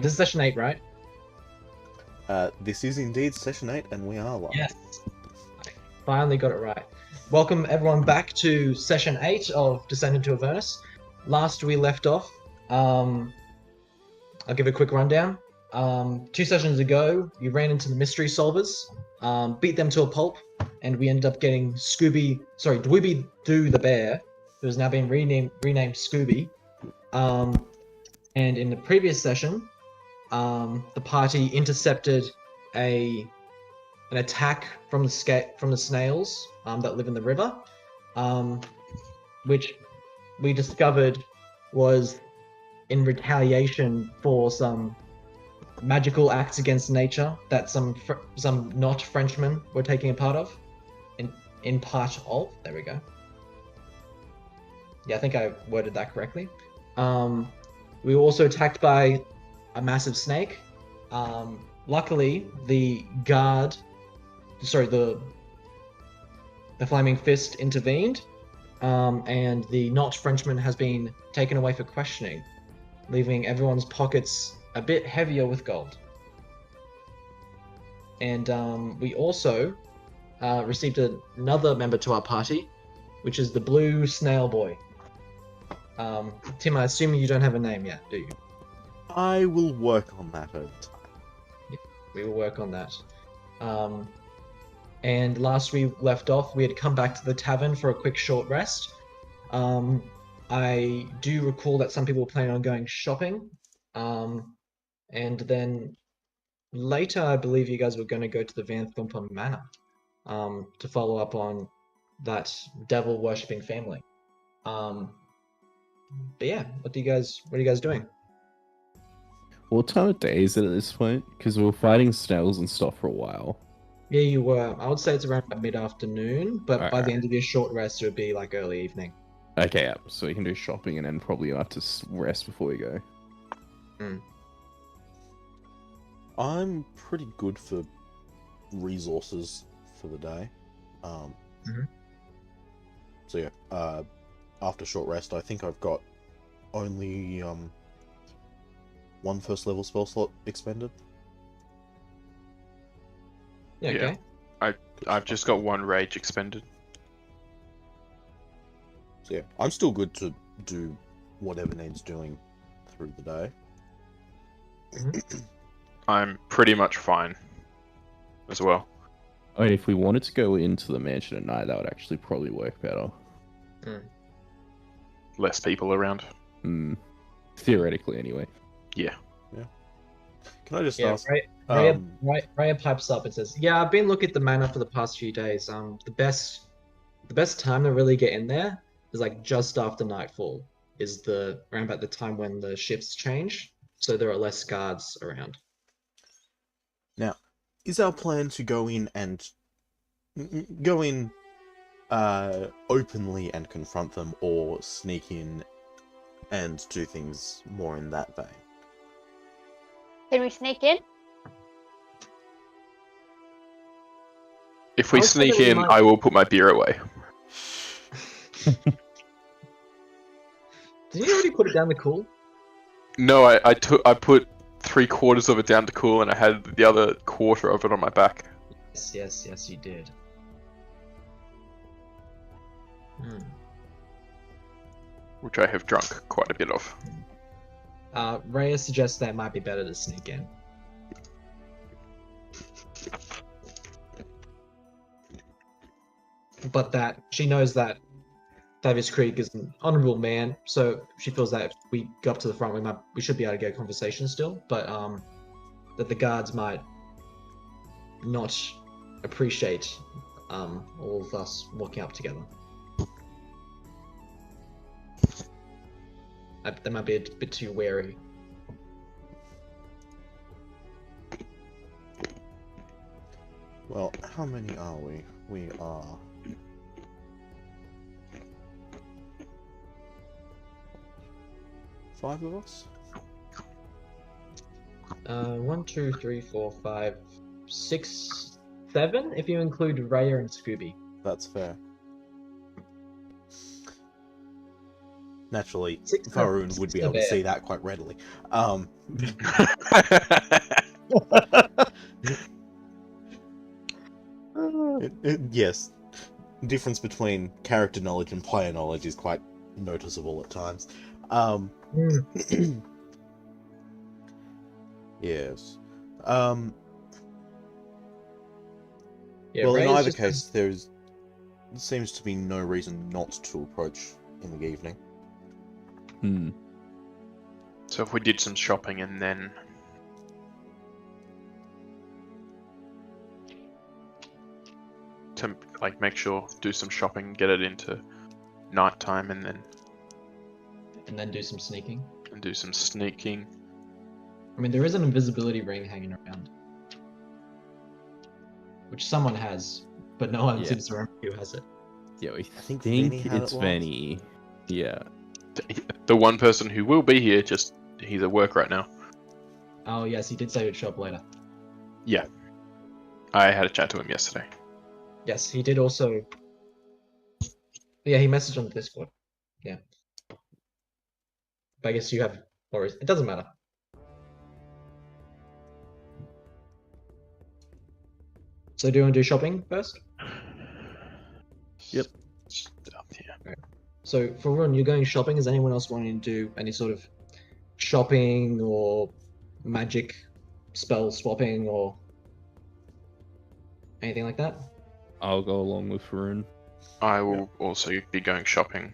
this is session 8, right? This is indeed session 8, and we are live. Yes. I finally got it right. Welcome everyone back to session 8 of Descent into Avernus. Last we left off, I'll give a quick rundown. 2 sessions ago, you ran into the mystery solvers, beat them to a pulp, and we ended up getting Dweeby Doo the bear, who has now been renamed Scooby. And in the previous session, the party intercepted an attack from the snails that live in the river, which we discovered was in retaliation for some magical acts against nature that some not Frenchmen were taking a part of. In part of. There we go. Yeah, I think I worded that correctly. We were also attacked by a massive snake. Luckily, the Flaming Fist intervened, and the not Frenchman has been taken away for questioning, leaving everyone's pockets a bit heavier with gold. And we also received another member to our party, which is the Blue Snail Boy. Tim, I assume you don't have a name yet, do you? I will work on that over time. Yeah, we will work on that. And last we left off, we had come back to the tavern for a quick short rest. I do recall that some people were planning on going shopping. And then later, I believe you guys were going to go to the Vanthampur Manor to follow up on that devil-worshipping family. But yeah, what are you guys doing? What time of day is it at this point? Because we were fighting snails and stuff for a while. Yeah, you were. I would say it's around mid-afternoon, but by the Alright. end of your short rest, it would be like early evening. Okay, yeah. So we can do shopping and then probably have to rest before we go. I'm pretty good for resources for the day. So yeah, after short rest, I think I've got only one first level spell slot expended. Yeah, okay. I've just got one rage expended. So yeah, I'm still good to do whatever needs doing through the day. I'm pretty much fine as well. I mean, if we wanted to go into the mansion at night, that would actually probably work better. Less people around. Theoretically, anyway. Yeah. Can I just Yeah, ask? Raya pipes up and says, "Yeah, I've been looking at the manor for the past few days. The best time to really get in there is like just after nightfall. Is around about the time when the shifts change, so there are less guards around." Now, is our plan to go in openly and confront them, or sneak in and do things more in that vein? Can we sneak in? If we I was sneak thinking we in, might- I will put my beer away. Did you already put it down the cool? No, I put 3/4 of it down to cool, and I had the other quarter of it on my back. Yes, you did. Which I have drunk quite a bit of. Raya suggests that it might be better to sneak in. But that she knows that Davis Creek is an honorable man, so she feels that if we go up to the front, we should be able to get a conversation still. But that the guards might not appreciate all of us walking up together. They might be a bit too wary. Well, how many are we? We are... five of us? 1, 2, 3, 4, 5, 6, 7, if you include Raya and Scooby. That's fair. Naturally, Six Varun would be able to bear. see that quite readily. Yes, difference between character knowledge and player knowledge is quite noticeable at times. Mm. Yes. Yeah, Well, in Ray's either just case, there seems to be no reason not to approach in the evening. Hmm. So if we did some shopping and then to like make sure do some shopping, get it into nighttime, and then do some sneaking. do some sneaking. I mean, there is an invisibility ring hanging around, which someone has, but no one Yeah. seems to remember who has it. Yeah, we think think Vinny had it's it last. Venny. Yeah. The one person who will be here, just he's at work right now. Oh yes, he did say he'd show up later. Yeah, I had a chat to him yesterday. Yes, he did also. Yeah, he messaged on the Discord. Yeah. But I guess you have worries. It doesn't matter. So do you want to do shopping first? Yep. Yeah. So for Run, you're going shopping. Is anyone else wanting to do any sort of shopping or magic spell swapping or anything like that? I'll go along with Varun. I will also be going shopping.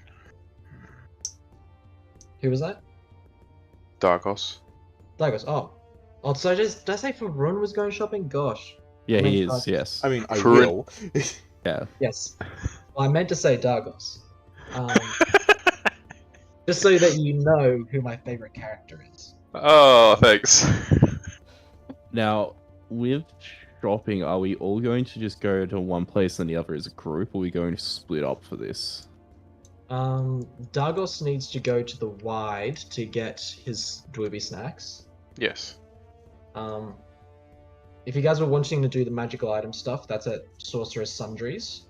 Who was that? Dargos. Douglas. Oh, so did I say Varun was going shopping? Gosh. Yeah, I mean, he is. Yes. I mean, I For will. Yeah. Yes. Well, I meant to say Dargos. Just so that you know who my favorite character is. Oh, thanks. Now, with shopping, are we all going to just go to one place and the other as a group, or are we going to split up for this? Dargos needs to go to the wide to get his dweeby snacks. Yes. If you guys were wanting to do the magical item stuff, that's at Sorcerer's Sundries.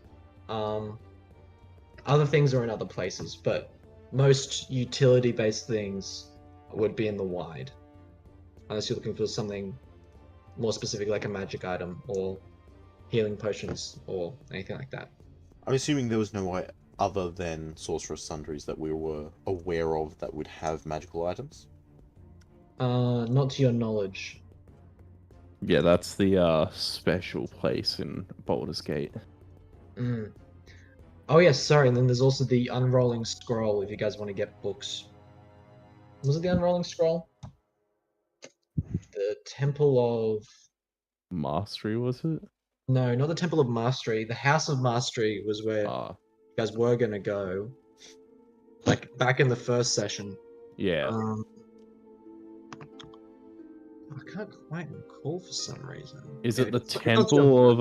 Other things are in other places, but most utility-based things would be in the wide. Unless you're looking for something more specific, like a magic item, or healing potions, or anything like that. I'm assuming there was no way other than Sorcerer's Sundries that we were aware of that would have magical items. Not to your knowledge. Yeah, that's the special place in Baldur's Gate. Mm. Oh yes, sorry, and then there's also the Unrolling Scroll if you guys want to get books. Was it the Unrolling Scroll? The Temple of... Mastery, was it? No, not the Temple of Mastery. The House of Mastery was where you Ah, guys were going to go. Like, back in the first session. yeah. I can't quite recall for some reason. Is Yeah, it the it's like- it's not temple of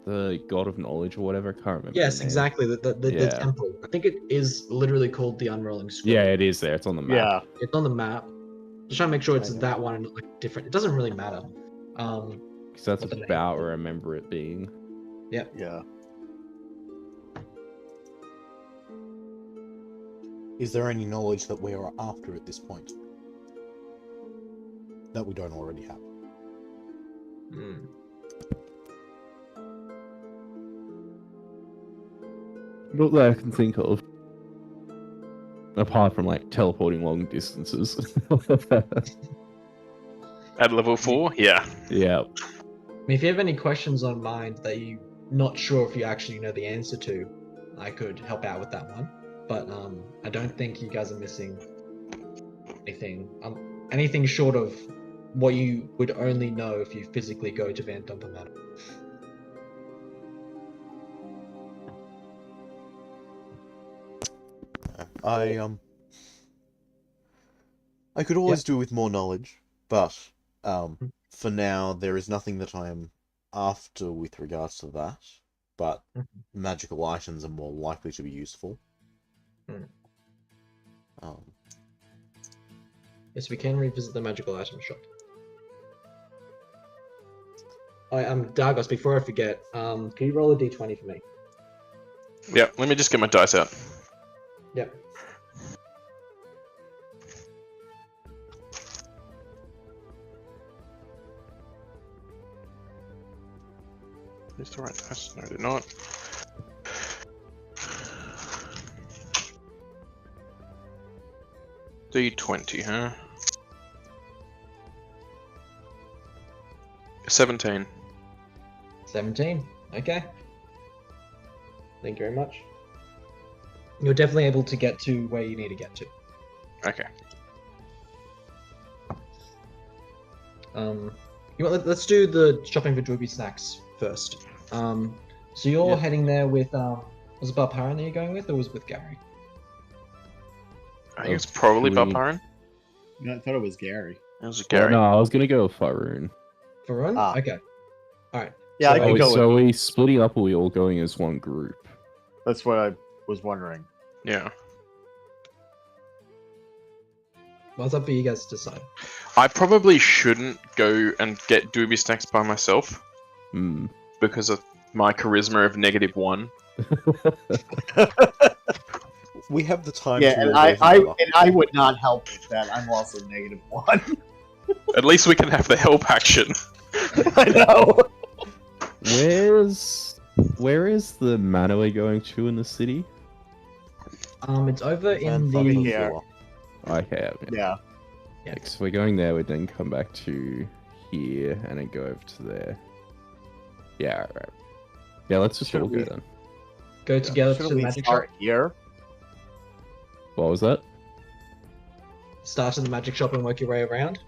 the God of Knowledge or whatever? I can't remember. Yes, the name. exactly. The Yeah. temple. I think it is literally called the Unrolling Scroll. Yeah, it is there. It's on the map. Yeah. It's on the map. Just trying to make sure it's Okay. that one and not like different. It doesn't really matter. Because that's What the name about is. where I remember it being. Yeah. Is there any knowledge that we are after at this point? That we don't already have? Hmm. Not that I can think of. Apart from like teleporting long distances. At level 4? Yeah. Yeah. I mean, if you have any questions on mind that you're not sure if you actually know the answer to, I could help out with that one. But I don't think you guys are missing anything. Anything short of what you would only know if you physically go to Vanthampur. I could always do with more knowledge, but for now there is nothing that I am after with regards to that. But magical items are more likely to be useful. Yes, we can revisit the magical item shop. Dargos, before I forget, can you roll a d20 for me? Yeah, let me just get my dice out. Yep. Is the right dice? No, they're not. D20, huh? 17. 17. Okay. Thank you very much. You're definitely able to get to where you need to get to. Okay. Let's do the shopping for Droopy snacks first. So you're heading there with was it Barparan that you're going with, or was it with Gary? I think it's probably Barparan. No, I thought it was Gary. It was Well, Gary. no, I was gonna go with Faroon. Varun? Ah. Okay. Alright. Yeah, I So- can go So are with. we splitting up or are we all going as one group? That's what I was wondering. Yeah. Well, it's up for you guys to decide. I probably shouldn't go and get Doobie Snacks by myself Hmm. because of my charisma of -1. We have the time Yeah, to and all go together. I would not help with that. I'm also -1. At least we can have the help action. I know. Where is the manor we're going to in the city? It's over in Vanthampur. the here. Okay, Yeah. yeah. So we're going there. We then come back to here and then go over to there. Yeah, right. Yeah, let's just Should all go we- then. go together to Shouldn't the we magic shop. start here? What was that? Start in the magic shop and work your way around.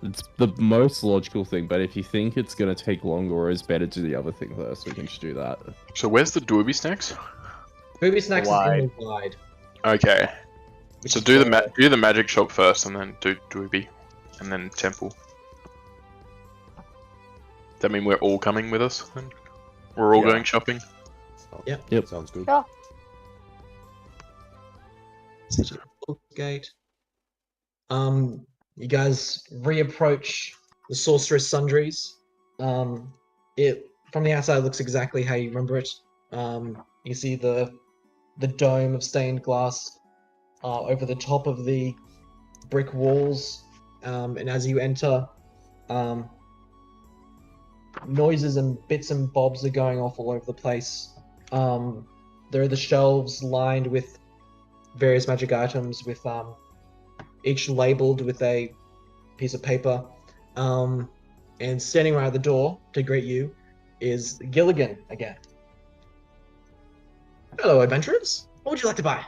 It's the most logical thing, but if you think it's gonna take longer or it's better to do the other thing first, we can just do that. So where's the Doobie Snacks? Booby snacks is Wide. in the wide. Okay. which So is do the where- do the magic shop first, and then do Doobie, and then temple. Does that mean we're all coming with us? Then? We're all Yeah. going shopping. Yep. Sounds good. Sure. Gate. You guys reapproach the sorceress sundries. It from the outside looks exactly how you remember it. You see the dome of stained glass over the top of the brick walls, and as you enter, noises and bits and bobs are going off all over the place. There are the shelves lined with various magic items, with each labeled with a piece of paper. And standing right at the door to greet you is Gilligan again. Hello, adventurers. What would you like to buy?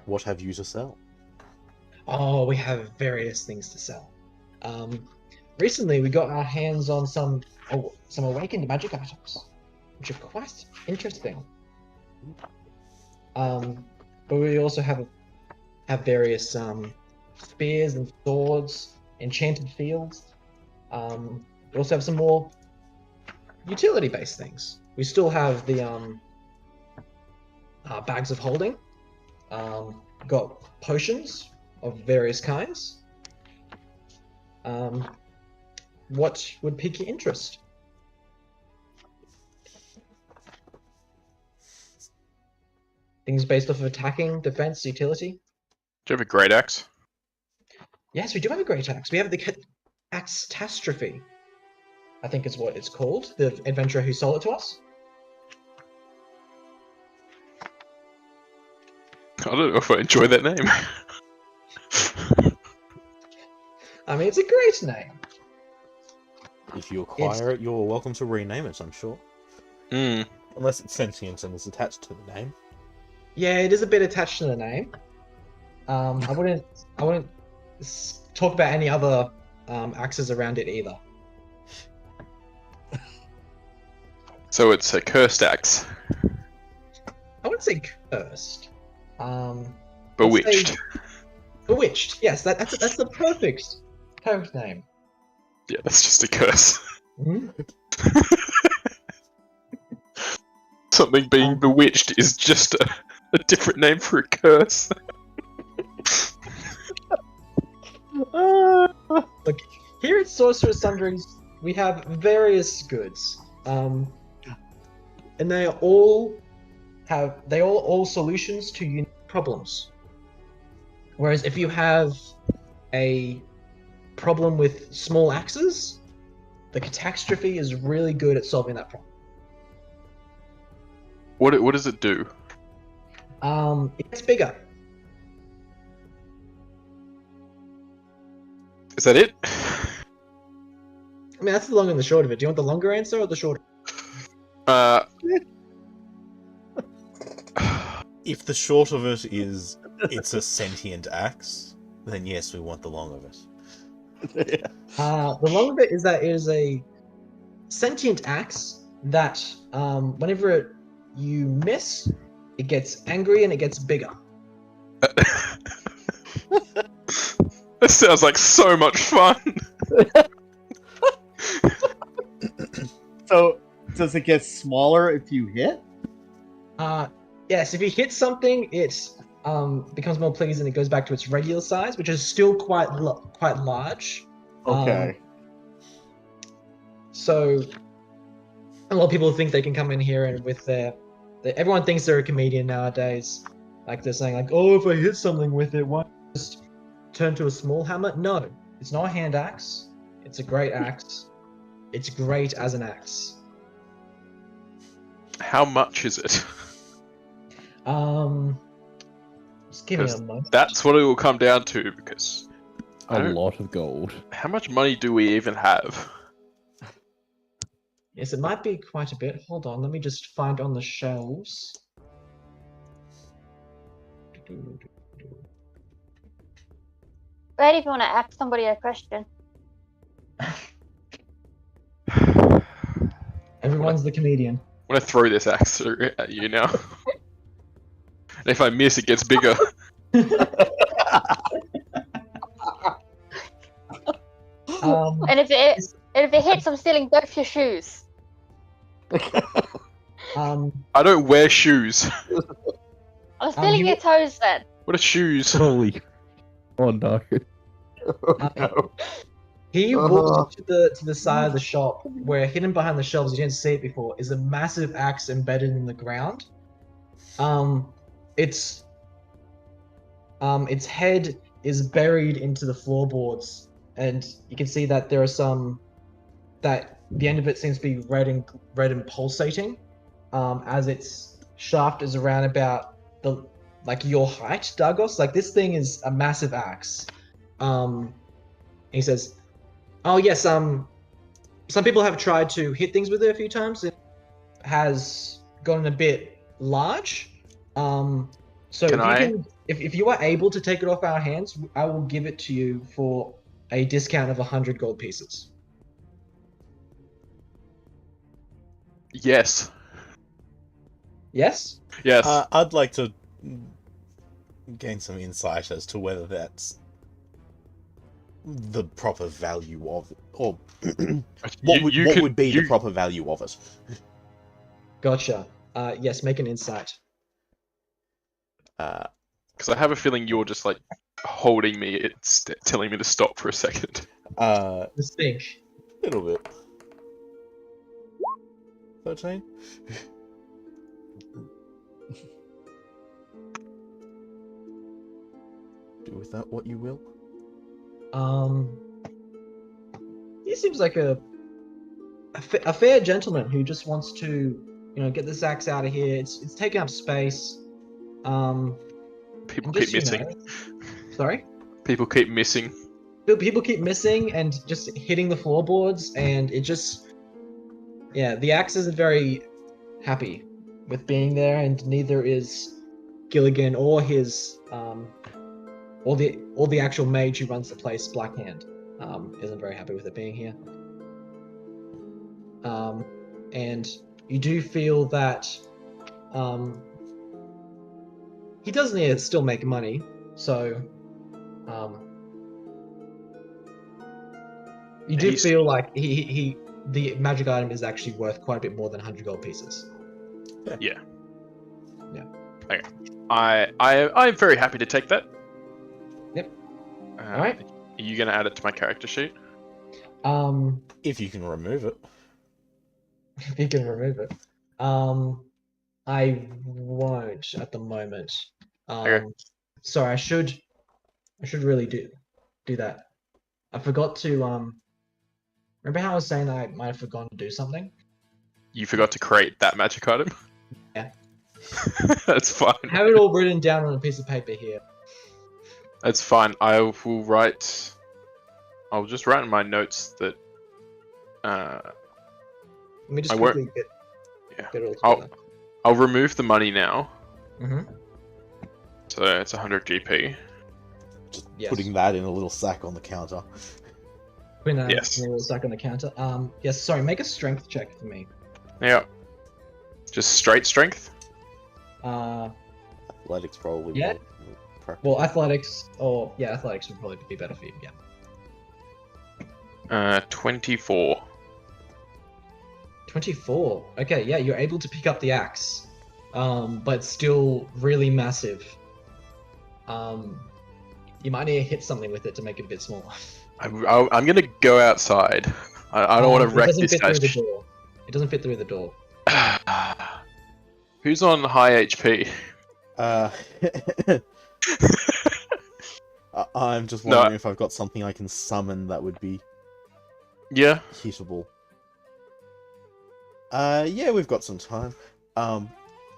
What have you to sell? Oh, we have various things to sell. Recently, we got our hands on some awakened magic items, which are quite interesting. But we also have various spears and swords, enchanted fields. We also have some more utility-based things. We still have the bags of holding. Got potions of various kinds. What would pique your interest? Things based off of attacking, defense, utility. Do you have a great axe? Yes, we do have a great axe. We have the Axtastrophe, I think is what it's called. The adventurer who sold it to us. I don't know if I enjoy that name. I mean, it's a great name. If you acquire it, you're welcome to rename it, I'm sure. Hmm. Unless it's sentient and is attached to the name. Yeah, it is a bit attached to the name. I wouldn't talk about any other axes around it either. So it's a cursed axe. I wouldn't say cursed. Bewitched. Bewitched. Yes, that's the perfect name. Yeah, that's just a curse. Mhm. Something being bewitched is just a different name for a curse. Look, here at Sorcerer's Sundries, we have various goods, and they all solutions to unique problems. Whereas if you have a problem with small axes, the catastrophe is really good at solving that problem. What does it do? It gets bigger. Is that it? I mean, that's the long and the short of it. Do you want the longer answer or the short? If the short of it is it's a sentient axe, then yes, we want the long of it. The long of it is that it is a sentient axe that, whenever you miss, it gets angry and it gets bigger. That sounds like so much fun. So, does it get smaller if you hit? Yes, if you hit something, it becomes more pleasing and it goes back to its regular size, which is still quite large. Okay. So a lot of people think they can come in here and with everyone thinks they're a comedian nowadays. Like they're saying like, oh, if I hit something with it, why just turn to a small hammer? No, it's not a hand axe. It's a great axe. It's great as an axe. How much is it? Just give me a moment. That's what it will come down to, because A lot of gold. how much money do we even have? Yes, it might be quite a bit. Hold on, let me just find on the shelves. Ready if you want to ask somebody a question. Everyone's the comedian. I'm gonna throw this axe at you now. And if I miss, it gets bigger. And if it hits, I'm stealing both your shoes. I don't wear shoes. I'm stealing your toes then. What are shoes? Holy. Oh no. No. He walks to the side of the shop where, hidden behind the shelves, you didn't see it before, is a massive axe embedded in the ground. Its head is buried into the floorboards, and you can see that there are some that the end of it seems to be red and pulsating, as its shaft is around about your height, Dagos. Like, this thing is a massive axe. He says, "Oh yes, some people have tried to hit things with it a few times. It has gotten a bit large. So if you are able to take it off our hands, I will give it to you for a discount of 100 gold pieces." Yes. Yes? Yes. I'd like to gain some insight as to whether that's the proper value of it, or what would be the proper value of it. Gotcha. Yes, make an insight. Because I have a feeling you're just like holding me, it's telling me to stop for a second. Just think. A little bit. 13? Do with that what you will. He seems like a fair gentleman who just wants to, get this axe out of here. It's taking up space. People just, keep missing. Sorry? People keep missing. People keep missing and just hitting the floorboards, and it just, the axe isn't very happy with being there, and neither is Gilligan or his or the actual mage who runs the place, Blackhand, isn't very happy with it being here. And you do feel that he does need to still make money, so you do feel like the magic item is actually worth quite a bit more than 100 gold pieces. Yeah. Yeah. Okay. I'm very happy to take that. Yep. Alright. Are you going to add it to my character sheet? If you can remove it. If you can remove it. I won't at the moment. Okay. Sorry, I should really do that. I forgot to Remember how I was saying I might have forgotten to do something? You forgot to create that magic item? Yeah. That's fine. I have it all written down on a piece of paper here. That's fine. I will write. I'll just write in my notes that. Let me just I won't- quickly Yeah. get it all together. I'll remove the money now. Mm-hmm. So it's 100 GP. Just Yes. putting that in a little sack on the counter. Putting that Yes. in a little sack on the counter. Yes, sorry, make a strength check for me. Yeah. Just straight strength. Athletics probably. Yeah. Preferable. Well, athletics, athletics would probably be better for you, yeah. 24. 24. Okay, yeah, you're able to pick up the axe, but still really massive. You might need to hit something with it to make it a bit smaller. I'm gonna go outside. I don't want to wreck this guy's. It doesn't fit through the door. Who's on high HP? I'm just wondering if I've got something I can summon that would be Yeah. hittable. Yeah, we've got some time.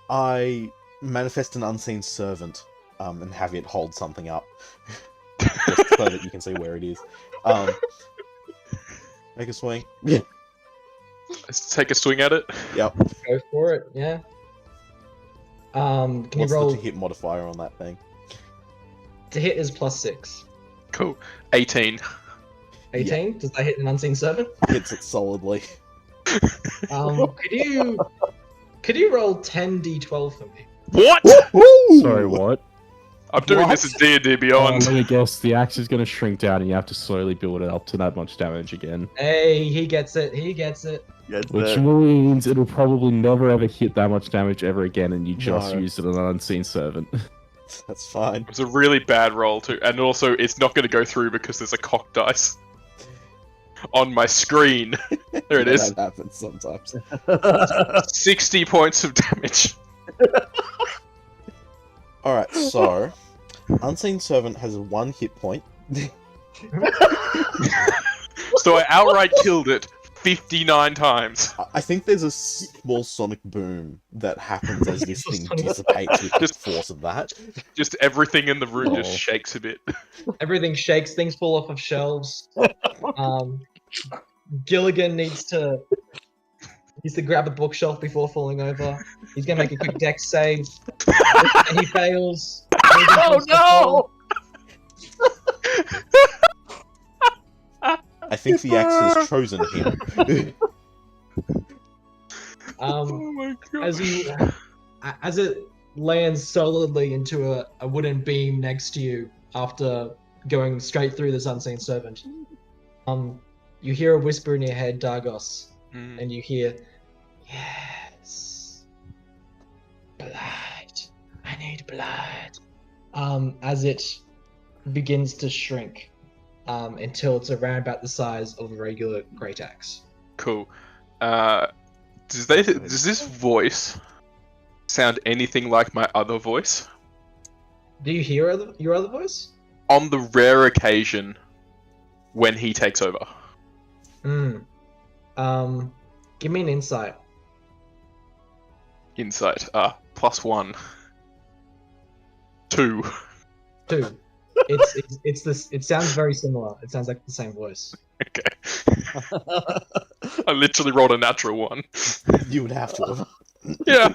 I manifest an unseen servant, and have it hold something up, just so that you can see where it is. Make a swing. Yeah. Let's take a swing at it. Yep. Go for it, yeah. Can What's you roll? the to hit modifier on that thing? To hit is +6. Cool. 18. 18? Does that hit an unseen servant? Hits it solidly. Could you roll 10d12 for me? What? Sorry, what? I'm doing this at D&D Beyond. Let me guess, the axe is going to shrink down and you have to slowly build it up to that much damage again. Hey, he gets it. He gets it. Which means it'll probably never ever hit that much damage ever again and you just No. used it on an unseen servant. That's fine. It's a really bad roll too, and also it's not going to go through because there's a cock dice on my screen. There it is. That happens sometimes. 60 points of damage. Alright, so... Unseen Servant has 1 hit point. So I outright killed it 59 times. I think there's a small sonic boom that happens as this thing dissipates with the force of that. Just everything in the room just shakes a bit. Everything shakes. Things fall off of shelves. Gilligan needs to grab a bookshelf before falling over. He's gonna make a quick dex save, and he fails. Oh no! I think the axe has chosen him. Oh my god. As it lands solidly into a wooden beam next to you after going straight through this unseen servant, you hear a whisper in your head, Dargos, and you hear, "Yes, blood. I need blood." As it begins to shrink, until it's around about the size of a regular great axe. Cool. Does this voice sound anything like my other voice? Do you hear your other voice? On the rare occasion when he takes over. Give me an insight. Insight. +1. 2. 2. It's this. It sounds very similar. It sounds like the same voice. Okay. I literally rolled a natural 1. You would have to have. Yeah.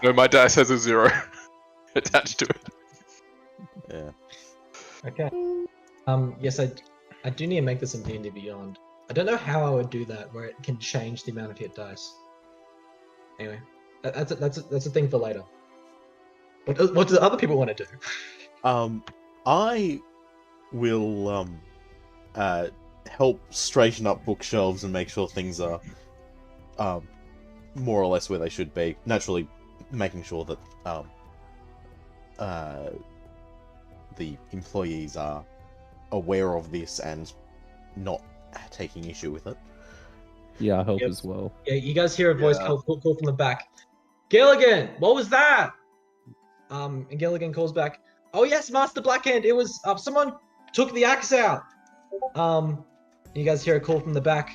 No, my dice has a 0 attached to it. Yeah. Okay. Yes, I do need to make this in D&D Beyond. I don't know how I would do that, where it can change the amount of hit dice. Anyway, that's a thing for later. What do other people want to do? I will help straighten up bookshelves and make sure things are more or less where they should be. Naturally, making sure that the employees are aware of this and not taking issue with it. Yeah, I help Yep. as well. Yeah, you guys hear a voice call from the back. Gilligan, what was that? And Gilligan calls back. Oh yes, Master Blackhand. It was someone took the axe out. You guys hear a call from the back.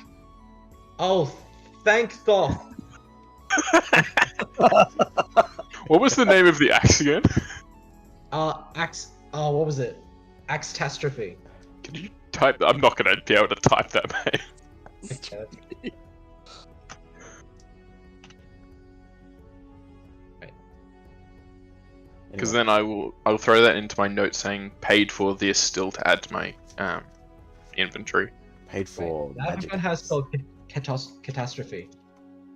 Oh, thank Thoth. What was the name of the axe again? Axe. Oh, what was it? Axtastrophe. Can you type that? I'm not going to be able to type that, mate. Okay. Because then I'll throw that into my note saying paid for this still to add to my inventory. Paid for That magic. one has spelled catastrophe.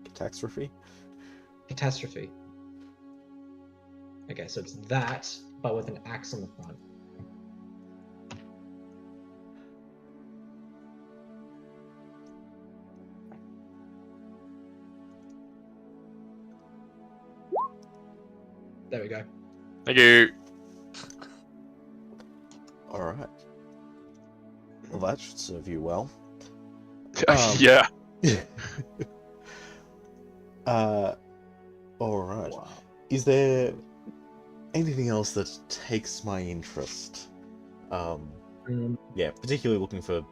Catastrophe? Catastrophe. Okay, so it's that, but with an axe on the front. There we go. Thank you. Alright. Well, that should serve you well. Yeah. Alright. Wow. Is there anything else that takes my interest? Yeah, particularly looking for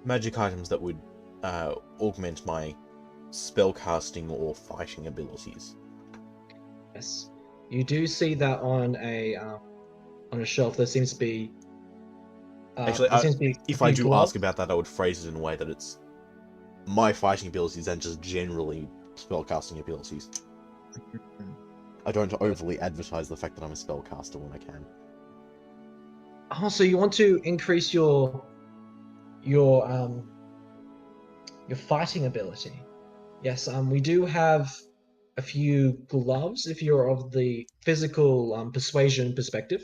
magic items that would augment my spellcasting or fighting abilities. Yes, you do see that on a shelf. There seems to be. Actually, there seems to be if a I few do gloves. ask about that, I would phrase it in a way that it's my fighting abilities and just generally spellcasting abilities. I don't overly advertise the fact that I'm a spellcaster when I can. Oh, so you want to increase your fighting ability? Yes. We do have a few gloves if you're of the physical persuasion perspective.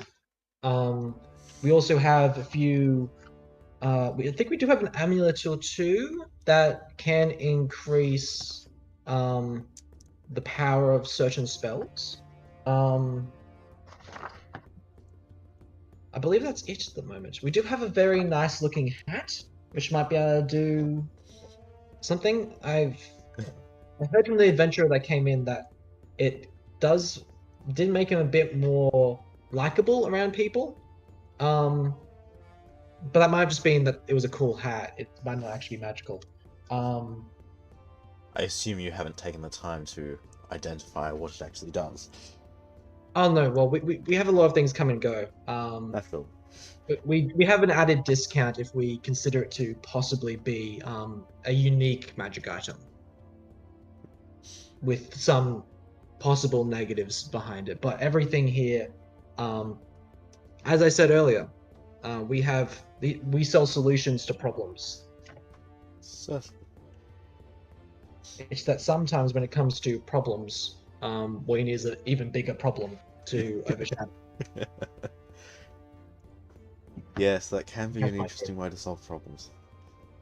We also have a few. I think we do have an amulet or two that can increase the power of certain spells. I believe that's it at the moment. We do have a very nice looking hat, which might be able to do something. I heard from the adventurer that came in that it did make him a bit more likable around people. But that might have just been that it was a cool hat. It might not actually be magical. I assume you haven't taken the time to identify what it actually does. Oh no, well we have a lot of things come and go. That's cool. But we have an added discount if we consider it to possibly be a unique magic item with some possible negatives behind it. But everything here, as I said earlier, we sell solutions to problems. Certainly. It's that sometimes when it comes to problems, Wayne is an even bigger problem to overshadow. Yes, that can be That's an my interesting way to solve problems.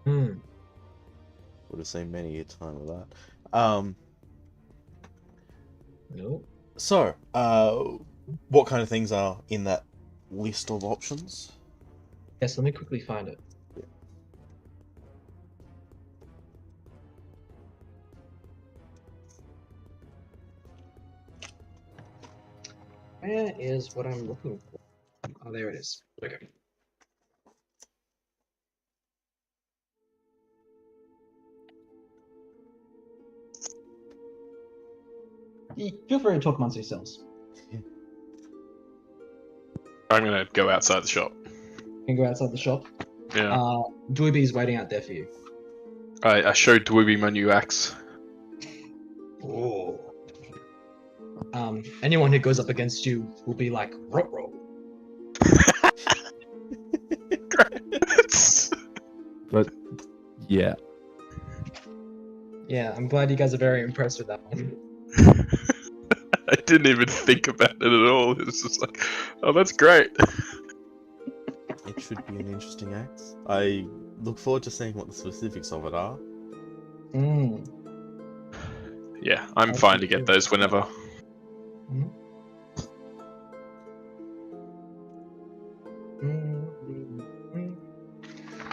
Hmm. Would have seen many a time of that. No. So, what kind of things are in that list of options? Yes, let me quickly find it. Where is what I'm looking for? Oh, there it is. Okay. Feel free to talk amongst yourselves. I'm gonna go outside the shop. You can go outside the shop. Yeah. Dweeby's waiting out there for you. I showed Dweeby my new axe. Oh. Anyone who goes up against you will be like, ruh-roh. But yeah, Yeah, I'm glad you guys are very impressed with that one. I didn't even think about it at all. It was just like, oh, that's great. It should be an interesting axe. I look forward to seeing what the specifics of it are. Mm. Yeah, I'm fine to get those whenever.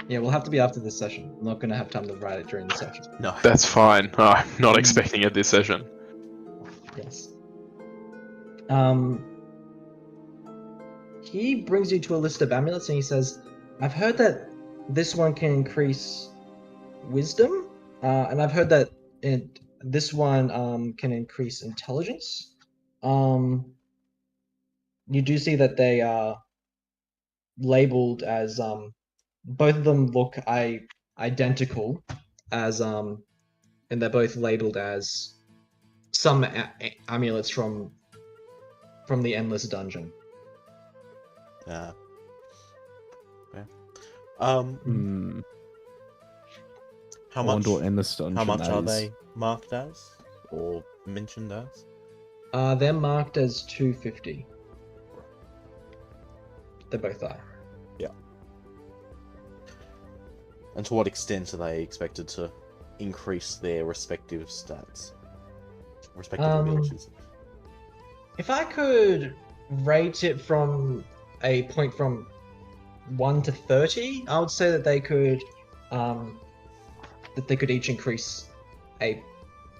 Yeah, we'll have to be after this session. I'm not going to have time to write it during the session. No. That's fine. I'm not expecting it this session. he brings you to a list of amulets and he says, I've heard that this one can increase wisdom, and I've heard that this one can increase intelligence. You do see that they are labeled as both of them look identical as and they're both labeled as some amulets from the Endless Dungeon. Yeah. How I much? wonder what Endless Dungeon How much that are is. they marked as, or mentioned as? They're marked as 250. They both are. Yeah. And to what extent are they expected to increase their respective stats? Respective abilities? If I could rate it from a point from 1 to 30, I would say that they could each increase a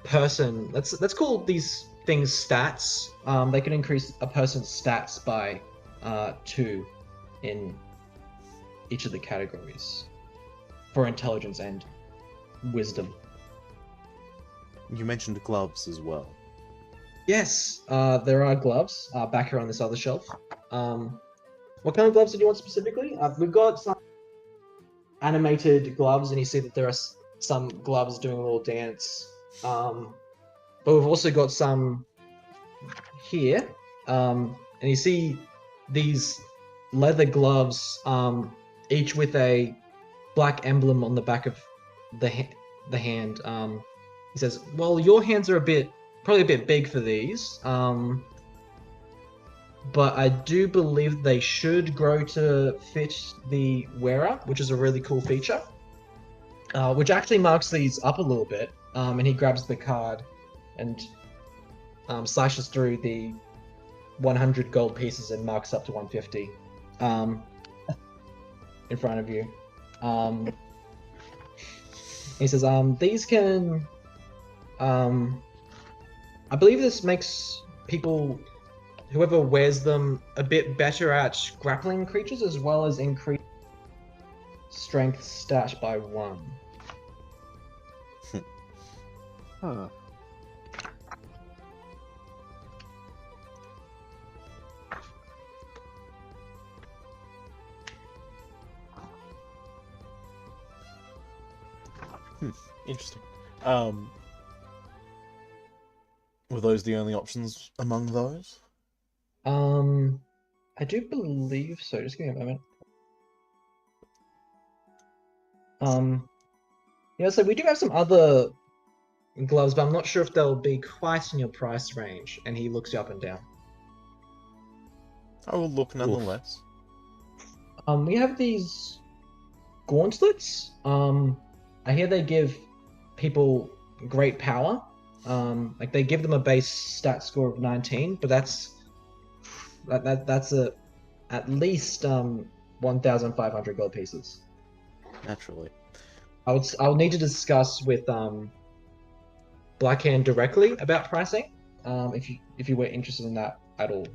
person. Let's call these things stats. They can increase a person's stats by 2 in each of the categories for intelligence and wisdom. You mentioned gloves as well. Yes, there are gloves back here on this other shelf. What kind of gloves did you want specifically? We've got some animated gloves, and you see that there are some gloves doing a little dance. But we've also got some here, and you see these leather gloves, each with a black emblem on the back of the hand. He says, "Well, your hands are probably a bit big for these, but I do believe they should grow to fit the wearer, which is a really cool feature." Which actually marks these up a little bit, and he grabs the card and slashes through the 100 gold pieces and marks up to 150 in front of you. He says, these can... I believe this makes whoever wears them, a bit better at grappling creatures, as well as increase strength stat by 1. Huh. Interesting. Were those the only options among those? I do believe so. Just give me a moment. Yeah, so we do have some other gloves, but I'm not sure if they'll be quite in your price range. And he looks you up and down. I will look nonetheless. We have these gauntlets. I hear they give people great power. Like they give them a base stat score of 19, but that's at least 1,500 gold pieces. Naturally. I'll need to discuss with Blackhand directly about pricing. If you were interested in that at all.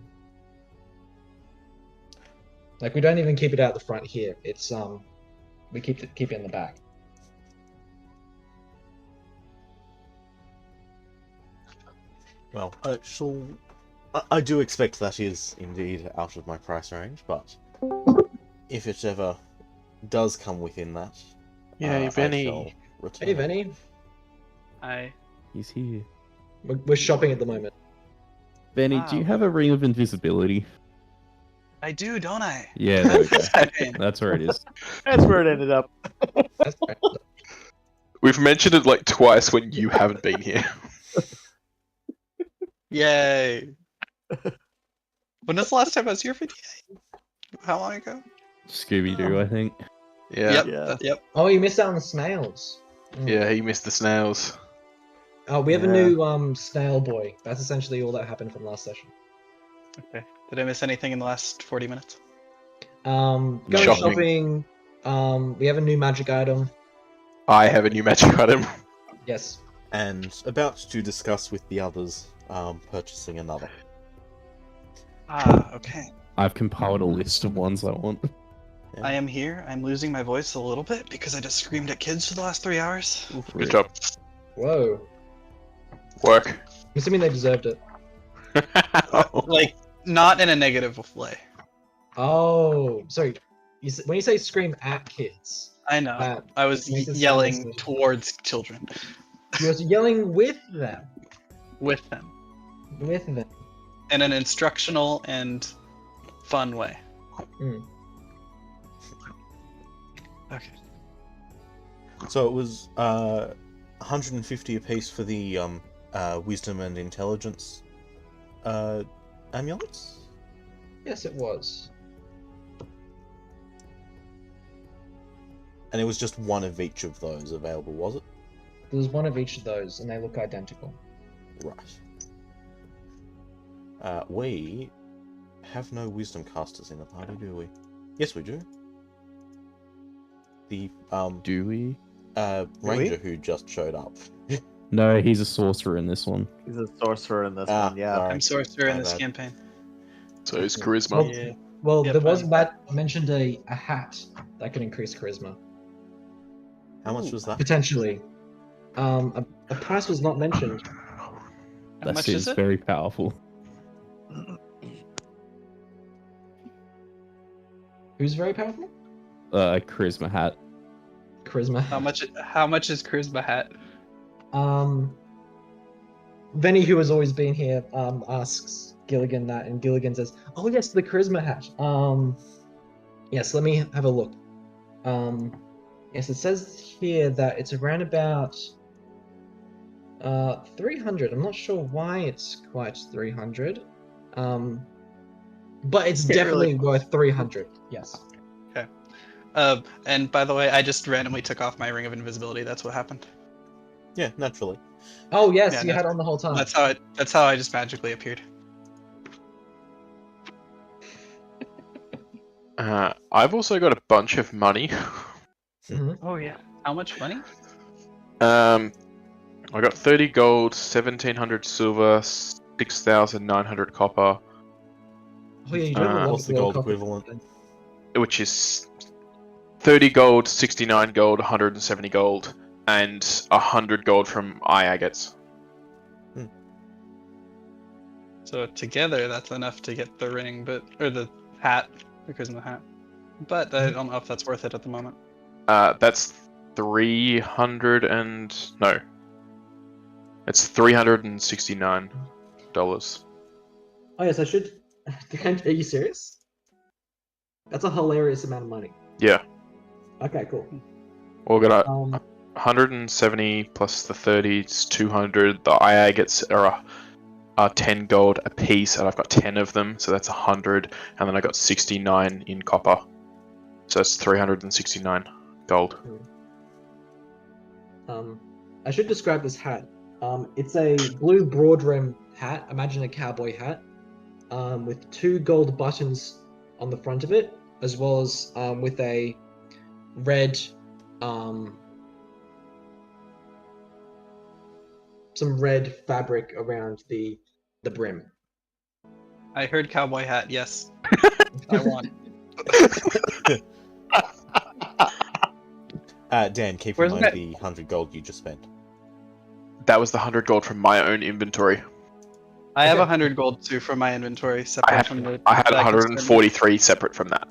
Like we don't even keep it out the front here. It's we keep it in the back. Well, I do expect that is indeed out of my price range, but if it ever does come within that, Yeah, I Vinny. shall return. Hey, Venny. Hi. He's here. We're shopping at the moment. Benny, do you have a ring of invisibility? I do, don't I? Yeah, there we go. Okay. That's where it is. That's where it ended up. That's right. We've mentioned it like twice when you haven't been here. Yay. When was the last time I was here for DA? How long ago? Scooby-Doo, I think. Yeah. Yep. Yeah. Yep. Oh, you missed out on the snails. Yeah, he missed the snails. Oh, we have Yeah. a new snail boy. That's essentially all that happened from last session. Okay. Did I miss anything in the last 40 minutes? Going Shopping. shopping. We have a new magic item. I have a new magic item. Yes. And about to discuss with the others, purchasing another. Ah, okay. I've compiled a list of ones I want. Yeah. I am here. I'm losing my voice a little bit because I just screamed at kids for the last 3 hours. Good job. Whoa. Work. I'm assuming they deserved it. Like, not in a negative way. Oh, sorry. When you say scream at kids, I know. I was makes it sound yelling like- towards children. you're yelling with them. With them. With them. In an instructional and fun way. Mm. Okay. So it was 150 apiece for the wisdom and intelligence amulets. Yes, it was. And it was just one of each of those available, was it? There was one of each of those, and they look identical. Right. We have no wisdom casters in the party, do we? Yes, we do. The Do we? ranger who just showed up. No, he's a sorcerer in this one. He's a sorcerer in this Ah, one, yeah. sorry. I'm sorcerer in My this bad. campaign. So it's charisma. Yeah. Well, Yep, there was I- mentioned a hat that could increase charisma. How much was that? Potentially. A price was not mentioned. How That much seems is it? very powerful. Who's very powerful? Charisma hat. Charisma. How much is charisma hat? Venny, who has always been here, asks Gilligan that, and Gilligan says, "Oh yes, the charisma hat." Yes, let me have a look. Yes, it says here that it's around about 300. I'm not sure why it's quite 300. But it's It definitely really- worth 300. Yes. And by the way, I just randomly took off my ring of invisibility. That's what happened. Yeah, naturally. Oh yes, Yeah, you no, had it on the whole time. That's how I just magically appeared. I've also got a bunch of money. Mhm. Oh yeah. How much money? I got 30 gold, 1,700 silver, 6,900 copper, Oh yeah, you do have a lot what's of the gold copper. equivalent? which is 30 gold, 69 gold, 170 gold, and 100 gold from eye agates. So together, that's enough to get the ring, or the hat, the charisma hat. But I don't know if that's worth it at the moment. That's 300 and no. It's $369. Oh yes, I should. Are you serious? That's a hilarious amount of money. Yeah. Okay, cool. Well, we got a 'Cause 170 plus the 30 is 200. The eye agates are 10 gold a piece, and I've got 10 of them, so that's 100. And then I got 69 in copper, so that's 369 gold. I should describe this hat. It's a blue broad rim hat. Imagine a cowboy hat, with 2 gold buttons on the front of it, as well as with a red, some red fabric around the brim. I heard cowboy hat. Yes, I want. Dan, keep in Where's mind that- the 100 gold you just spent. That was the 100 gold from my own inventory. I have Okay. 100 gold too from my inventory, separate from the. I had that I can spend 143 separate from that.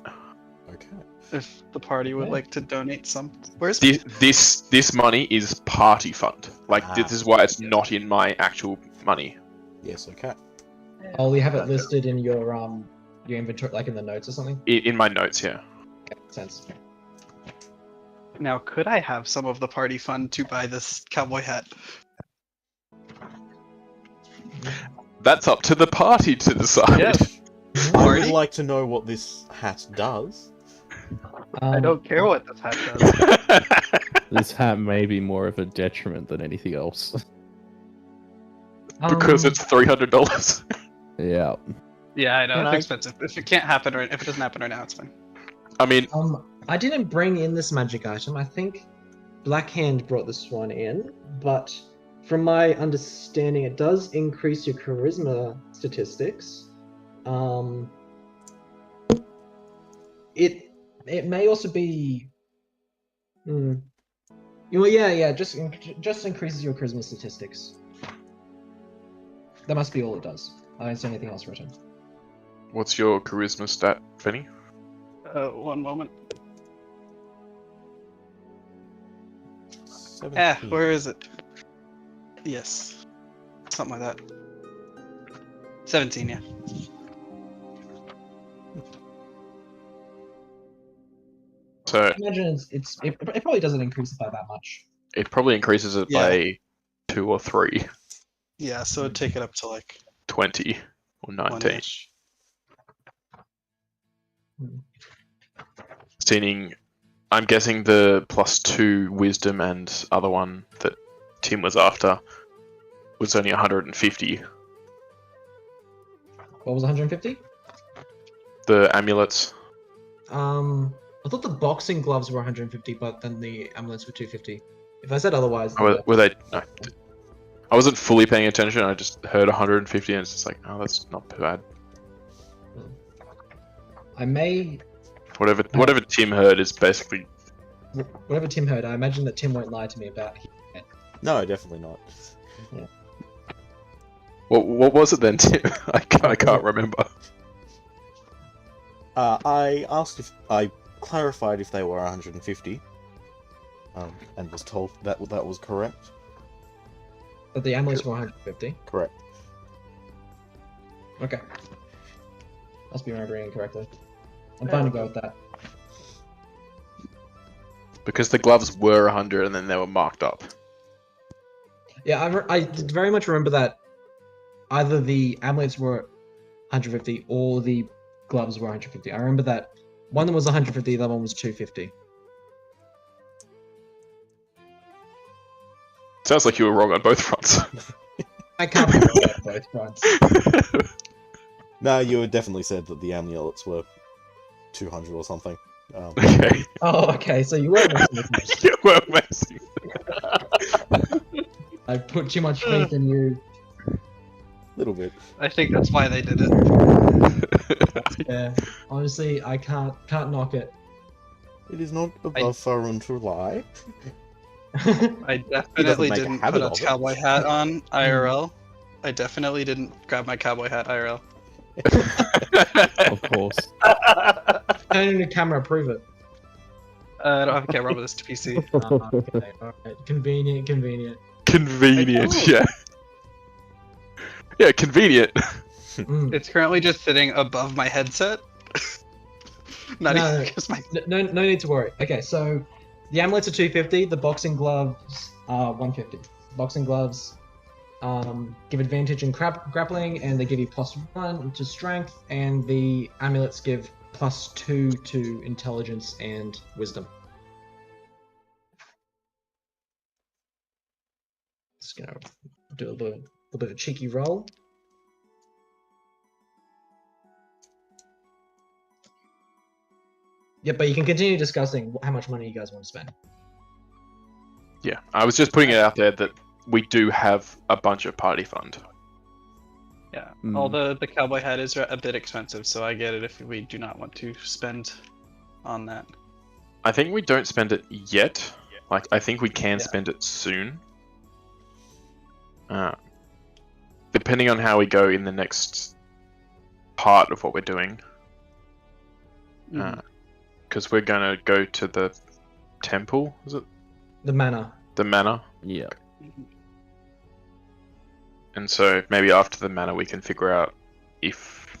Okay. If the party would Okay. like to donate some, where's This money is party fund. Like, Ah. this is why it's not in my actual money. Yes, okay. Oh, you have it listed in your inventory, like in the notes or something. In my notes, yeah. Okay, makes sense. Now, could I have some of the party fund to buy this cowboy hat? That's up to the party to decide. Yes. I would Party? like to know what this hat does. I don't care what this hat does. This hat may be more of a detriment than anything else. Because it's $300. Yeah. Yeah, I know Can it's I- expensive. If it can't happen, or if it doesn't happen right now, it's fine. I mean, I didn't bring in this magic item. I think Blackhand brought this one in, but from my understanding, it does increase your charisma statistics. it may also be. Well, yeah. Just increases your charisma statistics. That must be all it does. I don't see anything else written. What's your charisma stat, Vinny? 1 moment. 17. Where is it? Yes. Something like that. 17, yeah. So I imagine it probably doesn't increase it by that much. it probably increases it by 2 or 3, Yeah, so it'd take it up to like 20 or 19. 1-ish. Seeing, I'm guessing the +2 wisdom and other one that Tim was after was only 150. What was 150? The amulets. I thought the boxing gloves were 150, but then the amulets were 250. If I said otherwise, then Were they? No. I wasn't fully paying attention. I just heard 150, and it's just like, oh, that's not bad. I may. Whatever Tim heard is basically. Whatever Tim heard, I imagine that Tim won't lie to me about. No, definitely not. Yeah. What was it then, Tim? I can't remember. I asked if I clarified if they were 150, and was told that was correct. But the amulets were 150. Correct. Okay. Must be remembering incorrectly. I'm fine to go with that. Because the gloves were 100 and then they were marked up. Yeah, I very much remember that either the amulets were 150 or the gloves were 150. I remember that one of them was 150, the other one was 250. Sounds like you were wrong on both fronts. I can't be wrong on both fronts. No, you had definitely said that the amulets were 200 or something. Okay. Oh, okay, so you weren't messing with me. You were messing. I put too much faith in you. Little bit. I think that's why they did it. Yeah, honestly, I can't knock it. It is not above Farun to lie. I definitely make a didn't habit put a of it. cowboy hat on IRL. I definitely didn't grab my cowboy hat IRL. Of course. Turn in the camera, prove it. I don't have a camera with this to PC. Okay, alright. Convenient. Convenient, yeah. Yeah, convenient. It's currently just sitting above my headset. Not No, even because my No need to worry. Okay, so the amulets are 250, the boxing gloves are 150. Boxing gloves give advantage in grappling, and they give you +1 to strength, and the amulets give +2 to intelligence and wisdom. Just gonna do a little bit of a cheeky roll. Yeah, but you can continue discussing how much money you guys want to spend. Yeah, I was just putting it out there that we do have a bunch of party fund. yeah. Although the cowboy hat is a bit expensive, so I get it if we do not want to spend on that. I think we don't spend it yet. Like, I think we can spend it soon. Depending on how we go in the next part of what we're doing. Because we're going to go to the temple, is it? The manor. The manor. Yeah. And so maybe after the manor we can figure out if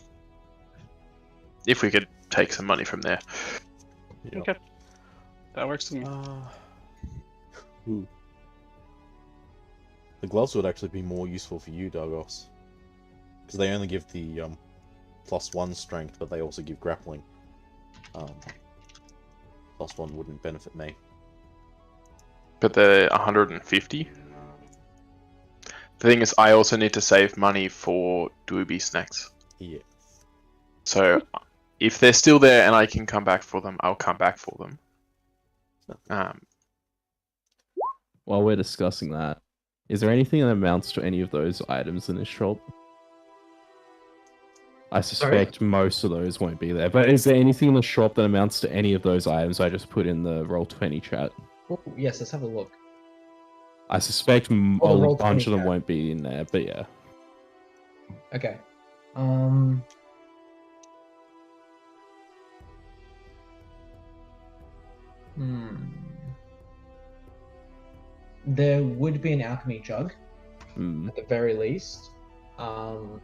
we could take some money from there. Yeah. Okay. That works for me. Ooh. The gloves would actually be more useful for you, Dargos. Because they only give the +1 strength, but they also give grappling. +1 wouldn't benefit me. But they're 150. The thing is, I also need to save money for doobie snacks. Yeah. So if they're still there and I can come back for them, I'll come back for them. While we're discussing that, is there anything that amounts to any of those items in this shop? I suspect most of those won't be there. But is there anything in the shop that amounts to any of those items I just put in the Roll20 chat? Oh, yes, let's have a look. I suspect a Roll20 bunch of them chat. won't be in there, but yeah. Okay. There would be an alchemy jug, at the very least. I'm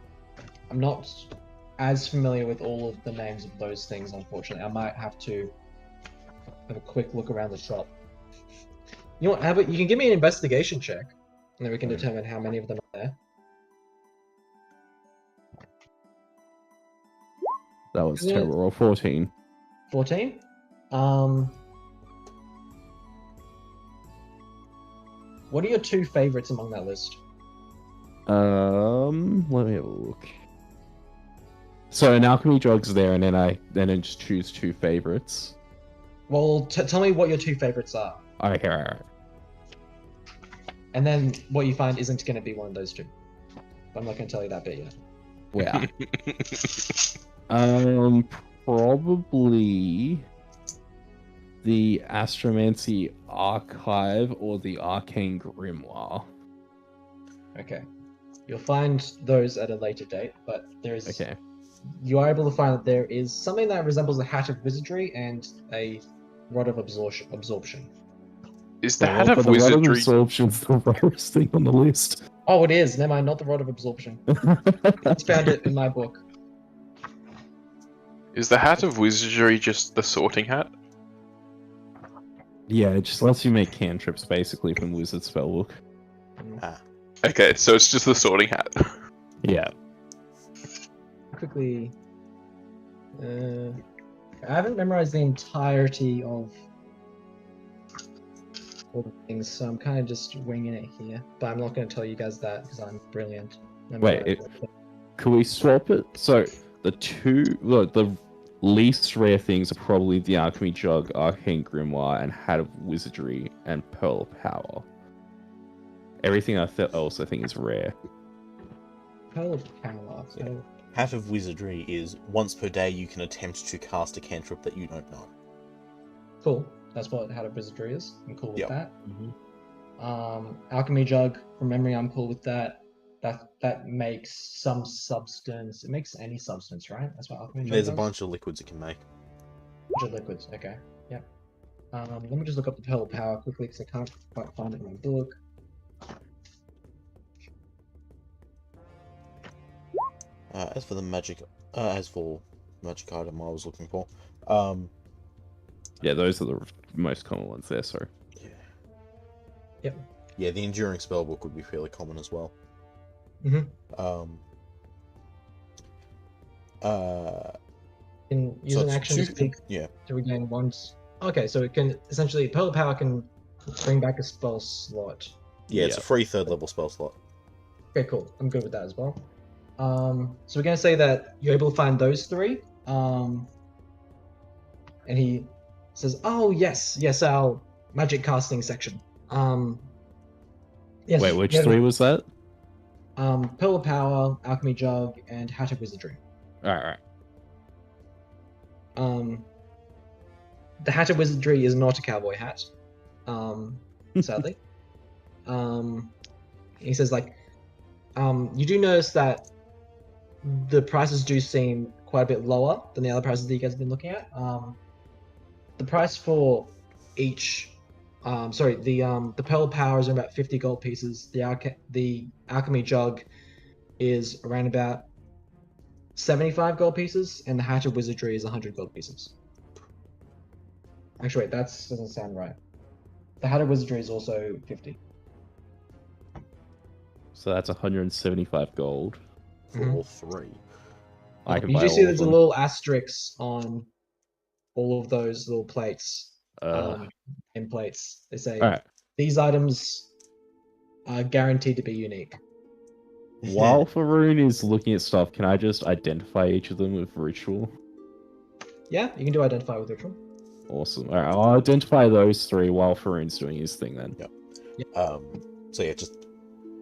not as familiar with all of the names of those things, unfortunately. I might have to have a quick look around the shop. You know what, Albert, you can give me an investigation check, and then we can determine how many of them are there. That was terrible. Roll 14. 14? What are your two favorites among that list? Let me have a look. So an alchemy jug's there, and then I just choose two favorites. Well, tell me what your two favorites are. Okay. And then what you find isn't going to be one of those two. But I'm not going to tell you that bit yet. Yeah. Probably the Astromancy Archive or the Arcane Grimoire. Okay. You'll find those at a later date, but there is... Okay. You are able to find that there is something that resembles a Hat of Wizardry and a Rod of Absorption. Is the Hat of Wizardry... The Rod of Absorption's the rarest thing on the list. Oh, it is. Never mind, not the Rod of Absorption. I found it in my book. Is the Hat of Wizardry just the sorting hat? Yeah, it just lets you make cantrips basically from Wizard Spellbook. Okay, so it's just the sorting hat. Yeah. Quickly... I haven't memorized the entirety of all the things, so I'm kind of just winging it here. But I'm not going to tell you guys that because I'm brilliant. Can we swap it? So the least rare things are probably the Alchemy Jug, Arcane Grimoire, and Hat of Wizardry and Pearl of Power. Everything else I think is rare. Pearl of Power. Yeah. Hat of Wizardry is once per day you can attempt to cast a cantrip that you don't know. Cool. That's what Hat of Wizardry is. I'm cool with that. Mm-hmm. Alchemy Jug, from memory, I'm cool with that. That makes some substance. It makes any substance, right? That's what alchemy jug There's does? a bunch of liquids it can make. Bunch of liquids. Okay. Yep. Let me just look up the Pearl of Power quickly because I can't quite find it in my book. As for magic item I was looking for, yeah, those are the most common ones there. Sorry. Yeah. Yep. Yeah, the enduring spellbook would be fairly common as well. Mm-hmm. Can use an action to speak to regain once. Okay, so it can essentially Pearl of Power can bring back a spell slot. Yeah, it's a free 3rd level spell slot. Okay, cool. I'm good with that as well. So we're gonna say that you're able to find those three. And he says, "Oh yes, our magic casting section." Yes. Wait, which three was that? Pearl of Power, Alchemy Jug, and Hat of Wizardry. Alright. The Hat of Wizardry is not a cowboy hat. Sadly. He says, you do notice that the prices do seem quite a bit lower than the other prices that you guys have been looking at. The price for each, the Pearl of Power is about 50 gold pieces. The Alchemy Jug is around about 75 gold pieces, and the Hat of Wizardry is 100 gold pieces. Actually, wait, that doesn't sound right. The Hat of Wizardry is also 50. So that's 175 gold. For all three. I can You buy do all see of there's a them. little asterisk on all of those little plates. In plates. They say these items are guaranteed to be unique. While Faroon is looking at stuff, can I just identify each of them with ritual? Yeah, you can do identify with ritual. Awesome. Alright, I'll identify those three while Faroon's doing his thing then. Yep. So yeah, just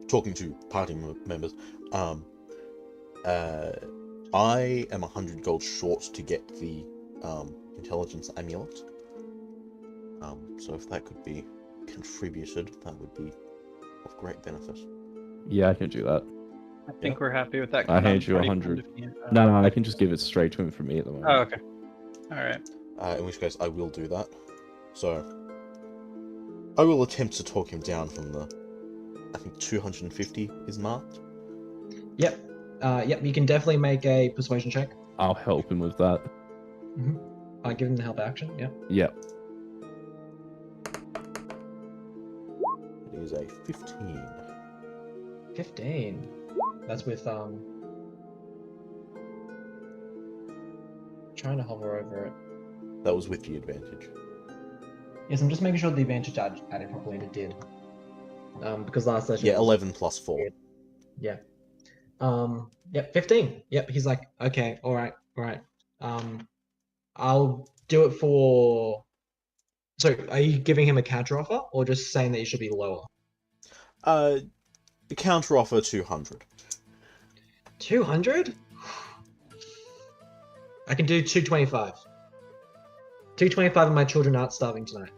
talking to party members. I am 100 gold short to get the intelligence amulet. So if that could be contributed, that would be of great benefit. Yeah, I can do that. I think we're happy with that. I 'cause I'm hand you pretty 100. fond of you. No, I can just give it straight to him from me at the moment. Oh, okay. Alright. In which case, I will do that. So, I will attempt to talk him down from the, I think 250 is marked. Yep. Yep. You can definitely make a persuasion check. I'll help him with that. Give him the help action. Yeah. Yep. It is a 15. 15. That's with trying to hover over it. That was with the advantage. Yes, I'm just making sure the advantage added properly, and it did. Because last session. Yeah, 11 plus 4. Yeah. Yep, 15. Yep, he's like, okay, all right. I'll do it for. So, are you giving him a counter offer, or just saying that you should be lower? The counter offer 200. 200? I can do 225. 225 and my children aren't starving tonight.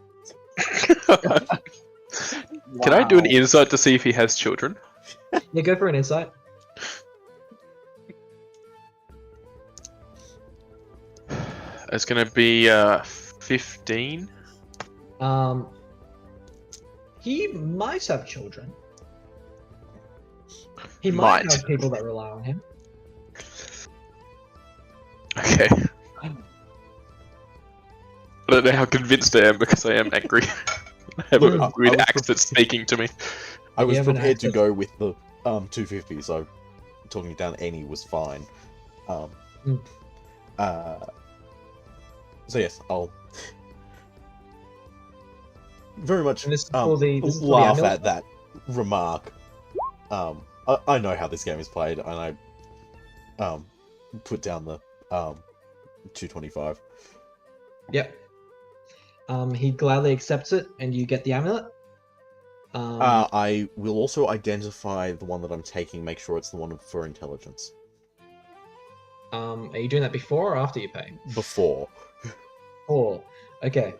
Can I do an insight to see if he has children? Yeah, go for an insight. It's gonna be 15. He might have children. He might have people that rely on him. Okay. I don't know how convinced I am because I am angry. I have a weird axe that's speaking to me. I was prepared to go with the 250, so talking down any was fine. So yes, I'll very much laugh at that remark. I know how this game is played, and I put down the 225. Yep. He gladly accepts it, and you get the amulet. I will also identify the one that I'm taking, make sure it's the one for intelligence. Are you doing that before or after you pay? Before. Oh, okay.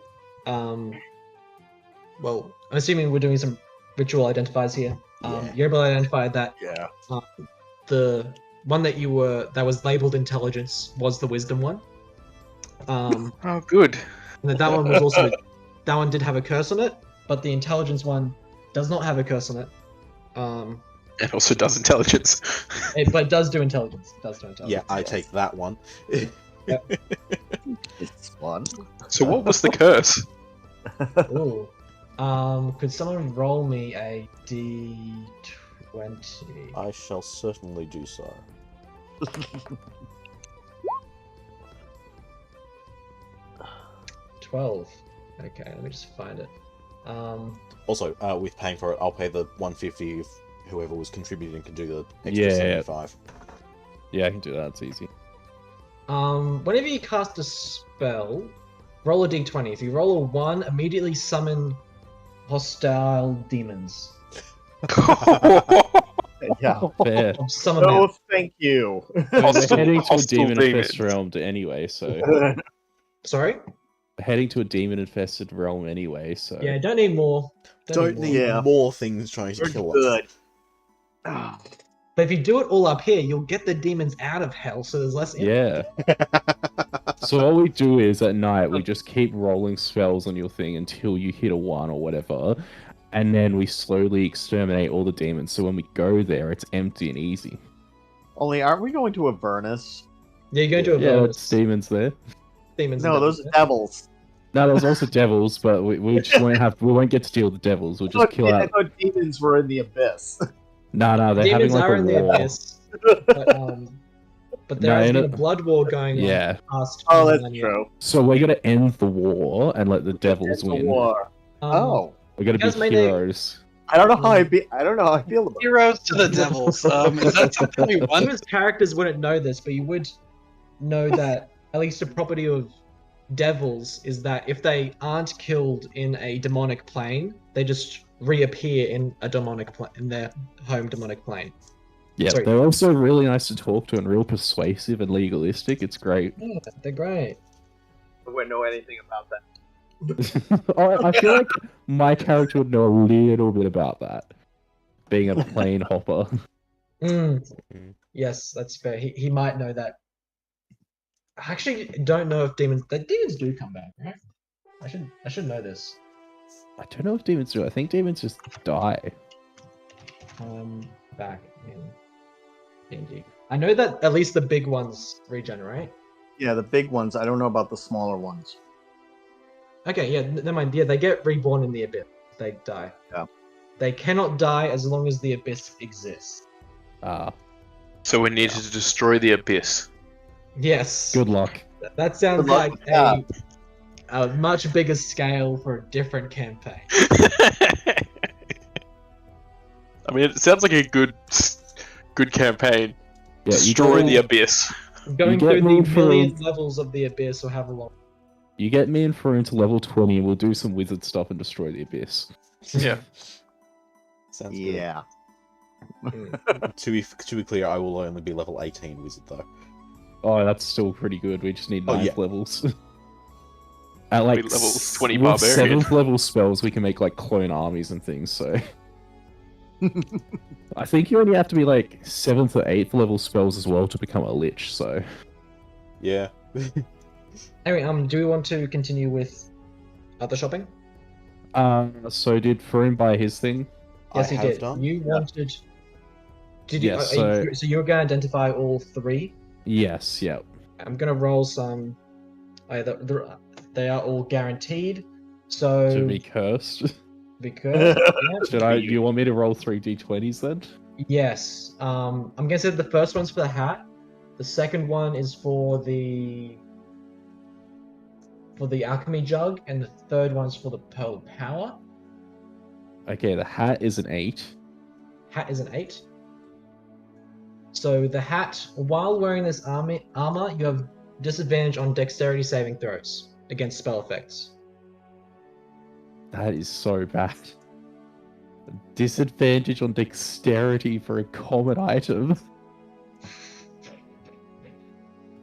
Well, I'm assuming we're doing some ritual identifiers here. You're able to identify that the one that was labeled intelligence was the wisdom one. Oh, good. And that one was also that one did have a curse on it, but the intelligence one does not have a curse on it. It also does intelligence. But it does do intelligence. Yeah, I take that one. It's fun. So what was the curse? Ooh. Could someone roll me a d20? I shall certainly do so. 12. Okay, let me just find it. Also, with paying for it, I'll pay the 150 if whoever was contributing can do the extra 75. Yeah, I can do that. It's easy. Whenever you cast a spell, roll a d20. If you roll a 1, immediately summon hostile demons. Yeah. Fair. Summon them. No, thank you. We're heading to a hostile demon-infested demons. realm anyway, so... Sorry? Heading to a demon-infested realm anyway, so... Yeah, don't need more. Don't need more things trying to kill us. But if you do it all up here, you'll get the demons out of hell, so there's less... Yeah. So all we do is, at night, we just keep rolling spells on your thing until you hit a 1 or whatever, and then we slowly exterminate all the demons, so when we go there, it's empty and easy. Only, aren't we going to Avernus? Yeah, you're going to Yeah, Avernus. it's demons there. Demons. No, those are devils. No, there's also devils, but we just won't get to deal with the devils. We'll just kill I out. thought demons were in the abyss. No, they're having Demons like are a in the war. abyss. But there has been a blood war going on. Yeah. Past Oh, that's millennia. true. So we're gonna end the war and let the devils The win. war. Um, We're gonna You guys be made a- heroes. I don't know how I feel about it. Heroes to the devils. Is that something we want? Most characters wouldn't know this, but you would know that at least a property of devils is that if they aren't killed in a demonic plane, they just reappear in a demonic in their home demonic plane. Yeah, Sorry. they're also really nice to talk to and real persuasive and legalistic. It's great. Yeah, they're great. I wouldn't know anything about that. I feel like my character would know a little bit about that, being a plane hopper. Yes, that's fair. He might know that. I actually don't know if demons do come back, right? I should know this. I don't know if demons do. I think demons just die. Back in D&D. I know that at least the big ones regenerate. Yeah, the big ones. I don't know about the smaller ones. Okay, yeah, never mind. Yeah, they get reborn in the abyss. They die. Yeah. They cannot die as long as the abyss exists. So we need to destroy the abyss. Yes. Good luck. That sounds Good luck like with a much bigger scale for a different campaign. I mean, it sounds like a good campaign. Yeah, Destroy the abyss. Going get through me the for- million levels of the abyss or however long. You get me and Faroon to level 20, and we'll do some wizard stuff and destroy the abyss. Yeah. Sounds Yeah. good. To be clear, I will only be level 18 wizard though. Oh, that's still pretty good. We just need 9th yeah. levels. At like Level 20 with barbarian. 7th level spells, we can make like clone armies and things. So I think you only have to be like 7th or 8th level spells as well to become a lich. So Yeah. Anyway, do we want to continue with other shopping? so did Faroon buy his thing? Yes, I he have did. done. You wanted. Did you? Yes, so you're going to identify all 3. Yes, yeah. I'm gonna roll some. They are all guaranteed. So To be cursed. because Should I? You want me to roll 3 d20s then? yes. I'm gonna say the first one's for the hat. The second one is for the alchemy jug, and the third one's for the pearl of power. Okay, the hat is an 8. Hat is an 8. So the hat, while wearing this armor, you have disadvantage on dexterity saving throws against spell effects. That is so bad. Disadvantage on dexterity for a common item.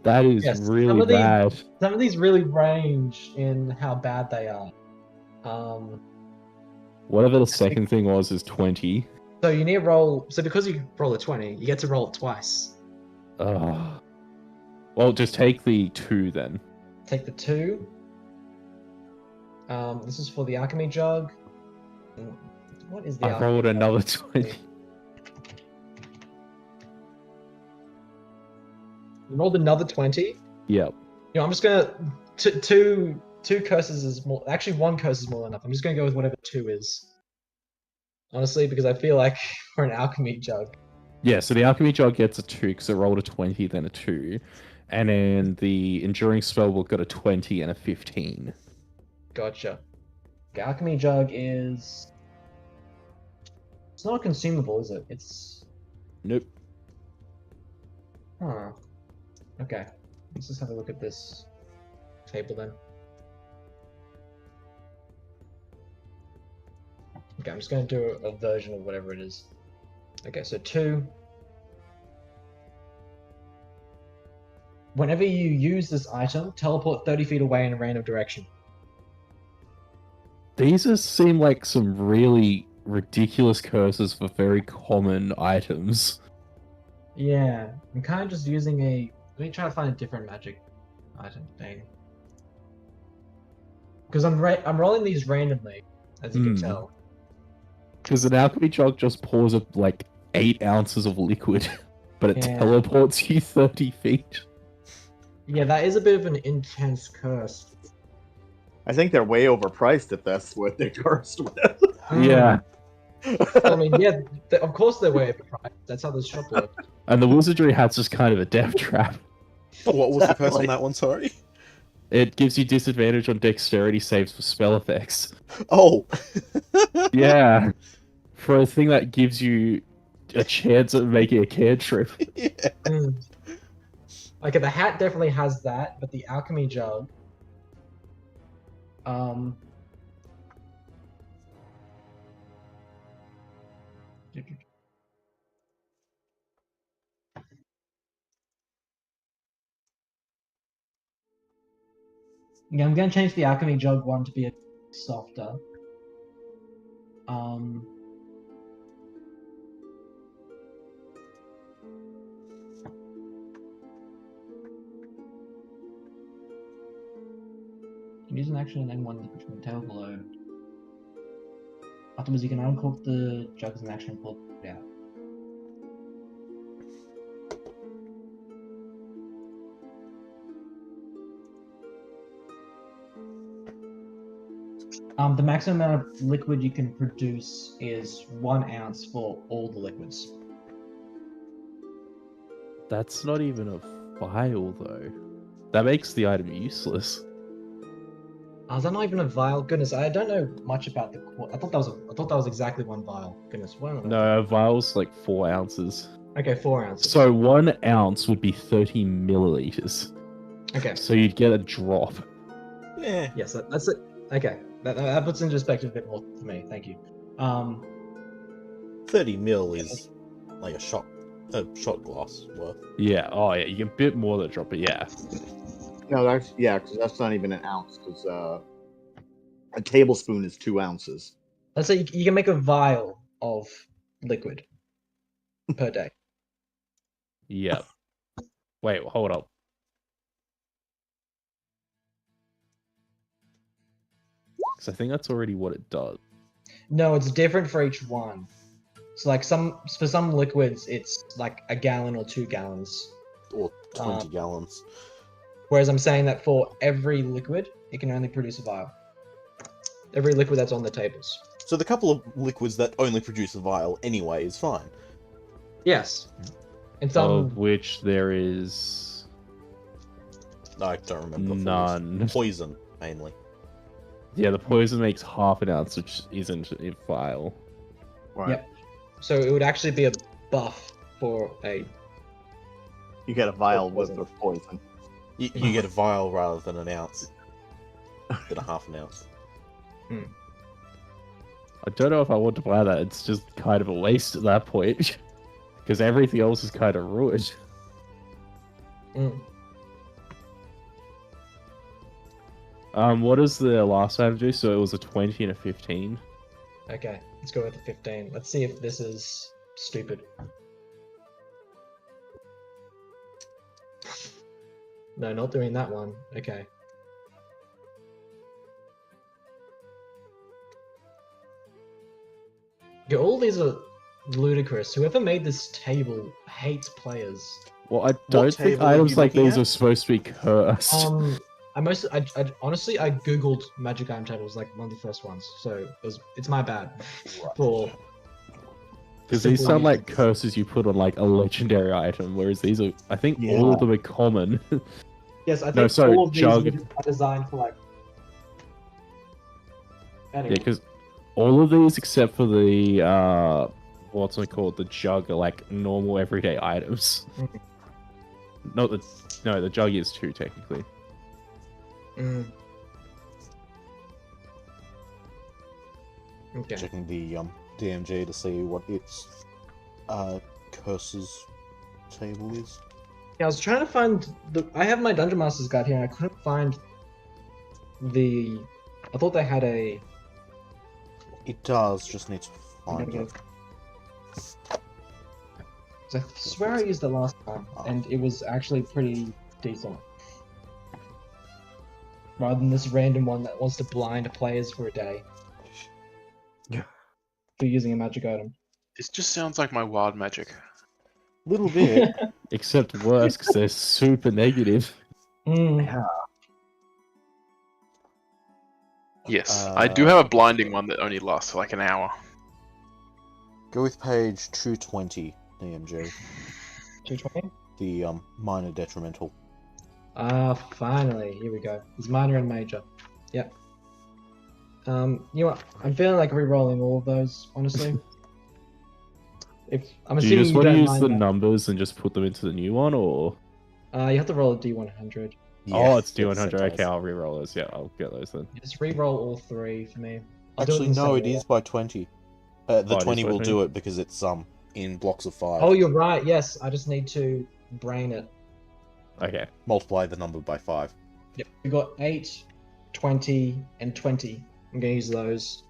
That is Yes, really bad. Some of these really range in how bad they are. Whatever the second thing was is 20. So you need to roll. So because you roll a 20, you get to roll it twice. Ugh. Well, just take the 2 then. Take the 2. This is for the alchemy jug. What is the? I rolled another 20. You rolled another 20. Yep. You know, I'm just gonna two curses is more. Actually, 1 curse is more than enough. I'm just gonna go with whatever 2 is. Honestly, because I feel like for an alchemy jug. Yeah, so the alchemy jug gets a 2 because it rolled a 20, then a 2. And then the enduring spellbook got a 20 and a 15. Gotcha. The alchemy jug is. It's not a consumable, is it? It's. Nope. Huh. Okay. Let's just have a look at this table then. Okay, I'm just going to do a version of whatever it is. Okay, so 2. Whenever you use this item, teleport 30 feet away in a random direction. These just seem like some really ridiculous curses for very common items. Yeah, I'm kind of just using a... Let me try to find a different magic item thing. Because I'm rolling these randomly, as you can tell. Because an alchemy jug just pours up like 8 ounces of liquid, but it Yeah. teleports you 30 feet. Yeah, that is a bit of an intense curse. I think they're way overpriced if that's what they're cursed with. Yeah. I mean, yeah, of course they're way overpriced. That's how this shop works. And the wizardry hat's just kind of a death trap. What was the curse on Exactly. that one? Sorry. It gives you disadvantage on dexterity saves for spell effects. Oh. Yeah. For a thing that gives you a chance of making a cantrip. Yeah. Okay, the hat definitely has that, but the alchemy jug... Yeah, I'm gonna change the alchemy jug one to be a softer. You can use an action and one which can table below. Afterwards, you can uncork the jug as an action and pull it out. The maximum amount of liquid you can produce is 1 ounce for all the liquids. That's not even a vial, though. That makes the item useless. Is that not even a vial? Goodness, I don't know much about the. I thought that was exactly 1 vial. Goodness, what am I? No, a vial's like 4 ounces. Okay, 4 ounces. So 1 ounce would be 30 milliliters. Okay. So you'd get a drop. Yeah. Yes, that's it. Okay, that puts into perspective a bit more for me. Thank you. 30 mil is like a shot glass worth. Yeah. Oh, yeah. You get a bit more than a drop, but yeah. No, because that's not even an ounce. Because a tablespoon is 2 ounces. Let's say you can make a vial of liquid per day. Yep. Wait, hold up. Because I think that's already what it does. No, it's different for each one. So like for some liquids, it's like a gallon or 2 gallons. Or 20 gallons. Whereas I'm saying that for every liquid, it can only produce a vial. Every liquid that's on the tables. So the couple of liquids that only produce a vial anyway is fine. Yes. And some... Of which there is... I don't remember. None. Poison, mainly. Yeah, the poison makes half an ounce, which isn't a vial. Right. Yep. So it would actually be a buff for a... You get a vial with the poison. You get a vial rather than an ounce. Than a half an ounce. I don't know if I want to buy that. It's just kind of a waste at that point. Because everything else is kind of ruined. What does the last item do? So it was a 20 and a 15. Okay, let's go with the 15. Let's see if this is stupid. No, not doing that one. Okay. Okay, all these are ludicrous. Whoever made this table hates players. Well, I don't think table are items you like looking these at? are supposed to be cursed. Honestly, I googled magic item tables like one of the first ones, so it's my bad for. Because these simple sound like reasons. curses you put on like a legendary item, whereas these are, I think all of them are common. Yes, I think No, sorry, all of these jug. are designed for like. Anyway. Yeah, because all of these except for the, what's it called, the jug are like normal everyday items. No, the jug is too, technically. Okay. Checking the DMG to see what its curses table is. Yeah, I was trying to find I have my Dungeon Master's guide here, and I couldn't find the. I thought they had a. It does, just need to find it. I swear I used it last time, and it was actually pretty decent. Rather than this random one that wants to blind players for a day. For using a magic item. This just sounds like my wild magic. Little bit. Except worse, because they're super negative. Yes, I do have a blinding one that only lasts for like an hour. Go with page 220, DMG. 220? The minor detrimental. Finally. Here we go. It's minor and major. Yep. You know what? I'm feeling like re-rolling all of those, honestly. I'm Do you assuming just you want to don't use mind the that. numbers and just put them into the new one, or? You have to roll a D100. Oh, it's yes, D100. it Okay, does. I'll re-roll those. Yeah, I'll get those then. Just re-roll all 3 for me. I'll do it Actually, in the no, same it order. is by 20. The Oh, it is 20 by will 20? do it because it's in blocks of 5. Oh, you're right. Yes, I just need to brain it. Okay. Multiply the number by 5. Yep. We got 8 20, and 20. I'm going to use those.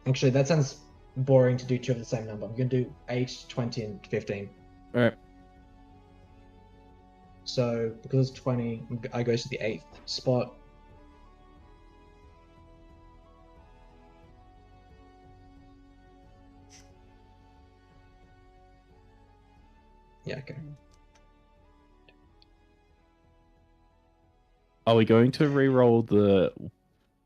Actually, that sounds boring to do two of the same number. I'm going to do 8, 20, and 15. Alright. So, because it's 20, I go to the 8th spot. Yeah, okay. Are we going to re-roll the...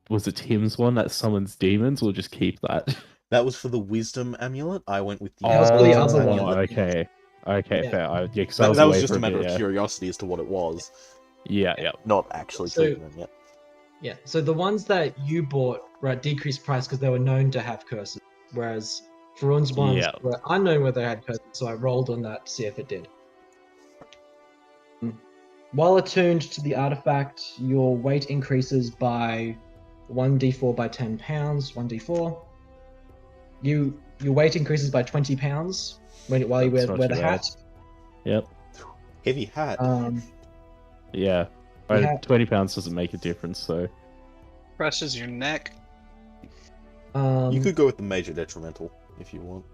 Was it Tim's one that summons demons? We'll just keep that. That was for the wisdom amulet. I went with the That was for the other intelligence one. amulet. Okay. Okay, Yeah. fair. Yeah, 'cause I That was away just for a matter bit, of yeah. curiosity as to what it was. Yeah, yeah. Not actually So- keeping them yet. Yeah, so the ones that you bought were at decreased price because they were known to have curses, whereas Varun's ones Yeah. were unknown whether they had curses, so I rolled on that to see if it did. While attuned to the artifact, your weight increases by 1d4 by 10 pounds, 1d4. Your weight increases by 20 pounds while you That's wear not the too hat. bad. Yep. Heavy hat. Yeah. You have- 20 pounds doesn't make a difference, so... Crushes your neck. You could go with the major detrimental if you want.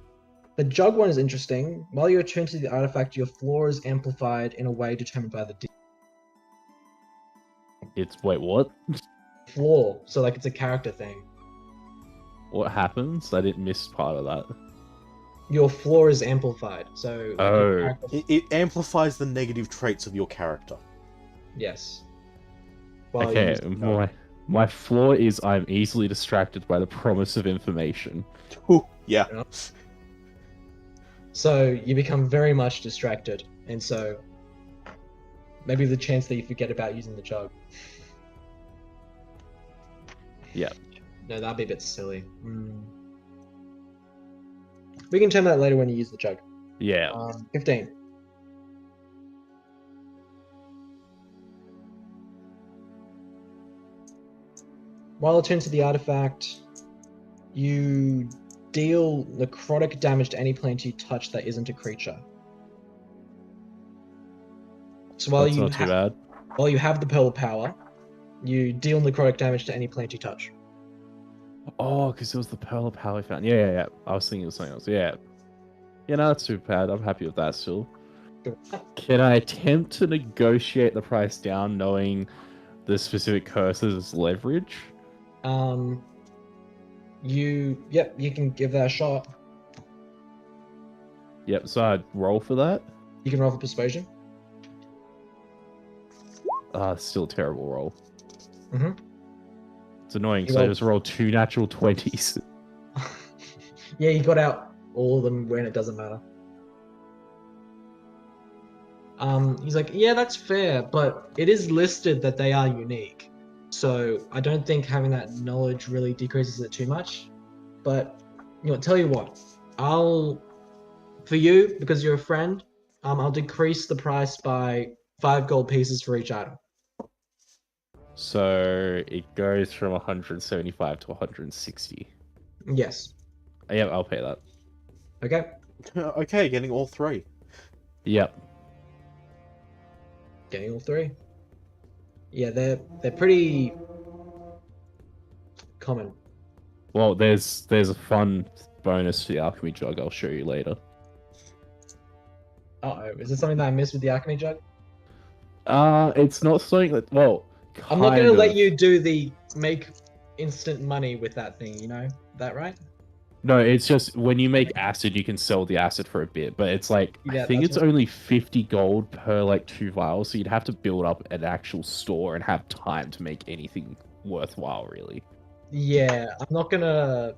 The jug one is interesting. While you're attuned to the artifact, your floor is amplified in a way determined by the It's... Wait, what? floor, so like it's a character thing. What happens? I didn't miss part of that. Your floor is amplified, so like your Oh. character... It amplifies the negative traits of your character. Yes. While you Okay, use the jug. my flaw is I'm easily distracted by the promise of information. Ooh, yeah. So you become very much distracted, and so maybe the chance that you forget about using the jug. Yeah. No, that'd be a bit silly. We can turn that later when you use the jug. Yeah. 15. While attuned to the artifact, you deal necrotic damage to any plant you touch that isn't a creature. So That's not too bad. while you have the Pearl of Power, you deal necrotic damage to any plant you touch. Oh, because it was the Pearl of Power found. Yeah. I was thinking of something else. Yeah. Yeah, no, that's too bad. I'm happy with that still. Can I attempt to negotiate the price down knowing the specific curses as leverage? You can give that a shot. Yep, so I'd roll for that. You can roll for persuasion. Still a terrible roll. Mhm. It's annoying, You so I roll- just rolled 2 natural 20s. Yeah, you got out all of them when it doesn't matter. He's like, yeah, that's fair, but it is listed that they are unique. So I don't think having that knowledge really decreases it too much. But tell you what, for you, because you're a friend, I'll decrease the price by 5 gold pieces for each item. So it goes from 175 to 160. Yes. Yep, I'll pay that. Okay. Okay, getting all 3. Yep. Getting all 3. Yeah, they're pretty common. Well, there's a fun bonus for the alchemy jug I'll show you later. Uh-oh, is this something that I missed with the alchemy jug? It's not something that, well, I'm not going to kind let of. you do the make instant money with that thing, you know? That right? No, it's just when you make acid, you can sell the acid for a bit, but it's like, Yeah, I think that's it's what- only 50 gold per like 2 vials, so you'd have to build up an actual store and have time to make anything worthwhile, really. Yeah, I'm not gonna.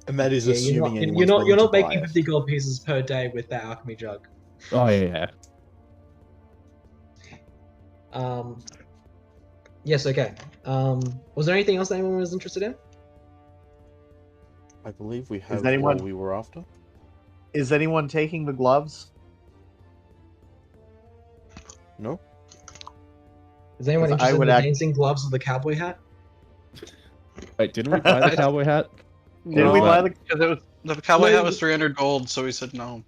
And that is Yeah, assuming you're anyone's not willing to buy making it. 50 gold pieces per day with that alchemy jug. Oh, yeah. Yes, okay. Was there anything else that anyone was interested in? I believe we have anyone- what we were after. Is anyone taking the gloves? No? Is anyone Because I interested would in the act- dancing gloves with the cowboy hat? Wait, didn't we buy the cowboy hat? Did Or we was buy that- the? Because it was the cowboy No, hat was 300 gold, so we said no.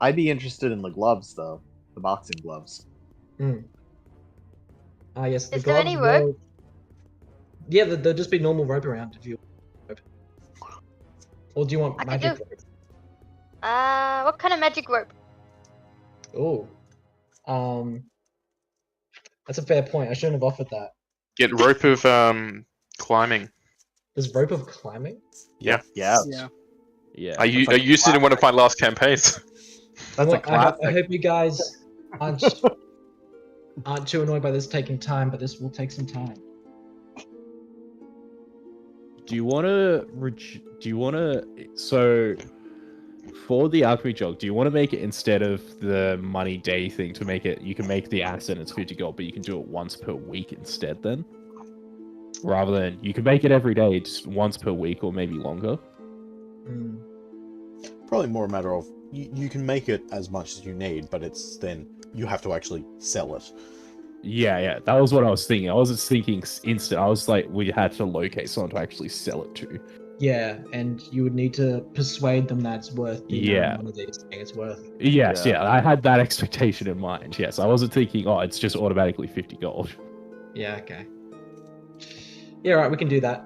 I'd be interested in the gloves though, the boxing gloves. Yes, the Is there gods any rope? will... Yeah, there'll just be normal rope around if you... Or do you want I could magic do- rope? What kind of magic rope? Oh. That's a fair point. I shouldn't have offered that. Get rope of climbing. There's rope of climbing? Yeah. Yeah. Yeah. I used it in one of my last campaigns. That's Well, a classic. I hope you guys aren't too annoyed by this taking time, but this will take some time. Do you want to? So, for the alchemy jog, do you want to make it instead of the money day thing to make it? You can make the axe and it's 50 gold, but you can do it once per week instead. Then, rather than you can make it every day, just once per week or maybe longer. Probably more a matter of you can make it as much as you need, but it's then you have to actually sell it. Yeah, that was what I was thinking. I wasn't thinking instant. I was like, we had to locate someone to actually sell it to. Yeah, and you would need to persuade them that it's worth the amount of these things it's worth. Yes, I had that expectation in mind. Yes, I wasn't thinking, oh, it's just automatically 50 gold. Yeah, okay. Yeah, right, we can do that.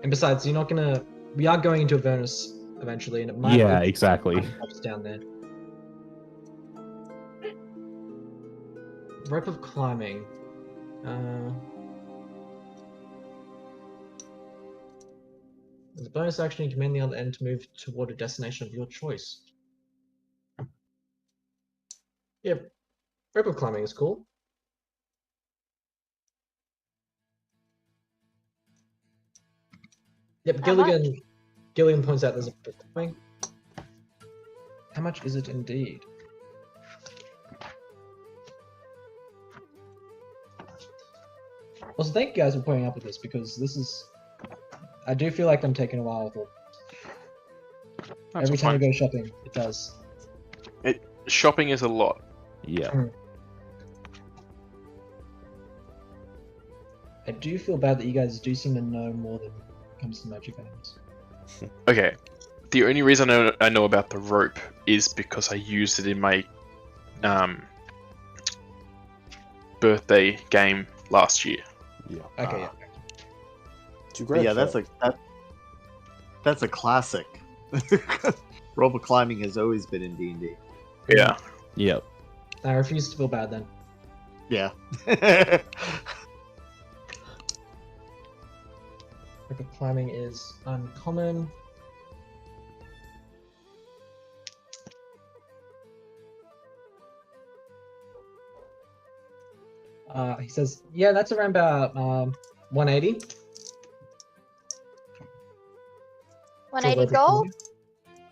And besides, you're not gonna... We are going into Avernus eventually, and it might... Yeah, exactly. Down there. Rope of climbing. There's a bonus action, you command the other end to move toward a destination of your choice. Yeah, rope of climbing is cool. Yep, Gilligan points out there's a rope of climbing. How much is it indeed? Also, thank you guys for putting up with this, because this is... I do feel like I'm taking a while with it. Every time I go shopping, it does. Shopping is a lot. Yeah. I do feel bad that you guys do seem to know more than when it comes to magic items. Okay. The only reason I know about the rope is because I used it in my birthday game last year. Yeah. Okay, yeah. Yeah, that's a classic. Rope climbing has always been in D&D. Yeah. Yep. I refuse to feel bad then. Yeah. Rope of climbing is uncommon. He says, yeah, that's around about 180. 180 gold?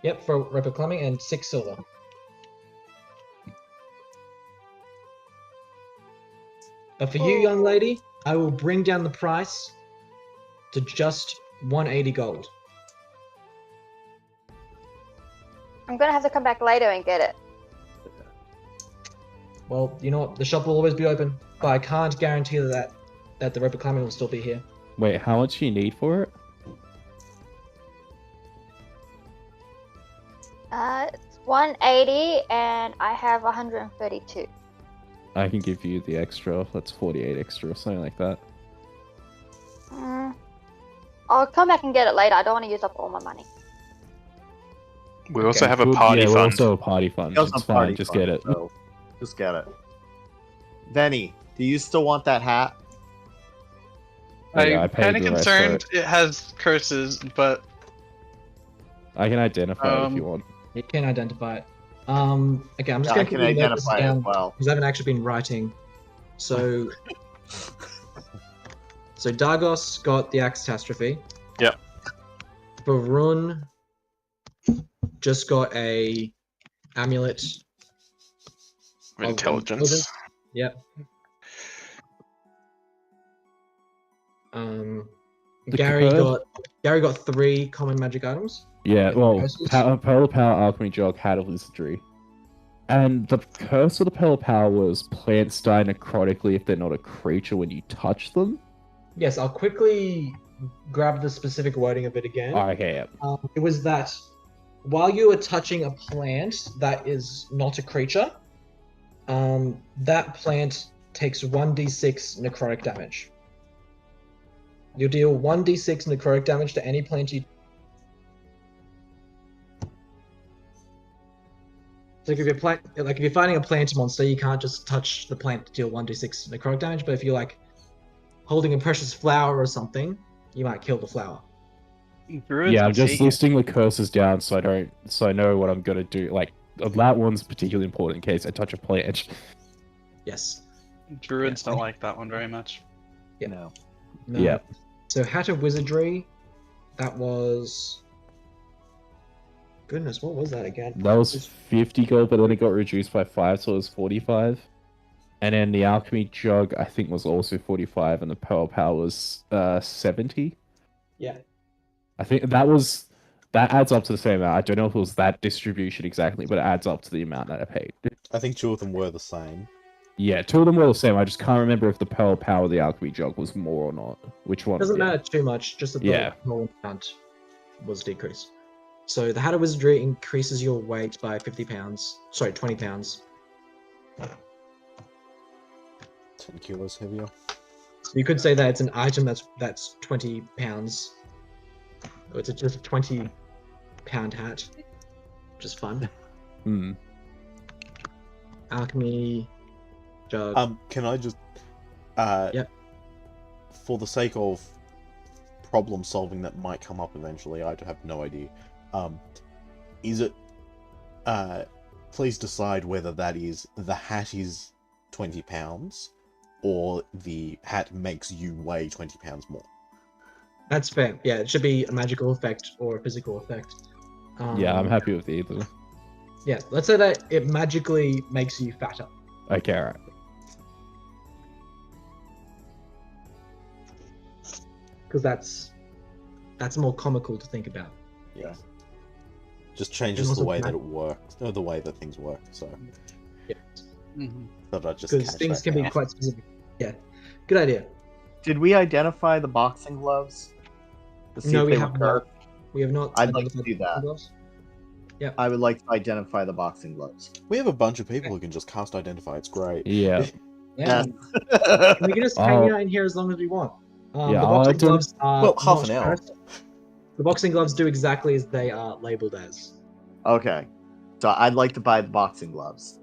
Yep, for rope of climbing, and 6 silver. But for you, young lady, I will bring down the price to just 180 gold. I'm gonna have to come back later and get it. Well, you know what? The shop will always be open, but I can't guarantee that the rope of climbing will still be here. Wait, how much do you need for it? It's 180 and I have 132. I can give you the extra. That's 48 extra or something like that. I'll come back and get it later. I don't want to use up all my money. We also have a party We're fund. also a party fund. It's fine. Just get it. So just get it. Venny, do you still want that hat? Yeah, I I'm paid kind of the rest for concerned it has curses, but I can identify it if you want. You can identify it. Okay, I'm just I going to can identify it as well. because I haven't actually been writing. So, so Dargos got the axe catastrophe. Yep. Varun just got a amulet of Intelligence. Yep. The Gary curse- got 3 common magic items. Yeah, well, Curses? Pearl of Power Alchemy Jog had a wizardry. And the curse of the Pearl of Power was plants die necrotically if they're not a creature when you touch them. Yes, I'll quickly grab the specific wording of it again. Oh, okay, yeah. It was that while you are touching a plant that is not a creature, that plant takes 1d6 necrotic damage. You deal 1d6 necrotic damage to any plant you. So if you're if you're fighting a plant monster, you can't just touch the plant to deal 1d6 necrotic damage. But if you're like holding a precious flower or something, you might kill the flower. Druids Yeah, I'm can just see you. listing the curses down so I know what I'm gonna do. Like that one's particularly important in case I touch a plant. Yes. Druids don't like that one very much. Yeah. No. No. Yeah. So Hat of Wizardry, that was. Goodness, what was that again? That was 50 gold, but then it got reduced by 5, so it was 45. And then the Alchemy Jug, I think, was also 45, and the Pearl Power was 70. Yeah. I think that adds up to the same amount. I don't know if it was that distribution exactly, but it adds up to the amount that I paid. I think two of them were the same. Yeah, two of them were the same. I just can't remember if the Pearl Power or the Alchemy Jug was more or not. Which one? Doesn't matter too much, just that the whole amount was decreased. So the Hat of Wizardry increases your weight by 50 pounds. Sorry, 20 pounds. 10 kilos heavier. So you could say that it's an item that's 20 pounds. Or it's just a 20-pound hat. Which is fun. Hmm. Alchemy Jug. Can I just Yep. For the sake of problem solving that might come up eventually, I have no idea. Is it please decide whether that is the hat is 20 pounds or the hat makes you weigh 20 pounds more. That's fair. Yeah, it should be a magical effect or a physical effect. Yeah, I'm happy with either. Yeah, let's say that it magically makes you fatter. Okay, alright. Because that's more comical to think about. Yeah. Just changes also the way that mag- it works, or the way that things work. So Yeah. Mhm. that I just Because catch things that can be now. quite specific. Yeah. Good idea. Did we identify the boxing gloves? To see No, if we they have were not. cursed? We have not. I'd like to identified do the that. gloves. I would like to identify the boxing gloves. We have a bunch of people who can just cast identify. It's great. Yeah. Yeah. Yeah. We can just hang out in here as long as we want. Yeah, the I'll boxing gloves are Well, half not an hour. cursed. The boxing gloves do exactly as they are labeled as. Okay. So I'd like to buy the boxing gloves.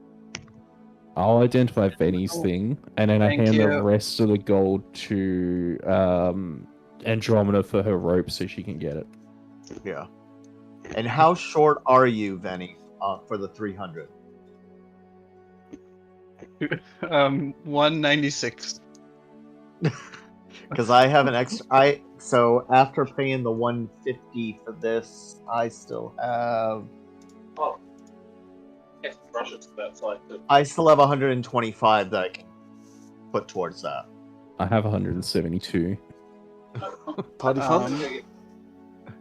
I'll identify Benny's thing, and then I Thank hand you. the rest of the gold to Andromeda for her rope so she can get it. Yeah. And how short are you, Venny, for the 300? 196. Because I have an extra. So after paying the 150 for this, I still have. I still have 125 that I can put towards that. I have 172. Party fun?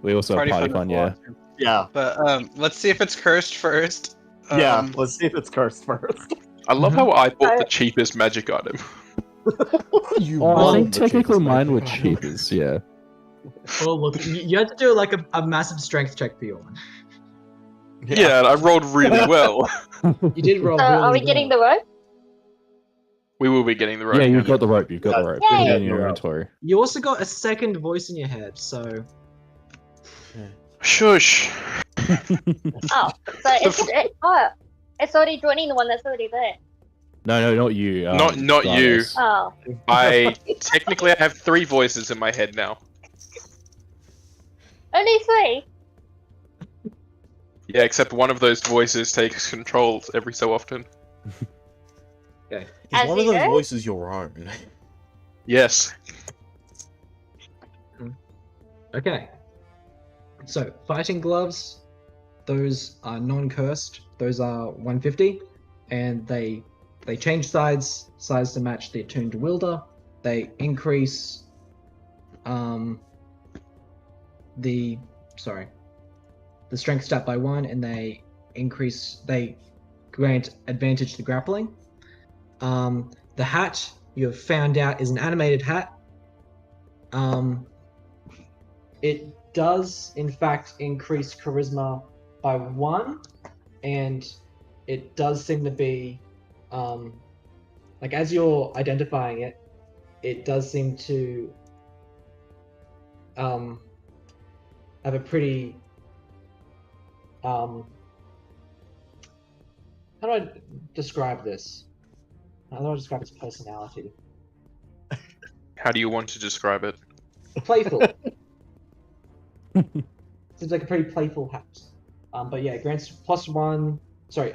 We also have party fun, yeah. Yeah. But let's see if it's cursed first. Yeah. Let's see if it's cursed first. I love how I bought the cheapest magic item. You Oh, I want think the technically cheapest mine were magic. cheapest, yeah. Oh look, you had to do like a massive strength check for your one. Yeah, I rolled really well. You did roll. So really are we well. getting the rope? We will be getting the rope. Yeah, you've got the rope, you've got the rope. Yay! Put it in your inventory. You also got a second voice in your head, so Shush. Oh, so it's already joining the one that's already there. No, not you. Not you. Gardas. Oh, I technically I have 3 voices in my head now. only 3. Yeah, except one of those voices takes control every so often. Is As one of you those go? voices your own? Yes. okay. So fighting gloves, those are non-cursed. Those are 150, and they change size to match the attuned wielder. They increase the strength stat by 1, and they grant advantage to grappling. The hat you have found out is an animated hat. It does in fact increase charisma by 1, and it does seem to be like as you're identifying it, it does seem to have a pretty how do I describe this? How do I describe its personality? How do you want to describe it? Playful. Seems like a pretty playful hat. But yeah, it grants +1. Sorry,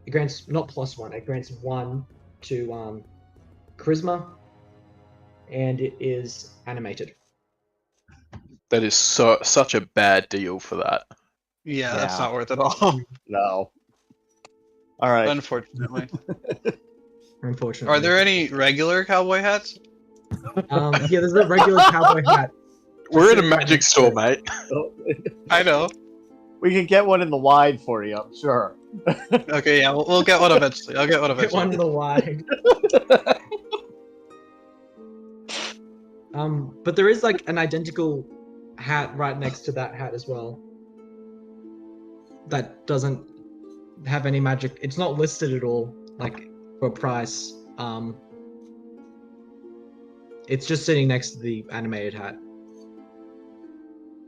it grants not +1. It grants 1 to charisma, and it is animated. That is such a bad deal for that. Yeah, that's Yeah. not worth it all. No. All right. Unfortunately. Unfortunately. Are there any regular cowboy hats? Yeah, there's a regular cowboy hat. We're in a magic store, mate. I know. We can get one in the wide for you, I'm sure. Okay, yeah, we'll get one eventually. I'll get one Get one eventually. in the wide. But there is like an identical hat right next to that hat as well. That doesn't have any magic. It's not listed at all, like for price. It's just sitting next to the animated hat.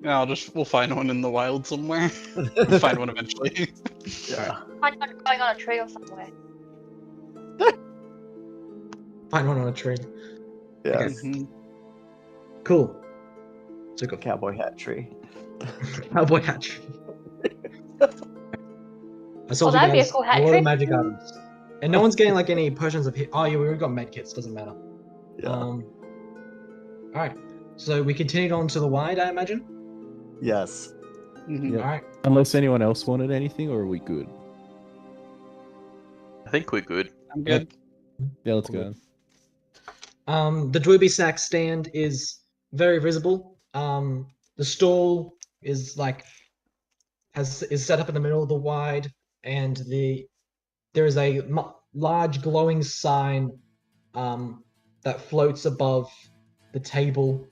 Yeah, we'll find one in the wild somewhere. We'll find one eventually. Yeah. Find one going on a tree or somewhere. Find one on a tree. Yeah. Okay. Mhm. Cool. So go Cowboy hat tree. cowboy hat tree. I sold you that'd be a guys cool hat a lot trick. of magic items. And no one's getting like any potions of oh yeah, we already got medkits, doesn't matter. Yeah. Alright. So we continued on to the wide, I imagine? Yes. Mhm. Yep. Alright. Unless anyone else wanted anything, or are we good? I think we're good. I'm good. Yeah, let's go. The Dweeby snack stand is very visible. The stall is like is set up in the middle of the wide, and there is a large glowing sign that floats above the table,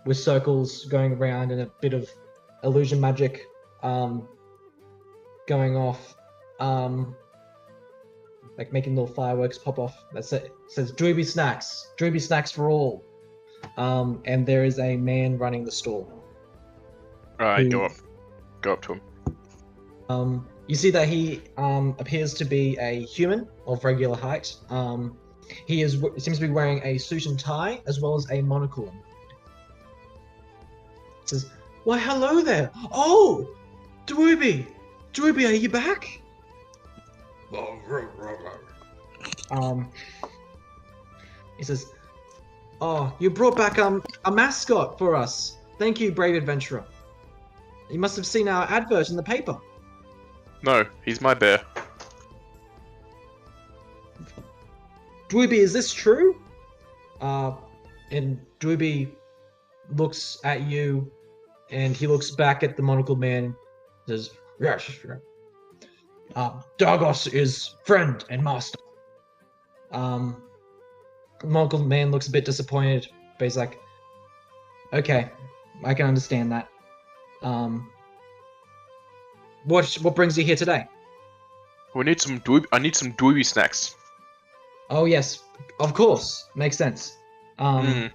with circles going around and a bit of illusion magic going off, like making little fireworks pop off. That's it. It says Dweeby snacks for all. And there is a man running the stall. Alright, Who- go up to him. You see that he appears to be a human of regular height. He seems to be wearing a suit and tie as well as a monocle. He says, "Why, hello there! Oh, Dweeby, are you back?" He says, "Oh, you brought back a mascot for us. Thank you, brave adventurer. You must have seen our advert in the paper." No, he's my bear. Dweeby, is this true? And Dweeby looks at you, and he looks back at the monocled man and says, "Yes, sure. Dargos is friend and master." The monocled man looks a bit disappointed, but he's like, "Okay, I can understand that. What brings you here today?" I need some Dweeby snacks. Oh yes, of course, makes sense. Mm.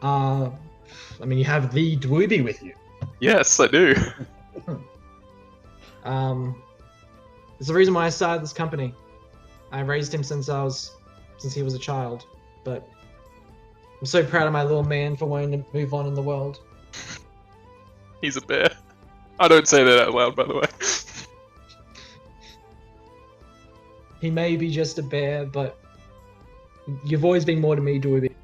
I mean, you have the Dweeby with you. Yes, I do. It's the reason why I started this company. I raised him since he was a child, but I'm so proud of my little man for wanting to move on in the world. He's a bear. I don't say that out loud, by the way. He may be just a bear, but you've always been more to me, Dweeby.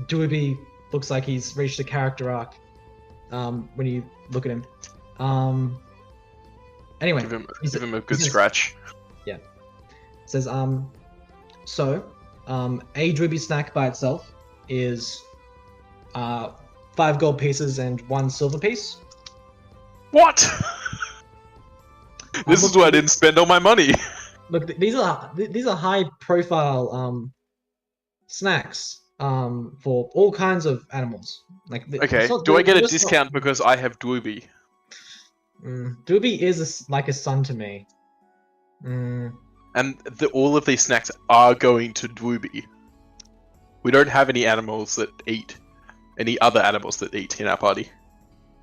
Dweeby looks like he's reached a character arc when you look at him. Anyway, Give him a he good says- scratch. says, a Dweeby snack by itself is 5 gold pieces and 1 silver piece. What? This is why I didn't spend all my money. Look, these are high profile snacks for all kinds of animals. Like Okay, it's not- do I get a they're just not- discount because I have Dweeby? Doobie is like a son to me. And all of these snacks are going to Dwooby. We don't have any animals that eat. Any other animals that eat in our party.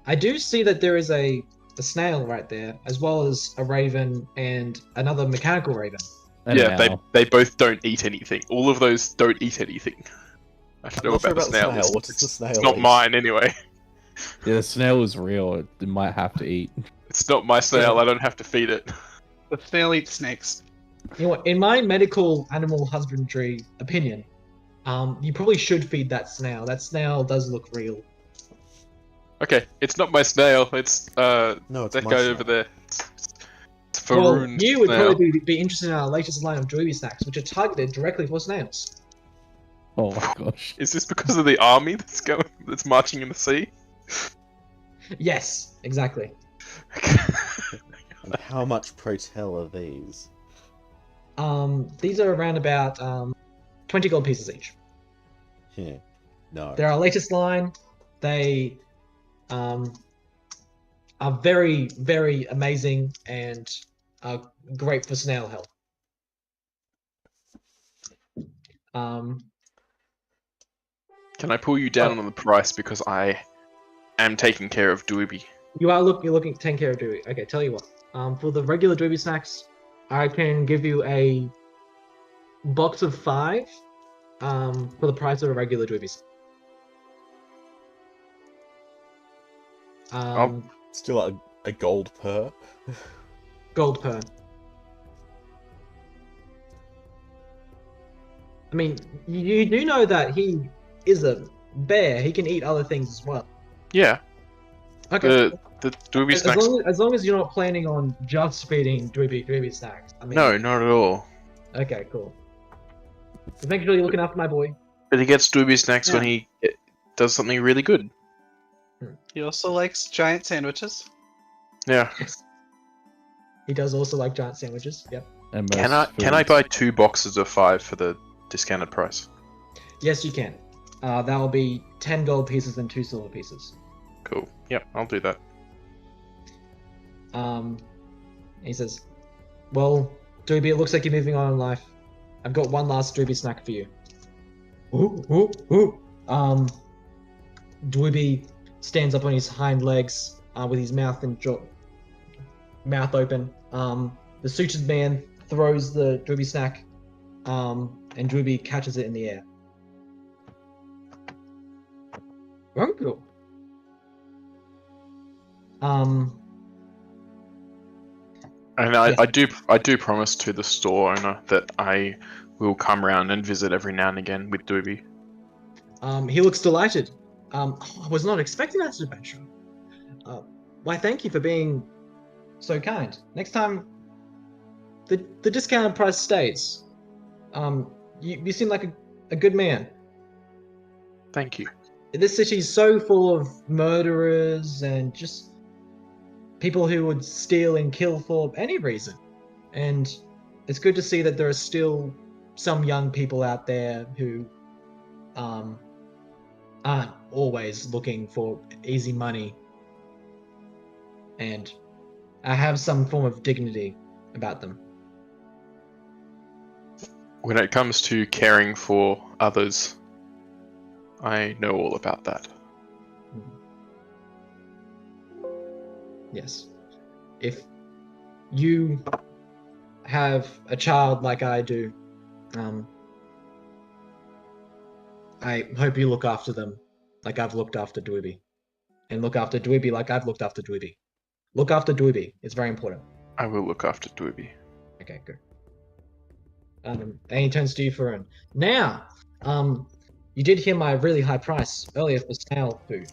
I do see that there is a snail right there, as well as a raven and another mechanical raven. And Yeah, an owl. they both don't eat anything. All of those don't eat anything. I don't I'm know not sure about the snail. What does the snail It's not eat? mine anyway. Yeah, the snail is real. It might have to eat. It's not my snail. Yeah. I don't have to feed it. The snail eats snakes. You know what? In my medical animal husbandry opinion, you probably should feed that snail. That snail does look real. Okay, it's not my snail. It's No, it's that my guy snail. over there. It's Well, Faroon's you would snail. probably be interested in our latest line of Dweeby snacks, which are targeted directly for snails. Oh my gosh. Is this because of the army that's marching in the sea? Yes, exactly. And how much, pray tell, are these? These are around about 20 gold pieces each. Yeah. No. They're our latest line. They are very, very amazing and are great for snail health. Can I pull you down on the price because I am taking care of Dweeby? You're looking to take care of Dewey. Okay, tell you what. For the regular Dewey snacks, I can give you a box of 5 for the price of a regular Dewey snack. Still a gold per. Gold per. I mean, you do know that he is a bear. He can eat other things as well. Yeah, Okay. the Dweeby As snacks. long as you're not planning on just feeding Dweeby snacks. I mean, No, not at all. Okay, cool. Just making sure you're looking after my boy. But he gets Dweeby snacks when Yeah. he does something really good. He also likes giant sandwiches. Yeah. He does also like giant sandwiches. Yep. And Can most I foods- buy 2 boxes of 5 for the discounted price? Yes, you can. That will be 10 gold pieces and 2 silver pieces. Cool. Yep, I'll do that. He says, "Well, Doobie, it looks like you're moving on in life. I've got one last Doobie snack for you." Ooh, ooh, ooh. Doobie stands up on his hind legs with his mouth open. The suited man throws the Doobie snack, and Doobie catches it in the air. Very cool. And Yes. I do promise to the store owner that I will come round and visit every now and again with Doobie. He looks delighted. I was not expecting that adventure. Why, thank you for being so kind. Next time, the discounted price stays. You seem like a good man. Thank you. This city's so full of murderers and just people who would steal and kill for any reason. And it's good to see that there are still some young people out there who aren't always looking for easy money and have some form of dignity about them. When it comes to caring for others, I know all about that. Yes. If you have a child like I do, I hope you look after them like I've looked after Dweeby. And look after Dweeby like I've looked after Dweeby. Look after Dweeby. It's very important. I will look after Dweeby. Okay, good. And he turns to you, Farun. Now, you did hear my really high price earlier for snail food.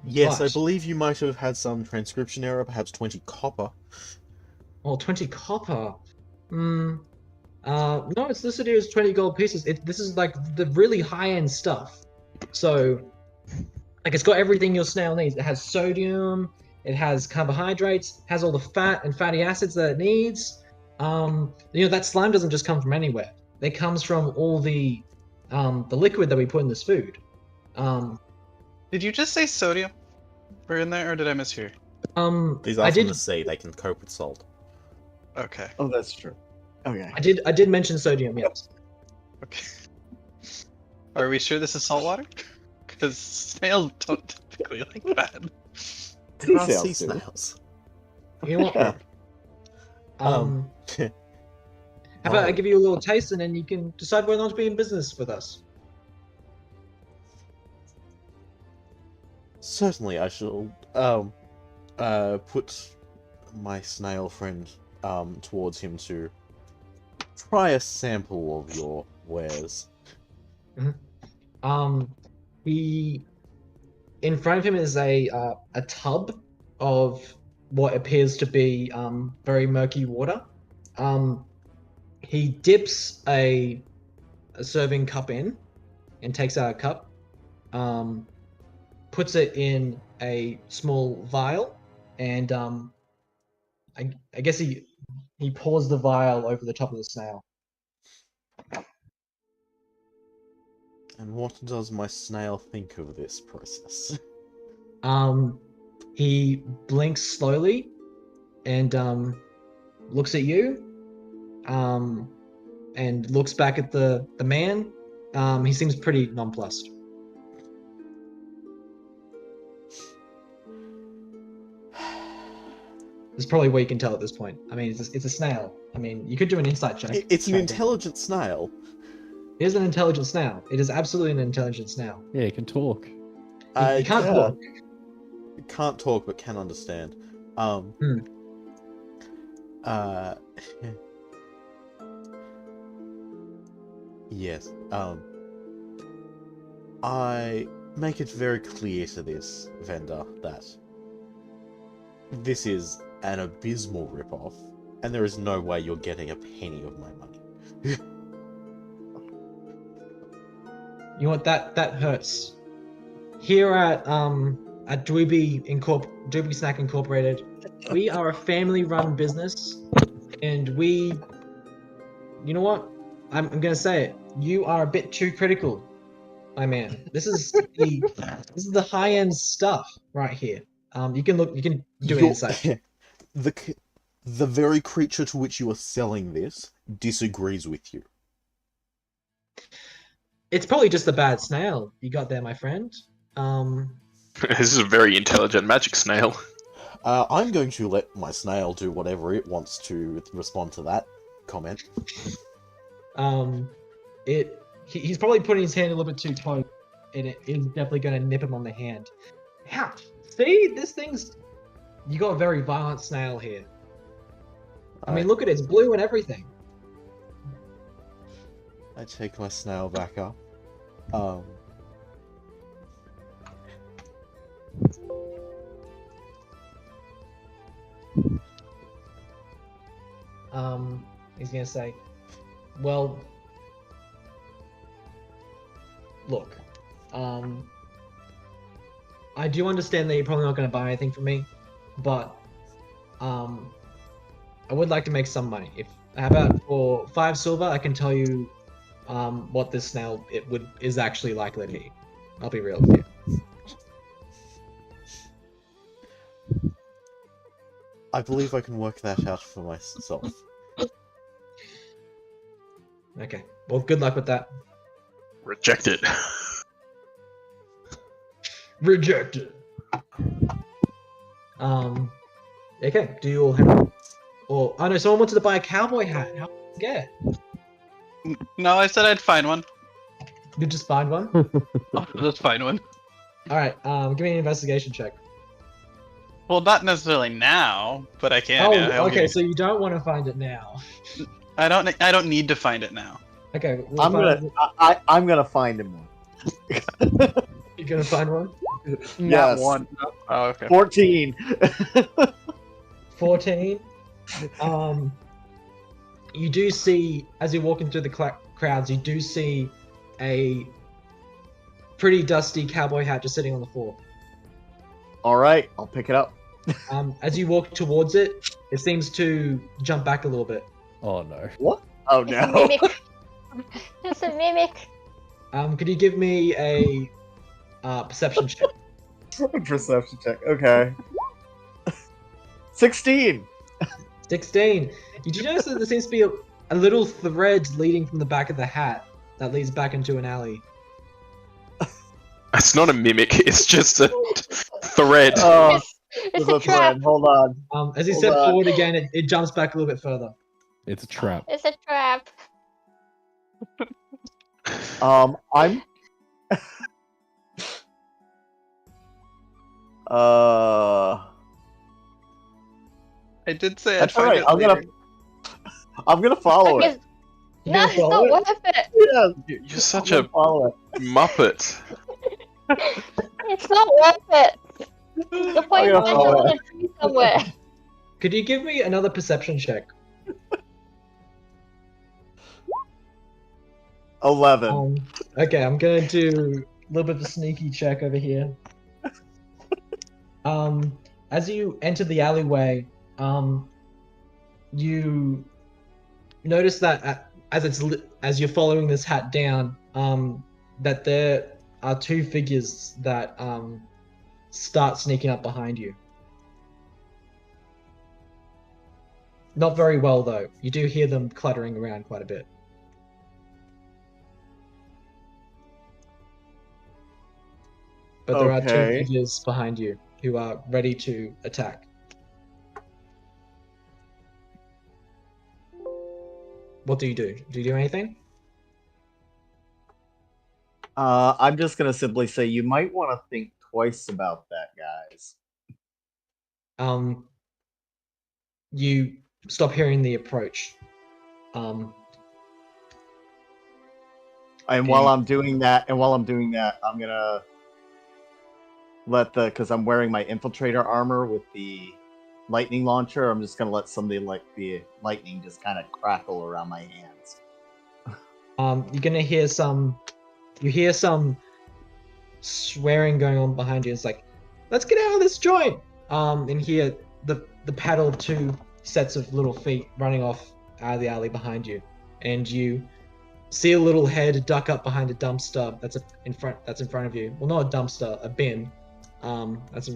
Yes, I But- believe you might have had some transcription error, perhaps 20 copper. Well, 20 copper. No, it's listed here as 20 gold pieces. This is like the really high-end stuff. So, like, it's got everything your snail needs. It has sodium, it has carbohydrates, has all the fat and fatty acids that it needs. That slime doesn't just come from anywhere. It comes from all the liquid that we put in this food. Did you just say sodium? Or in there, or did I mishear? These I are from did. the sea. They can cope with salt. Okay. Oh, that's true. Okay. I did mention sodium. Yes. Okay. Are we sure this is saltwater? Because snails don't typically like that. Sea There are snails sea do. snails. You know what? Yeah. How about I Oh. give you a little taste, and then you can decide whether or not to be in business with us. Certainly, I shall put my snail friend towards him to try a sample of your wares. He in front of him is a tub of what appears to be very murky water. He dips a serving cup in and takes out a cup, puts it in a small vial, and I guess he pours the vial over the top of the snail. And what does my snail think of this process? He blinks slowly and looks at you, and looks back at the man. He seems pretty nonplussed. It's probably what you can tell at this point. I mean, it's a snail. I mean, you could do an insight check. It's an intelligent snail. It is an intelligent snail. It is absolutely an intelligent snail. Yeah, it can talk. He can't yeah. talk. Can't talk but can understand. Yes. I make it very clear to this vendor that this is an abysmal ripoff, and there is no way you're getting a penny of my money. You know what? That hurts. Here at Dweeby Snack Incorporated, we are a family-run business, and you know what? I'm gonna say it. You are a bit too critical, my man. This is the high-end stuff right here. You can do an insight. The very creature to which you are selling this disagrees with you. It's probably just a bad snail you got there, my friend. This is a very intelligent magic snail. I'm going to let my snail do whatever it wants to respond to that comment. He's probably putting his hand a little bit too close, and it is definitely going to nip him on the hand. Ouch! See, you got a very violent snail here. I mean, look at it, it's blue and everything. I take my snail back up. He's gonna say, well, look, I do understand that you're probably not gonna buy anything from me, but, I would like to make some money. How about for 5 silver, I can tell you, what this snail is actually likely to be. I'll be real with you. I believe I can work that out for myself. Okay. Well, good luck with that. Rejected. Rejected. Okay. Do you all have? Or I know someone wanted to buy a cowboy hat. How did you get? No, I said I'd find one. You just find one. I'll just find one. All right. Give me an investigation check. Well, not necessarily now, but I can. Oh, yeah, okay. So you don't want to find it now. I don't need to find it now. Okay. I'm gonna find him one. You're gonna find one. Yes. One. Oh, okay. 14. 14. You do see, as you're walking through the crowds, you do see a pretty dusty cowboy hat just sitting on the floor. All right, I'll pick it up. As you walk towards it, it seems to jump back a little bit. Oh no. What? Oh It's a no. mimic. It's a mimic. Could you give me a perception check? Perception check. Okay. 16. 16. Did you notice that there seems to be a little thread leading from the back of the hat that leads back into an alley? It's not a mimic. It's just a thread. Oh, It's there's a trap. thread. Hold on. As you Hold step on. forward again, it jumps back a little bit further. It's a trap. It's a trap. I'm. I did say I'd That's find alright. it I'm gonna follow Because- it. You No, gonna it's follow not it? worth it. Yeah, You're such I'm a gonna follow it. muppet. It's not worth it. You're putting gonna pressure follow on a tree somewhere. Could you give me another perception check? 11. Okay, I'm gonna do a little bit of a sneaky check over here. As you enter the alleyway, you notice that as you're following this hat down, that there are two figures that start sneaking up behind you. Not very well though. You do hear them cluttering around quite a bit. But there are two Okay. figures behind you who are ready to attack. What do you do? Do you do anything? I'm just gonna simply say you might want to think twice about that, guys. You stop hearing the approach. And while I'm doing that, I'm gonna because I'm wearing my infiltrator armor with the lightning launcher. I'm just gonna let something like the lightning just kind of crackle around my hands. You're gonna hear some swearing going on behind you. It's like, let's get out of this joint. And hear the paddle of two sets of little feet running off out of the alley behind you, and you see a little head duck up behind a dumpster that's in front of you. Well, not a dumpster, a bin. That's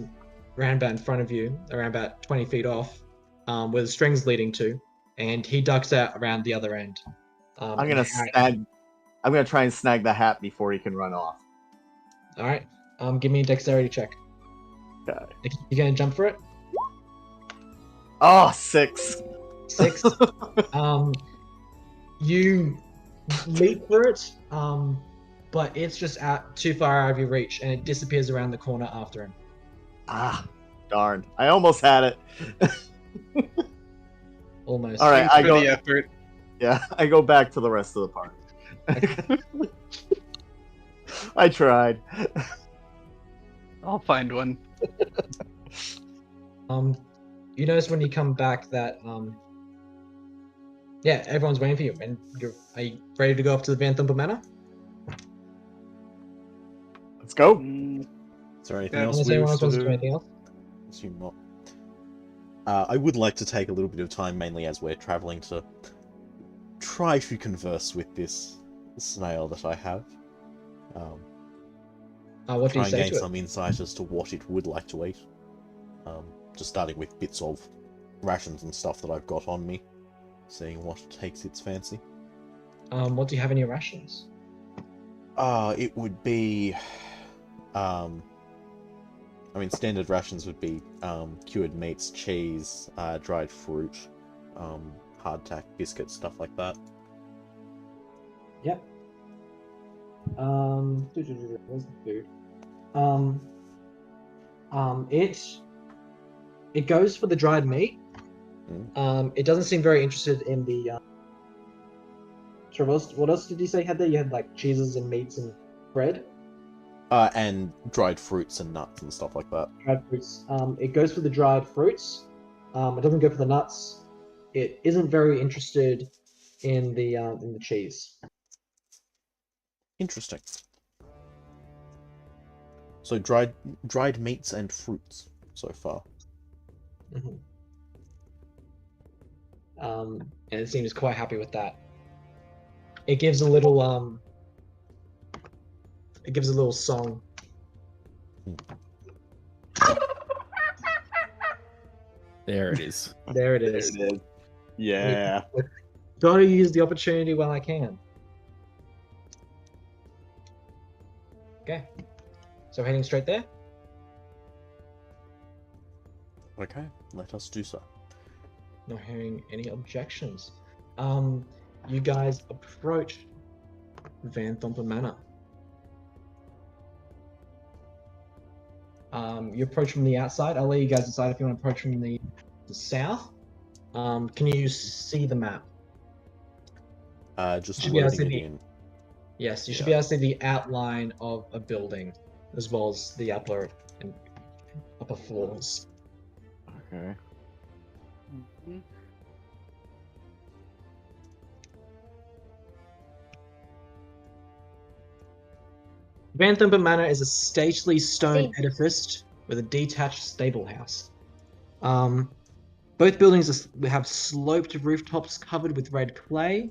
around about in front of you, around about 20 feet off, where the string's leading to, and he ducks out around the other end. I'm gonna try and snag the hat before he can run off. All right. Give me a dexterity check. Okay. You gonna jump for it? Oh, 6. 6. You leap for it, but it's just too far out of your reach, and it disappears around the corner after him. Ah, darn! I almost had it. Almost. All right, Thanks for the effort. Yeah, I go back to the rest of the party. I tried. I'll find one. You notice when you come back that yeah, everyone's waiting for you, and are you ready to go off to the Vanthampur Manor? Let's go. Is there anything Yeah. else Unless we anyone wish else to wants to do? do anything else? Assume not. I would like to take a little bit of time, mainly as we're traveling, to try to converse with this snail that I have. What do Try you and say gain to it? some insight as to what it would like to eat. Just starting with bits of rations and stuff that I've got on me, seeing what takes its fancy. What do you have in your rations? It would be, standard rations would be cured meats, cheese, dried fruit, hardtack, biscuits, stuff like that. Yep. Where's the food? It goes for the dried meat. It doesn't seem very interested in the. Sure, what else did you say you had there? You had like cheeses and meats and bread. And dried fruits and nuts and stuff like that. Dried fruits. It goes for the dried fruits. It doesn't go for the nuts. It isn't very interested in the cheese. Interesting. So dried meats and fruits so far. Mm-hmm. And it seems quite happy with that. It gives a little song. There it is. There it There is. it is. Yeah. Gotta use the opportunity while I can. Okay. So heading straight there. Okay, let us do so. Not hearing any objections. You guys approach Vanthampur Manor. You approach from the outside. I'll let you guys decide if you want to approach from the south. Can you see the map? Just Should be able to loading see it the- in. Yes, you should be able to see the outline of a building, as well as the upper and upper floors. Okay. Vanthampur Manor is a stately stone See. edifice with a detached stable house. Both buildings have sloped rooftops covered with red clay,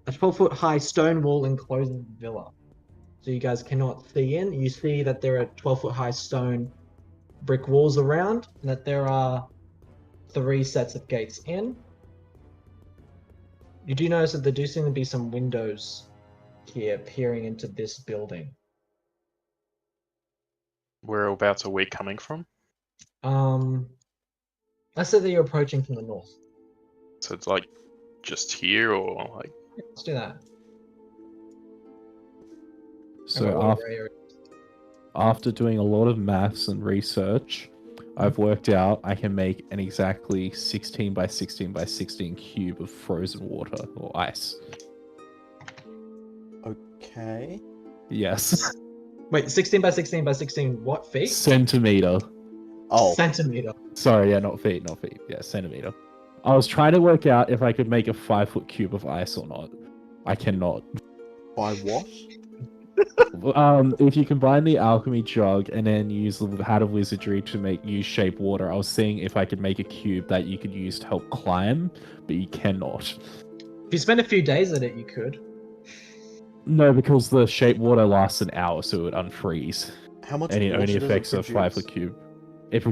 a 12-foot high stone wall enclosing the villa. So you guys cannot see in. You see that there are 12-foot high stone brick walls around, and that there are 3 sets of gates in. You do notice that there do seem to be some windows here peering into this building. Whereabouts are we coming from? Let's say that you're approaching from the north. So it's like just here, or like Yeah, let's do that. So Okay, after, after doing a lot of maths and research, I've worked out I can make an exactly 16 by 16 by 16 cube of frozen water or ice. Okay. Yes. Wait, 16 by 16 by 16 what feet? Centimeter. Oh, Centimeter. Sorry, yeah, not feet, not feet. Yeah, centimeter. I was trying to work out if I could make a 5-foot cube of ice or not. I cannot. by what? If you combine the alchemy jug and then use the hat of wizardry to make U-shaped water, I was seeing if I could make a cube that you could use to help climb, but you cannot. If you spend a few days at it, you could. No, because the shaped water lasts an hour, so it would unfreeze. How much And it water only does it affects a produce? 5-foot cube. It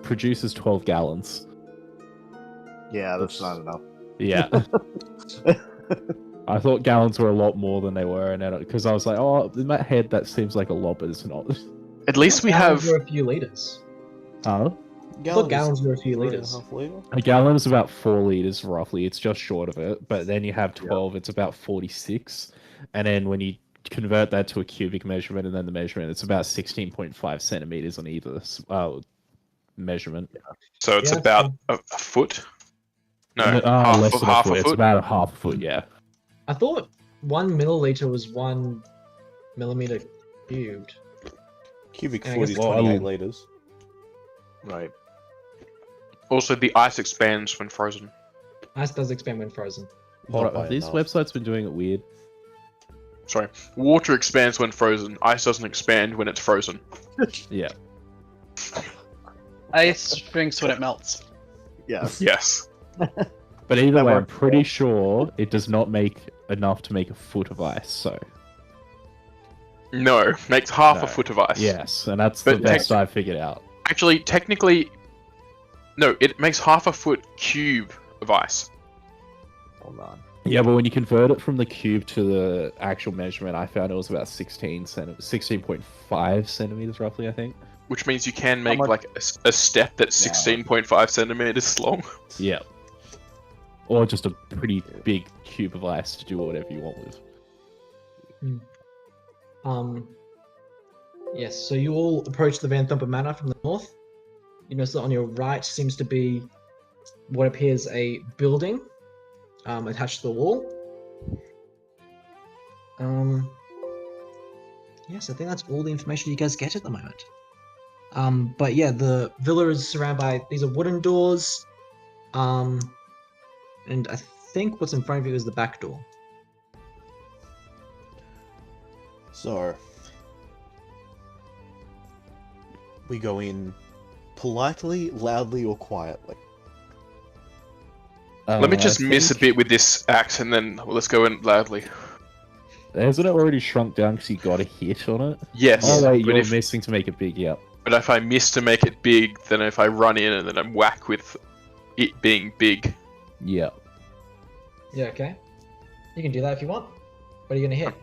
produces 12 gallons. Yeah, that's not enough. Yeah. I thought gallons were a lot more than they were, and because I was like, oh, in my head that seems like a lot, but it's not. at least we Gallons have. were a few liters. Huh? I thought gallons were a few 3.5 liters. litre? A gallon is about 4 liters roughly. It's just short of it, but then you have 12. It's about 46, and then when you convert that to a cubic measurement and then the measurement, it's about 16.5 centimeters on either measurement. So it's Yeah, about a foot. No, less than half a foot. a It's foot. about a half a foot. Yeah. I thought 1 milliliter was 1 millimeter cubed. Cubic I foot guess is it's- 28 Oh. litres. Right. Also, the ice expands when frozen. Ice does expand when frozen. Hold Not up, by have these enough. websites been doing it weird? Sorry, water expands when frozen. Ice doesn't expand when it's frozen. Yeah. Ice shrinks when it melts. Yes. Yes. But either That way, I'm works. pretty sure it does not make enough to make a foot of ice. So No, makes half No. a foot of ice. yes, and that's the But best I figured out. Actually, technically, no. It makes half a foot cube of ice. Hold on. Yeah, but when you convert it from the cube to the actual measurement, I found it was about 16.5 centimeters roughly, I think. Which means you can make much- like a step that's Yeah. 16.5 centimeters long. Yeah. Or just a pretty big cube of ice to do whatever you want with. Yes, so you all approach the Vanthampur Manor from the north. You notice that on your right seems to be what appears a building attached to the wall. Yes, I think that's all the information you guys get at the moment. But yeah, the villa is surrounded by these are wooden doors. And I think what's in front of you is the back door. So, we go in politely, loudly, or quietly. Let me I just miss a think- bit with this axe, and then let's go in loudly. Hasn't it already shrunk down because you got a hit on it? Yes, Oh wait, but, you're missing to make it big, yep. but if I miss to make it big, then if I run in and then I'm whack with it being big. Yeah. Yeah, okay. You can do that if you want. What are you gonna hit?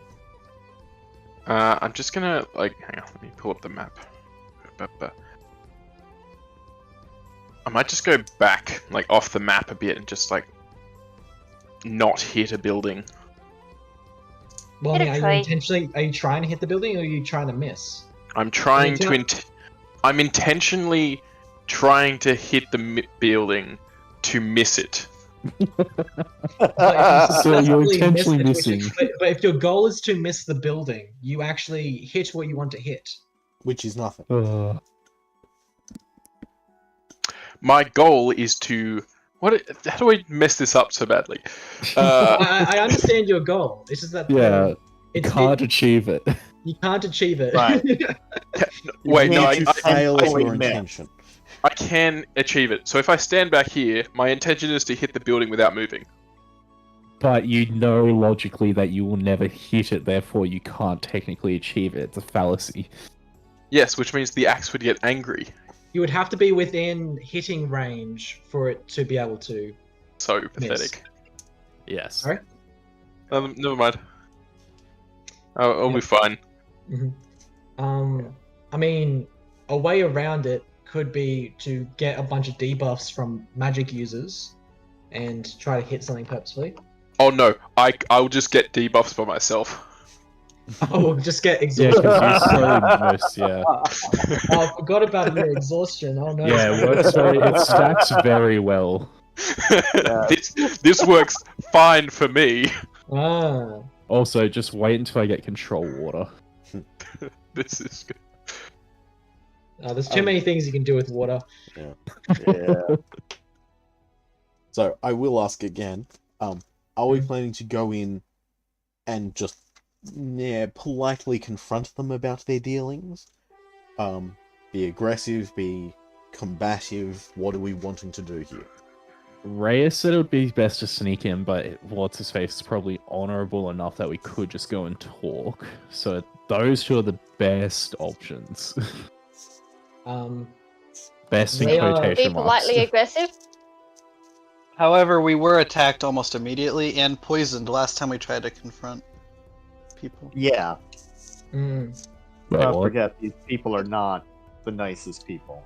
I'm just gonna hang on, let me pull up the map. I might just go back, off the map a bit and just not hit a building. Well, I Hit mean, a are tree. you intentionally are you trying to hit the building or are you trying to miss? I'm trying Can to. I'm intentionally trying to hit the building to miss it. So you're Successfully intentionally missed it, missing. but if your goal is to miss the building, you actually hit what you want to hit. Which is nothing. My goal is to. How do I mess this up so badly? I understand your goal. It's just that Yeah, you it's, can't achieve it. you can't achieve it. Right. Wait, no, You fail your miss. intention. I can achieve it. So if I stand back here, my intention is to hit the building without moving. But you know logically that you will never hit it, therefore you can't technically achieve it. It's a fallacy. Yes, which means the axe would get angry. You would have to be within hitting range for it to be able to. So pathetic. Yes. Sorry? Never mind. I'll be fine. I mean, a way around it could be to get a bunch of debuffs from magic users and try to hit something purposefully. Oh no, I'll just get debuffs by myself. Oh, just get Yeah, exhaustion. because you slowly miss, yeah. Oh, I forgot about your exhaustion. Oh no. Yeah, it stacks very well. This works fine for me. Ah. Also, just wait until I get control water. This is good. There's too many things you can do with water. Yeah. So I will ask again. Are we planning to go in and just politely confront them about their dealings? Be aggressive, be combative. What are we wanting to do here? Reyes said it would be best to sneak in, but what's his face is probably honorable enough that we could just go and talk. So those two are the best options. Best in They are- Be quotation marks. politely aggressive. However, we were attacked almost immediately and poisoned last time we tried to confront people. Yeah. Mm. Wait, Don't what? forget, these people are not the nicest people.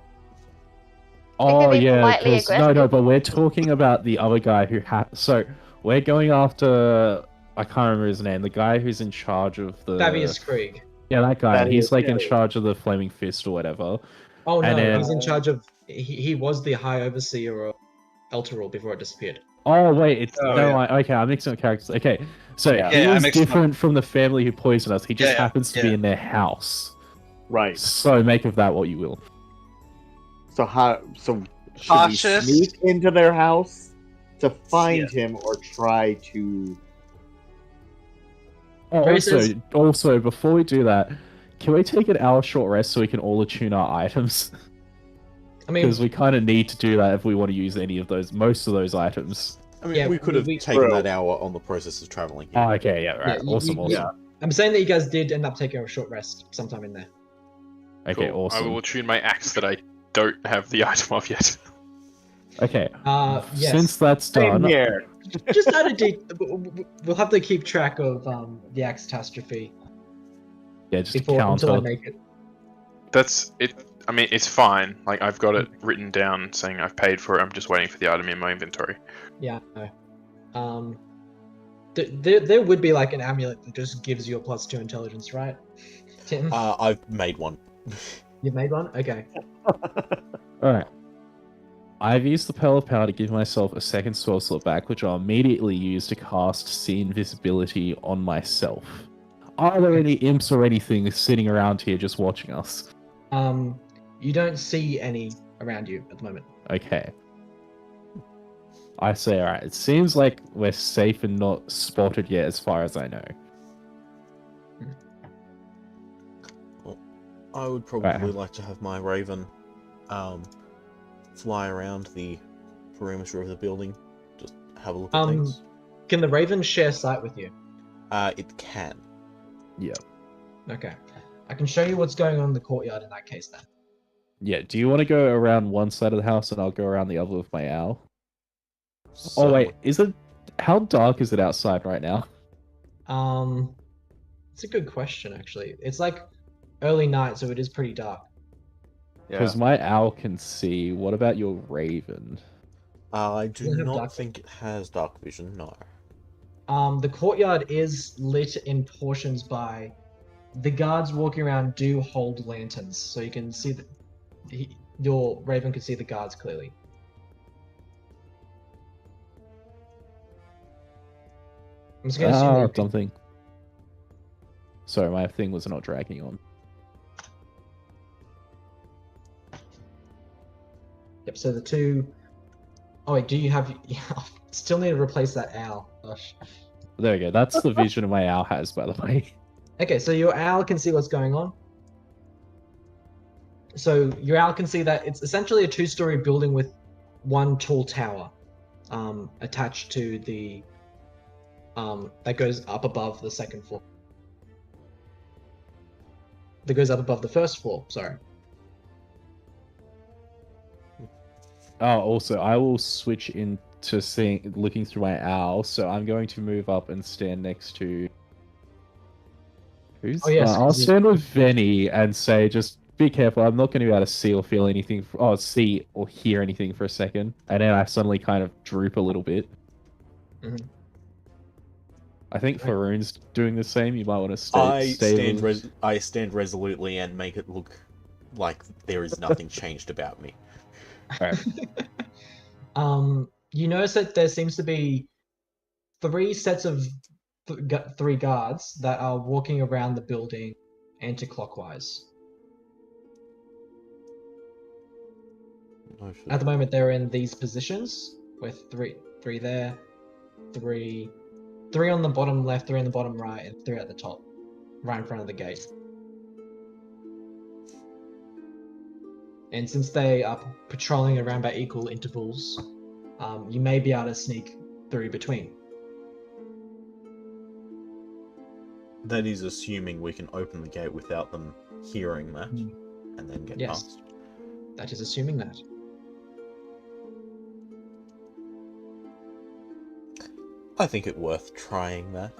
Oh be yeah, politely because no, aggressive. but we're talking about the other guy who So we're going after. I can't remember his name. The guy who's in charge of the. Fabius Krieg. Yeah, that guy. Thaddeus, He's in yeah. charge of the Flaming Fist or whatever. Oh no, And then- he's in charge of. He was the High Overseer of Elturel before it disappeared. Oh wait, it's Oh, no. yeah. Okay, I'm mixing up characters. Okay, so Yeah. he Yeah, I was mixed them up. different from the family who poisoned us. He just Yeah, happens to be yeah. in their house. Right. So make of that what you will. So should Cautious. we sneak into their house to find him or try to... Oh, Races- also, before we do that, can we take an hour short rest so we can all attune our items? I mean, Because we kind of need to do that if we want to use any of most of those items. I mean, Yeah, we could have we- taken True. that hour on the process of traveling here. Oh, okay, yeah, right. Yeah, awesome. yeah. I'm saying that you guys did end up taking a short rest sometime in there. Okay, Cool. awesome. I will tune my axe that I don't have the item of yet. Okay, Yes. since that's Same done, here. Just out of we'll have to keep track of the axe catastrophe yeah, just until I counter. make it. That's it. I mean, it's fine. I've got it written down saying I've paid for it. I'm just waiting for the item in my inventory. Yeah. I know. There would be an amulet that just gives you a +2 intelligence, right? Tim, I've made one. you've made one. Okay. Alright. I've used the Pearl of Power to give myself a second spell slot back, which I'll immediately use to cast See Invisibility on myself. Are there any imps or anything sitting around here just watching us? You don't see any around you at the moment. Okay. I say, alright, it seems like we're safe and not spotted yet as far as I know. I would probably like to have my raven fly around the perimeter of the building, just have a look at things. Can the Raven share sight with you? It can. Yeah. Okay. I can show you what's going on in the courtyard in that case then. Yeah, do you want to go around one side of the house and I'll go around the other with my owl? Oh wait, is it? How dark is it outside right now? It's a good question actually. It's like early night, so it is pretty dark. Yeah. Because my owl can see. What about your raven? I do Doesn't have not dark think it has dark vision, no. The courtyard is lit in portions by the guards walking around do hold lanterns, so you can see that your raven can see the guards clearly. I'm just gonna assume that you can- Something. Sorry, my thing was not dragging on. Yep. So the two. Oh wait, do you have? Yeah, still need to replace that owl. Gosh. There we go. That's the vision my owl has, by the way. Okay, so your owl can see what's going on. So your owl can see that it's essentially a two-story building with one tall tower, attached to the, that goes up above the second floor. That goes up above the first floor. Sorry. Oh, also, I will switch into looking through my owl. So I'm going to move up and stand next to. Who's? Oh, yes, I'll 'cause stand with Venny and say, just be careful. I'm not going to be able to see or feel anything. See or hear anything for a second, and then I suddenly kind of droop a little bit. Mhm. I think Right. Faroon's doing the same. You might want to stay. I stand resolutely and make it look like there is nothing changed about me. You notice that there seems to be three sets of three guards that are walking around the building anti-clockwise. No, shit. At the moment, they're in these positions with three there, three on the bottom left, three on the bottom right, and three at the top, right in front of the gate. And since they are patrolling around by equal intervals, you may be able to sneak through between. That is assuming we can open the gate without them hearing that, Mm. and then get Yes. past. That is assuming that. I think it worth trying that.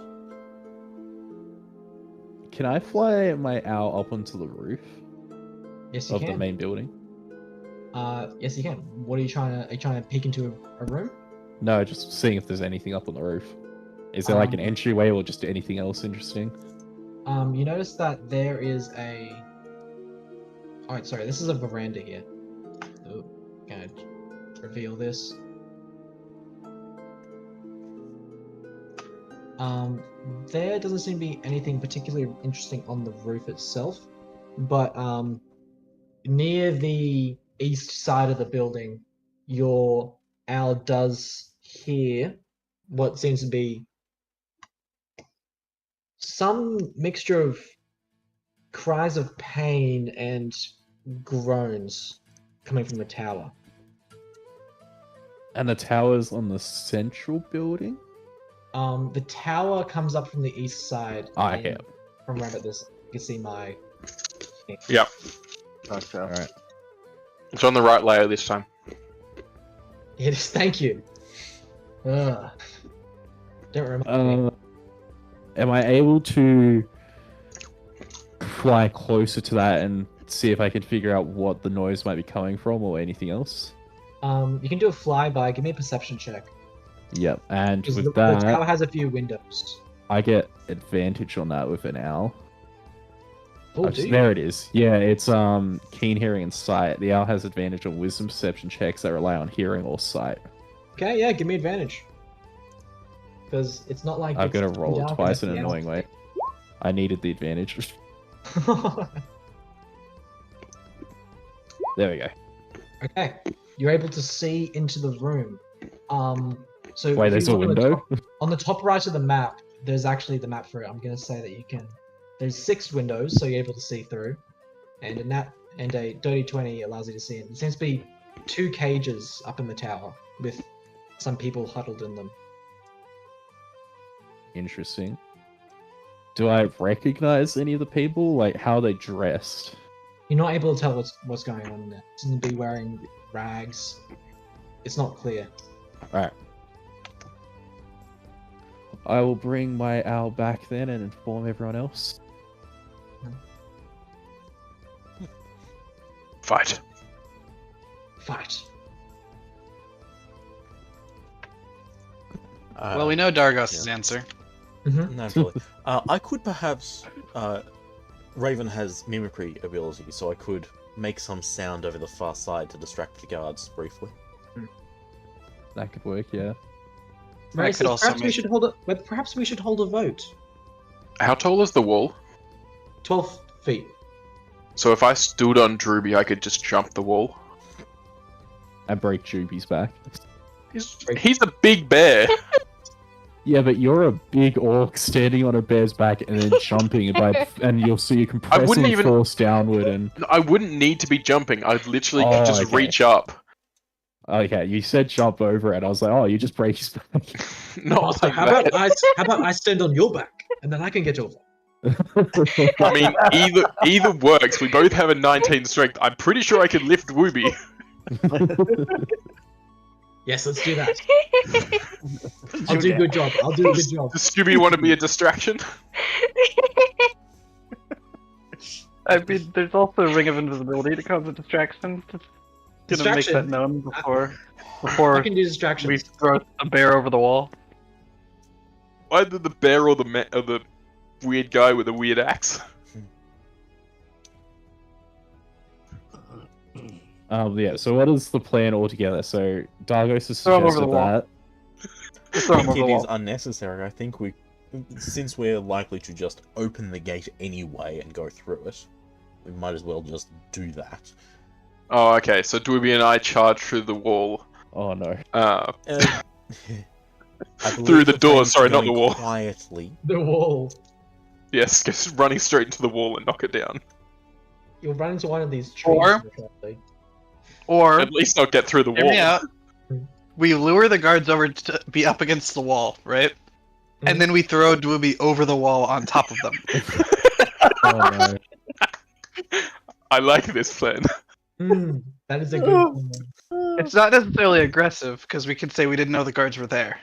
Can I fly my owl up onto the roof Yes, you of the can. main building? Yes, you can. What are you trying to? Are you trying to peek into a room? No, just seeing if there's anything up on the roof. Is there like an entryway or just anything else interesting? You notice that there is a. Oh, sorry. This is a veranda here. Oh, gonna reveal this. There doesn't seem to be anything particularly interesting on the roof itself, but near the east side of the building, your owl does hear what seems to be some mixture of cries of pain and groans coming from the tower. And the tower's on the central building? The tower comes up from the east side. I and hear. From around at this, you can see my. Yep. Gotcha. Alright. It's on the right layer this time. It is. Thank you. Ugh. Don't remember. Am I able to fly closer to that and see if I can figure out what the noise might be coming from or anything else? You can do a flyby. Give me a perception check. Yep, and 'Cause with the that, tower has a few windows. I get advantage on that with an owl. Oh, do you? There it is. Yeah, it's keen hearing and sight. The owl has advantage on wisdom perception checks that rely on hearing or sight. Okay, yeah, give me advantage. Because it's not like I've got to it's roll dark it twice in and an the annoying way. I needed the advantage. owl- There we go. Okay, you're able to see into the room. So Wait, if there's you a look on the window? on the top right of the map, there's actually the map for it. I'm gonna say that you can. There's 6 windows, so you're able to see through, and a dirty 20 allows you to see in. There seems to be 2 cages up in the tower with some people huddled in them. Interesting. Do I recognize any of the people? Like, how are they dressed? You're not able to tell what's going on in there. Seem to be wearing rags. It's not clear. Alright. I will bring my owl back then and inform everyone else. Fight. Fight. Well, we know Dargos' answer. Naturally. I could perhaps... Raven has mimicry ability, so I could make some sound over the far side to distract the guards briefly. That could work, yeah. Ray could says, also perhaps we make- should hold a. Well, perhaps we should hold a vote. How tall is the wall? 12 feet. So if I stood on Drooby, I could just jump the wall. And break Juby's back. He's a big bear. Yeah, but you're a big orc standing on a bear's back and then jumping and you'll see you compressing wouldn't even- force downward and... I wouldn't need to be jumping. I'd literally Oh, just okay. reach up. Okay, you said jump over it. I was like, oh, you just break his back. Not So like how that. about I stand on your back and then I can get over. I mean, either works. We both have a 19 strength. I'm pretty sure I can lift Wooby. Yes, let's do that. I'll do a good job. I'll do a good job. Does Scooby want to be a distraction? I mean, there's also a ring of invisibility to cause a distraction. Just gonna make that Distraction? known before I can do distractions. we throw a bear over the wall. Either the bear or the weird guy with a weird axe. Yeah, so what is the plan altogether? So, Dargos has Throw him over suggested the wall. that. Just I throw him think over the it is wall. unnecessary. I think since we're likely to just open the gate anyway and go through it, we might as well just do that. Oh, okay. So Dweeby and I charge through the wall. Oh no. I Through believe the door, plan's sorry, not going the wall. Quietly. The wall. Yes, just running straight into the wall and knock it down. You'll run into one of these trees. Or- apparently. Or, At least I'll get through the hear wall. me out. We lure the guards over to be up against the wall, right? And then we throw Dwooby over the wall on top of them. Oh no. I like this plan. That is a good one. It's not necessarily aggressive, because we could say we didn't know the guards were there.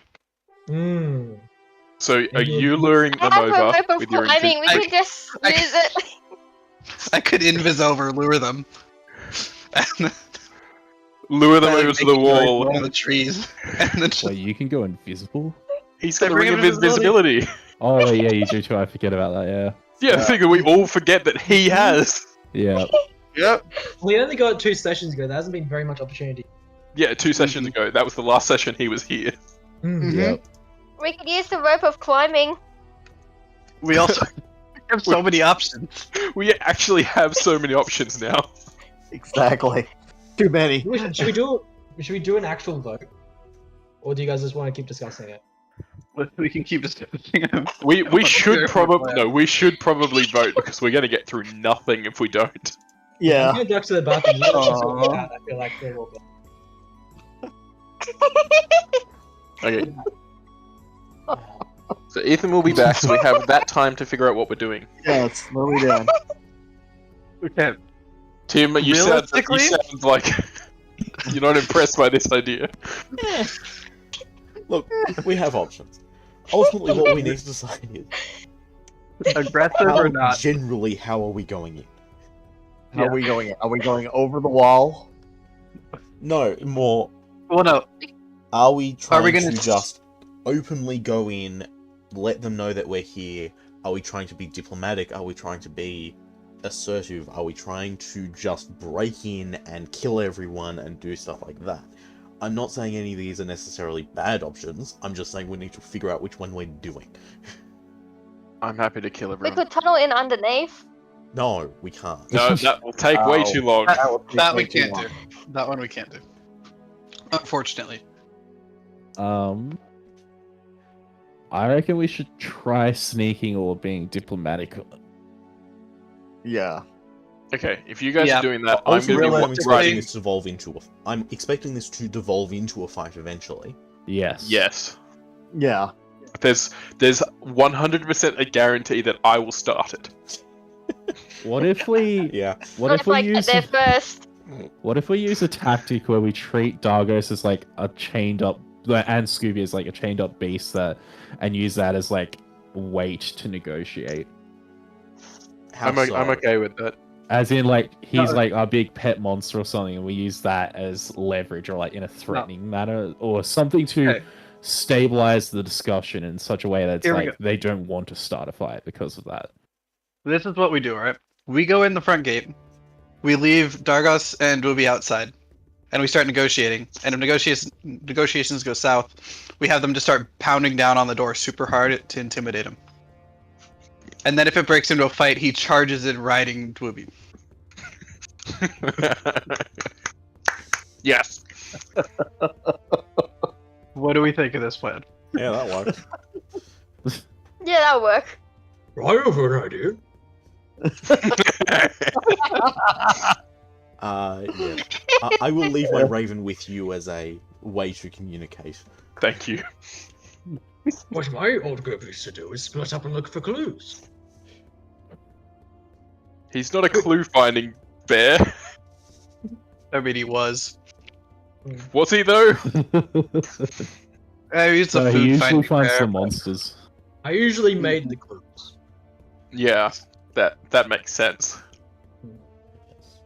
So are you luring I them have a over rope of with your climbing. We I- could just I- use it. I could invis over, lure them. And lure them then over to make the it like wall? one of the trees. And then just Wait, you can go invisible? He's They got a bring ring of invisibility. invisibility. Oh yeah, you do too. I forget about that. Yeah. Yeah, I figure we all forget that he has. Yeah. Yep. We only got 2 sessions ago. There hasn't been very much opportunity. Yeah, 2 sessions ago. That was the last session he was here. Yep. We could use the rope of climbing. We also have so many options. We actually have so many options now. Exactly. Too many. Should we do an actual vote? Or do you guys just want to keep discussing it? We can keep discussing it. We should Very probably plan. we should probably vote because we're gonna get through nothing if we don't. I'm Yeah. going back to the bathroom. You guys should sort it Aw. out. I feel like they will be. Okay. So Ethan will be back, so we have that time to figure out what we're doing. Yes. What are we doing? We can't. Tim, you sound Realistically? like you're not impressed by this idea. Look, we have options. Ultimately, what we need to decide is Aggressive or not? generally how are we going in? How are we going in? Are we going over the wall? No, more. Well, no. Are we trying we gonna to s- just openly go in, let them know that we're here? Are we trying to be diplomatic? Are we trying to be assertive? Are we trying to just break in and kill everyone and do stuff like that? I'm not saying any of these are necessarily bad options. I'm just saying we need to figure out which one we're doing. I'm happy to kill We everyone. could tunnel in underneath. No, we can't. No, that will take way too long. That we can't do. That one we can't do. Unfortunately. I reckon we should try sneaking or being diplomatic. Yeah. Okay, if you guys Yeah. are doing that, I'm Also, gonna be I'm expecting writing. this to devolve into I'm expecting this to devolve into a fight eventually. Yes. Yes. Yeah. There's 100% a guarantee that I will start it. What if we? Yeah. What if we I get use? there first? What if we use a tactic where we treat Dargos as like a chained up and Scooby as like a chained up beast and use that as like weight to negotiate. I'm okay with that. As in, like, he's like a big pet monster or something, and we use that as leverage or like in a threatening manner or something to stabilize the discussion in such a way that it's like they don't want to start a fight because of that. This is what we do, right? We go in the front gate. We leave Dargos and Ruby outside. And we start negotiating. And if negotiations go south, we have them just start pounding down on the door super hard to intimidate him. And then if it breaks into a fight, he charges in riding Dwooby. Yes. What do we think of this plan? Yeah, that works. Yeah, that'll work. I have an idea. Yeah. I will leave my raven with you as a way to communicate. Thank you. What my old group used to do is split up and look for clues. He's not a clue-finding bear. I mean, he was. Was he, though? He's a He food usually finding finds bear. the monsters. I usually made the clues. Yeah, that makes sense.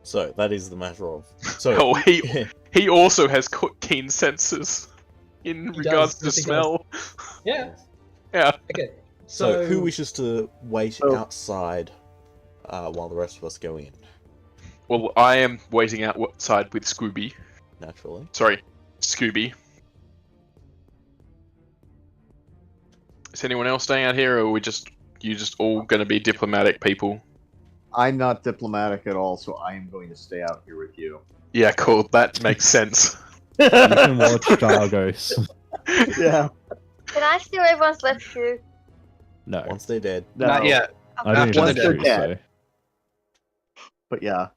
So that is the matter of. So Oh, he also has keen senses in He regards does, to yes, he smell. Yeah. Yeah. Okay. So who wishes to wait outside while the rest of us go in? Well, I am waiting outside with Scooby. Naturally. Sorry, Scooby. Is anyone else staying out here, or are you just all going to be diplomatic people? I'm not diplomatic at all, so I am going to stay out here with you. Yeah, cool. That makes sense. You can watch Dargos. Yeah. Can I steal everyone's left shoe? No, Once they're dead. No. Not yet. I don't After even they're know, dead. so But yeah.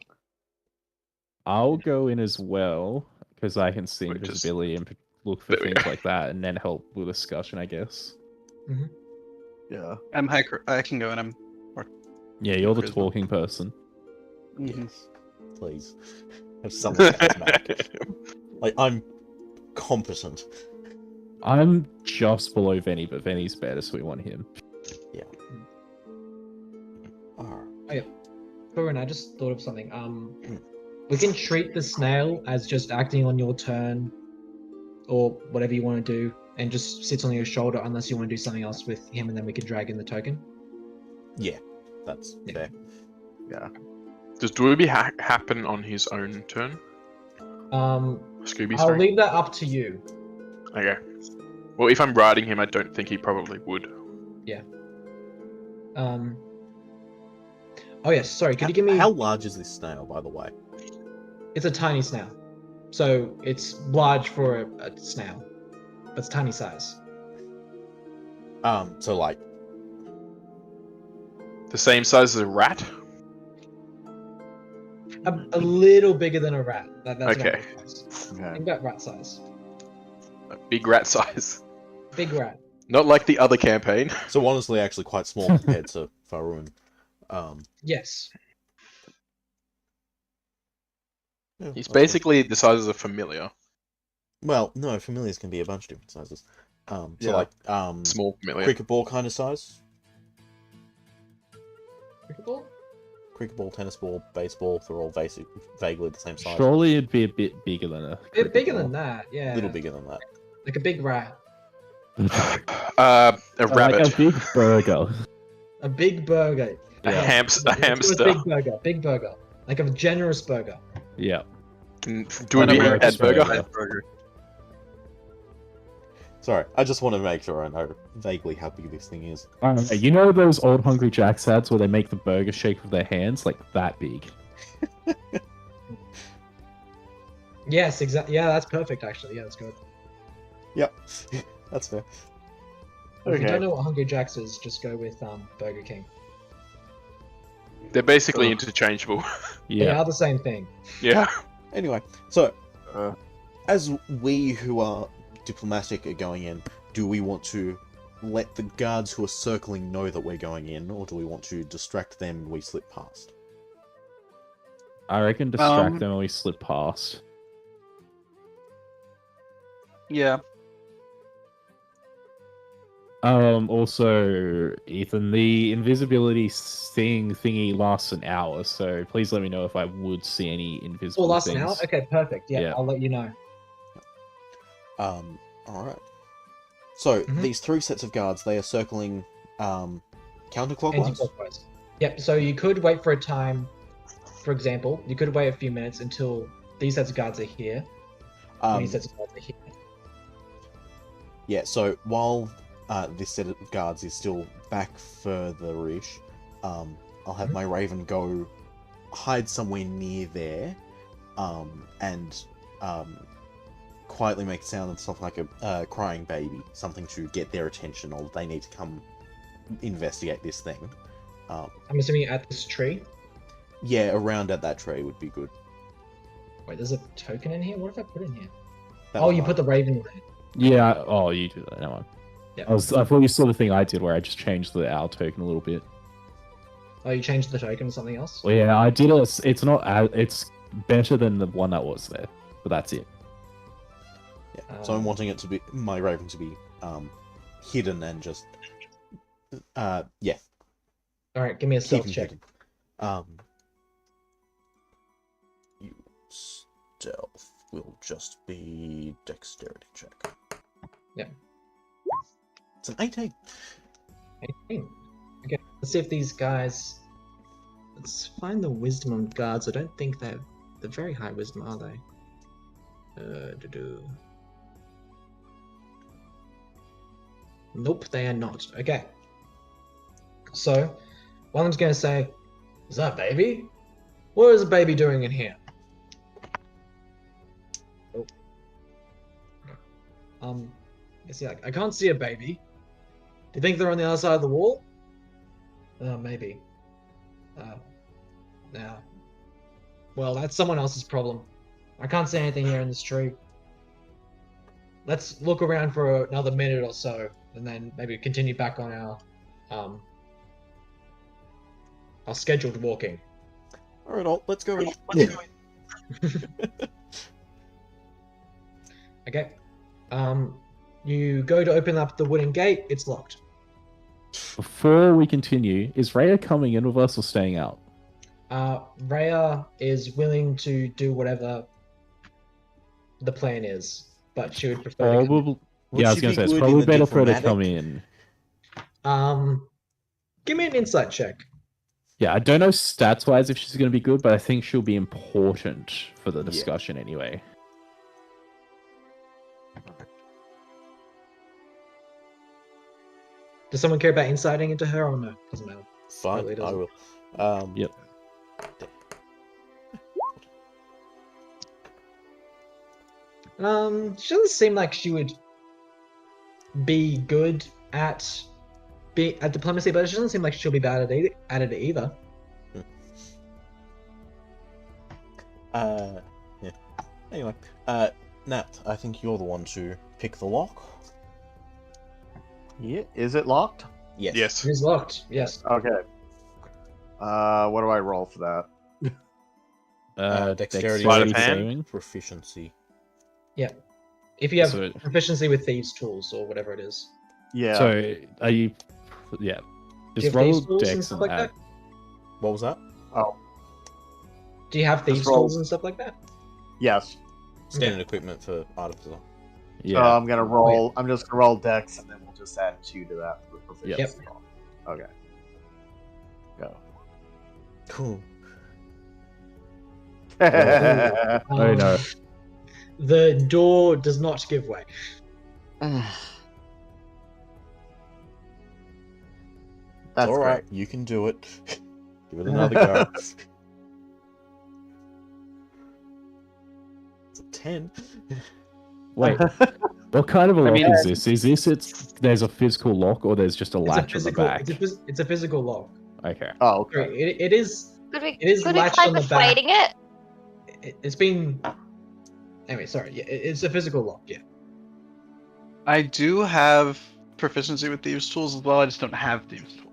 I'll go in as well because I can see Wait, just- invisibility and look for There we things go. like that, and then help with discussion, I guess. Yeah. I can go and Yeah, you're the Charisma. talking person. Yes. Please. Have something to back. Like, I'm competent. I'm just below Venny, but Venny's better, so we want him. Alright. Corin, I just thought of something. We can treat the snail as just acting on your turn, or whatever you want to do, and just sits on your shoulder unless you want to do something else with him, and then we can drag in the token. Yeah. That's fair. Yeah. Does Dwooby happen on his own turn? Scooby, I'll sorry. leave that up to you. Okay. Well, if I'm riding him, I don't think he probably would. Oh yes, sorry. Could you give me? How large is this snail, by the way? It's a tiny snail, so it's large for a snail, but it's tiny size. So like, The same size as a rat? A little bigger than a rat. That's Okay. about rat size. Okay. Think about rat size. A big rat size. Big rat. Not like the other campaign. so honestly, actually quite small compared to Faerun. Yes. Yeah, He's okay. basically the size of a familiar. Well, no, familiars can be a bunch of different sizes. So Yeah. like, Small familiar. cricket ball kind of size. Cricket ball? Cricket ball, tennis ball, baseball, they're all vaguely the same size. Surely it'd be a bit bigger than a. A bit bigger than that. Yeah. A little bigger than that. Like a big rat. A rabbit. Like a big burger. A big burger. A Yeah. hamster. Let's do a Hamster. Big burger. Big burger. Like a generous burger. Yeah. Can Dwooby Whatever, eat that Australia. burger? Sorry, I just want to make sure I know vaguely how big this thing is. I don't know, you know those old Hungry Jack's ads where they make the burger shake with their hands? Like that big. Yes, exactly. Yeah, that's perfect. Actually, yeah, that's good. Yep, that's fair. If you Okay. don't know what Hungry Jack's is, just go with Burger King. They're basically interchangeable. They Yeah. are the same thing. Yeah. Anyway, so Uh, as we who are diplomatic are going in, do we want to let the guards who are circling know that we're going in, or do we want to distract them and we slip past? I reckon distract them when we slip past. Yeah. Also, Ethan, the invisibility seeing thingy lasts an hour, so please let me know if I would see any invisible Oh, last things. an hour? Okay, perfect. Yeah, Yeah. I'll let you know. Alright. So, these 3 sets of guards, they are circling counterclockwise? Anti-clockwise. Yep, so you could wait for a time, for example, you could wait a few minutes until these sets of guards are here. These sets of guards are here. Yeah, so while this set of guards is still back further-ish, I'll have my Raven go hide somewhere near there, and quietly make a sound and stuff like a crying baby, something to get their attention, or they need to come investigate this thing. I'm assuming at this tree? Yeah, around at that tree would be good. Wait, there's a token in here? What did I put in here? That Oh, was you mine. put the Raven there. Yeah. Oh, you do that. No one. Yeah. I thought you saw the thing I did where I just changed the owl token a little bit. Oh, you changed the token to something else? Well, yeah, I did it. It's not. It's better than the one that was there, but that's it. Yeah. So I'm wanting it to be my Raven to be hidden and just yeah. Alright, give me a Keep stealth him check. hidden. You stealth will just be dexterity check. Yeah. It's an 18. 18. Okay, let's see if these guys... Let's find the wisdom of guards. I don't think they're very high wisdom, are they? Nope, they are not. Okay. So, one of them's going to say, "Is that a baby? What is a baby doing in here?" Oh. I can't see a baby. Do you think they're on the other side of the wall? Maybe. Yeah. Well, that's someone else's problem. I can't see anything here in this tree. Let's look around for another minute or so, and then maybe continue back on our scheduled walking. Alright, let's go. Okay. You go to open up the wooden gate. It's locked. Before we continue, is Rhea coming in with us or staying out? Rhea is willing to do whatever the plan is, but she would prefer to come Yeah, I was going to say, it's probably better for her to come in. Give me an insight check. Yeah, I don't know stats-wise if she's going to be good, but I think she'll be important for the discussion anyway. Does someone care about insighting into her or no? Doesn't matter. Fine, Really I doesn't. will. Yep. She doesn't seem like she would be good at diplomacy, but she doesn't seem like she'll be bad at it either. Yeah. Anyway, Nat, I think you're the one to pick the lock. Yeah, is it locked? Yes. Yes. It is locked. Yes. Okay. What do I roll for that? Dexterity Sleight of hand? saving. proficiency. Yeah. If you have So- proficiency with thieves' tools or whatever it is. Yeah. So, are you... Yeah. Do you Just have roll thieves' tools and dex stuff and like add. that? What was that? Oh, Do you have thieves' roll. tools and stuff like that? yes. Standard equipment for items. So Yeah. I'm gonna roll. I'm just gonna roll dex, and then we'll just add 2 to that for proficiency. Yep. Okay. Go. Cool. Oh, no. The door does not give way. That's All right, great. you can do it. Give it another go. It's a 10. Wait, what kind of a I lock mean- is this? Is this there's a physical lock or there's just a latch on the back? It's a physical lock. Okay. Oh, okay. Sorry, it is. Could we, It is could we latched try on the back. persuading it? It's been. Anyway, sorry. Yeah, it's a physical lock. Yeah. I do have proficiency with thieves' tools as well. I just don't have thieves' tools.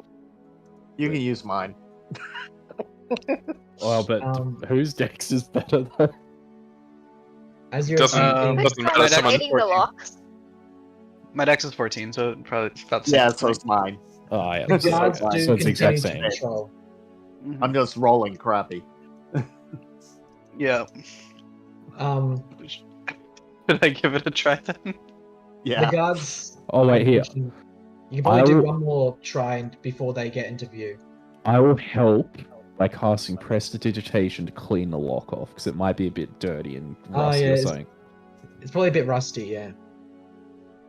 You can use mine. Well, but whose dex is better though? As you're Doesn't- attempting- doesn't matter, Who's someone- persuading the locks? My dex is 14, so probably it's about the same. Yeah, so it's mine. Oh yeah. The The guards so do it's the exact continue to same. patrol. Mhm. I'm just rolling crappy. Yeah. Um, Should I give it a try then? the Yeah. guards. Oh wait, here. You can probably do will- one more try before they get into view. I will help by casting Prestidigitation to clean the lock off because it might be a bit dirty and rusty yeah, or it's- something. It's probably a bit rusty, yeah.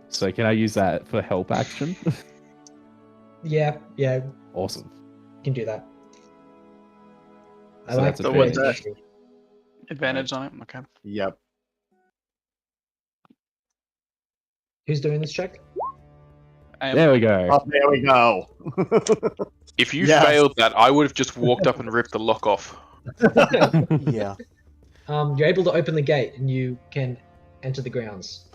So can I use that for help action? Yeah, you Awesome. can do that. I So like that's So the what's advantage. that? Advantage on it? Okay. Yep. Who's doing this check? I am. There we go. Oh, there we go. If you Yes. failed that, I would have just walked up and ripped the lock off. Yeah. You're able to open the gate and you can enter the grounds.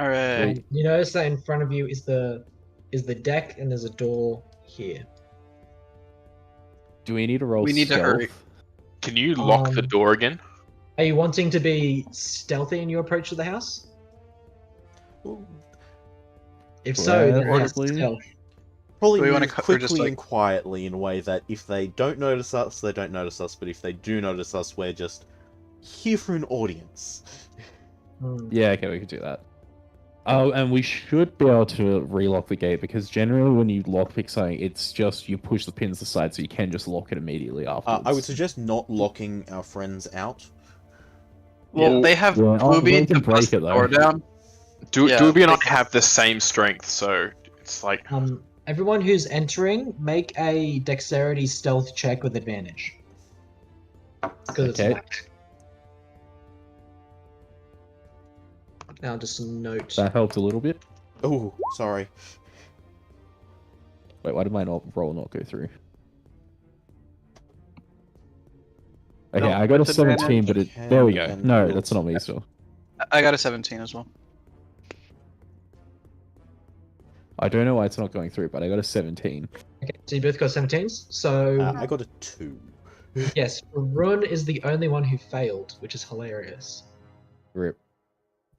All right. Wait. You notice that in front of you is the deck and there's a door here. Do we need to roll We need to stealth? hurry. Can you lock the Um, door again? Are you wanting to be stealthy in your approach to the house? If so, then yes, Preferably. stealth. Probably Do we wanna move cut- or just, quickly like- and quietly in a way that if they don't notice us, they don't notice us. But if they do notice us, we're just here for an audience. Hmm. Yeah, okay, we could do that. Oh, and we should be able to relock the gate because generally when you lockpick something, it's just you push the pins aside so you can just lock it immediately afterwards. I would suggest not locking our friends out. Well, Yeah. they have Yeah, oh, Booby they can to break bust it, the though. door down. Yeah, Doobie and I they- have the same strength, so it's like Everyone who's entering, make a dexterity stealth check with advantage. Because it's Okay. locked. Now just a note. That helped a little bit. Oh, sorry. Wait, why did my roll not go through? Okay, No, I got a with 17, but advantage. there we go. And No, we'll that's not me still. I got a 17 as well. I don't know why it's not going through, but I got a 17. Okay, so you both got 17s. So I got a 2. yes, Run is the only one who failed, which is hilarious. Rip.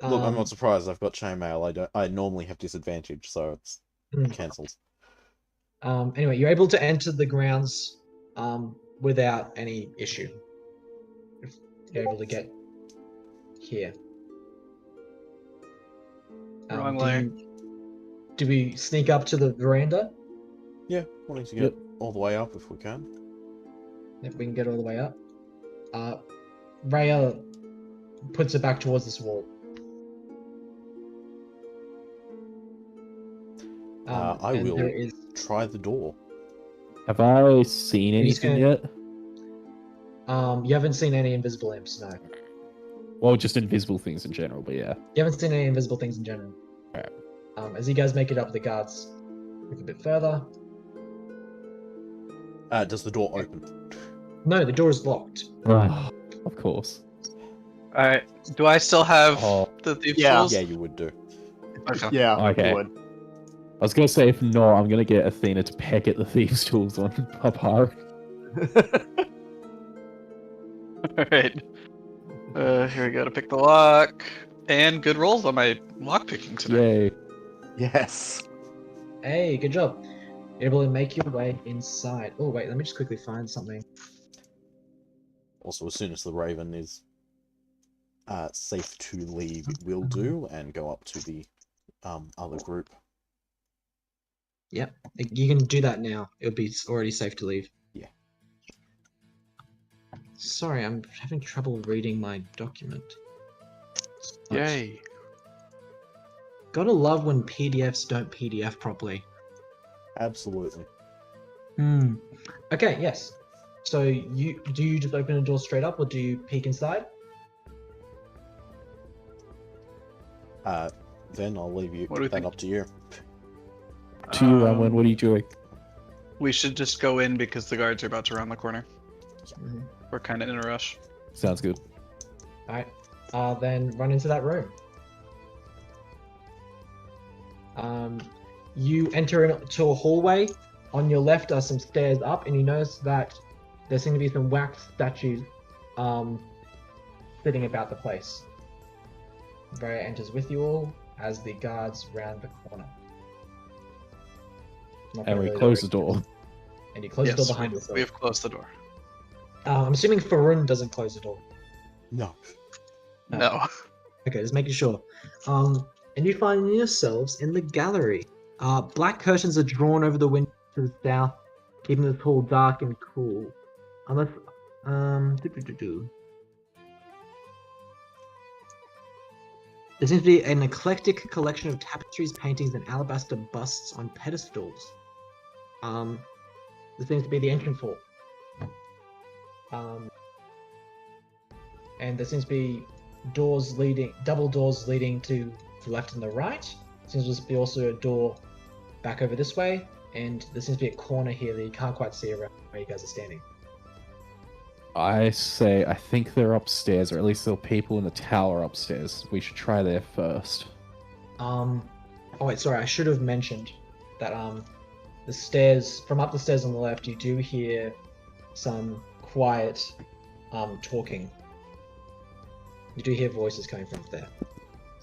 Look, I'm Um, not surprised. I've got chainmail. I normally have disadvantage, so it's Hmm. cancelled. Anyway, you're able to enter the grounds without any issue. If you're able to get here. Wrong layer. Do we sneak up to the veranda? Yeah, wanting to get all the way up if we can. If we can get all the way up. Rhea puts it back towards this wall. I and will there is- try the door. Have I seen Can you anything scan- yet? you haven't seen any invisible imps, no. Well, just invisible things in general, but yeah. You haven't seen any invisible things in general. Alright. As you guys make it up, the guards move a bit further. Does the door open? No, the door is locked. Of course. All right. Do I still have Oh. the thief Yeah. tools? Yeah, you would do. Okay. Yeah, Okay. you would. I was gonna say if not, I'm gonna get Athena to peck at the thieves' tools on Papar. All right. Here we go to pick the lock. And good rolls on my lock picking today. Yay. Yes. Hey, good job. You're able to make your way inside. Oh, wait, let me just quickly find something. Also, as soon as the Raven is safe to leave, it will do, and go up to the other group. Yep, you can do that now. It'll be already safe to leave. Yeah. Sorry, I'm having trouble reading my document. yay. Gotta love when PDFs don't PDF properly. Absolutely. Okay, yes. So you just open the door straight up, or do you peek inside? Then I'll leave you What do we that think? up to you. To you, Ramlin, what are you doing? We should just go in because the guards are about to round the corner. Mhm. We're kind of in a rush. Sounds good. Alright. Then run into that room. You enter into a hallway. On your left are some stairs up, and you notice that there seem to be some wax statues sitting about the place. Varya enters with you all as the guards round the corner. Not And gonna we really close do the it. door. And you close the door behind we yourself. have closed the door. I'm assuming Farun doesn't close the door. No. No. Okay, just making sure. And you find yourselves in the gallery. Black curtains are drawn over the window to the south, keeping the hall dark and cool. Unless, there seems to be an eclectic collection of tapestries, paintings, and alabaster busts on pedestals. This seems to be the entrance hall. And there seems to be double doors leading to the left and the right. Seems to be also a door back over this way, and there seems to be a corner here that you can't quite see around where you guys are standing. I think they're upstairs, or at least there are people in the tower upstairs. We should try there first. Oh wait, sorry, I should have mentioned that the stairs, from up the stairs on the left, you do hear some quiet talking. You do hear voices coming from up there,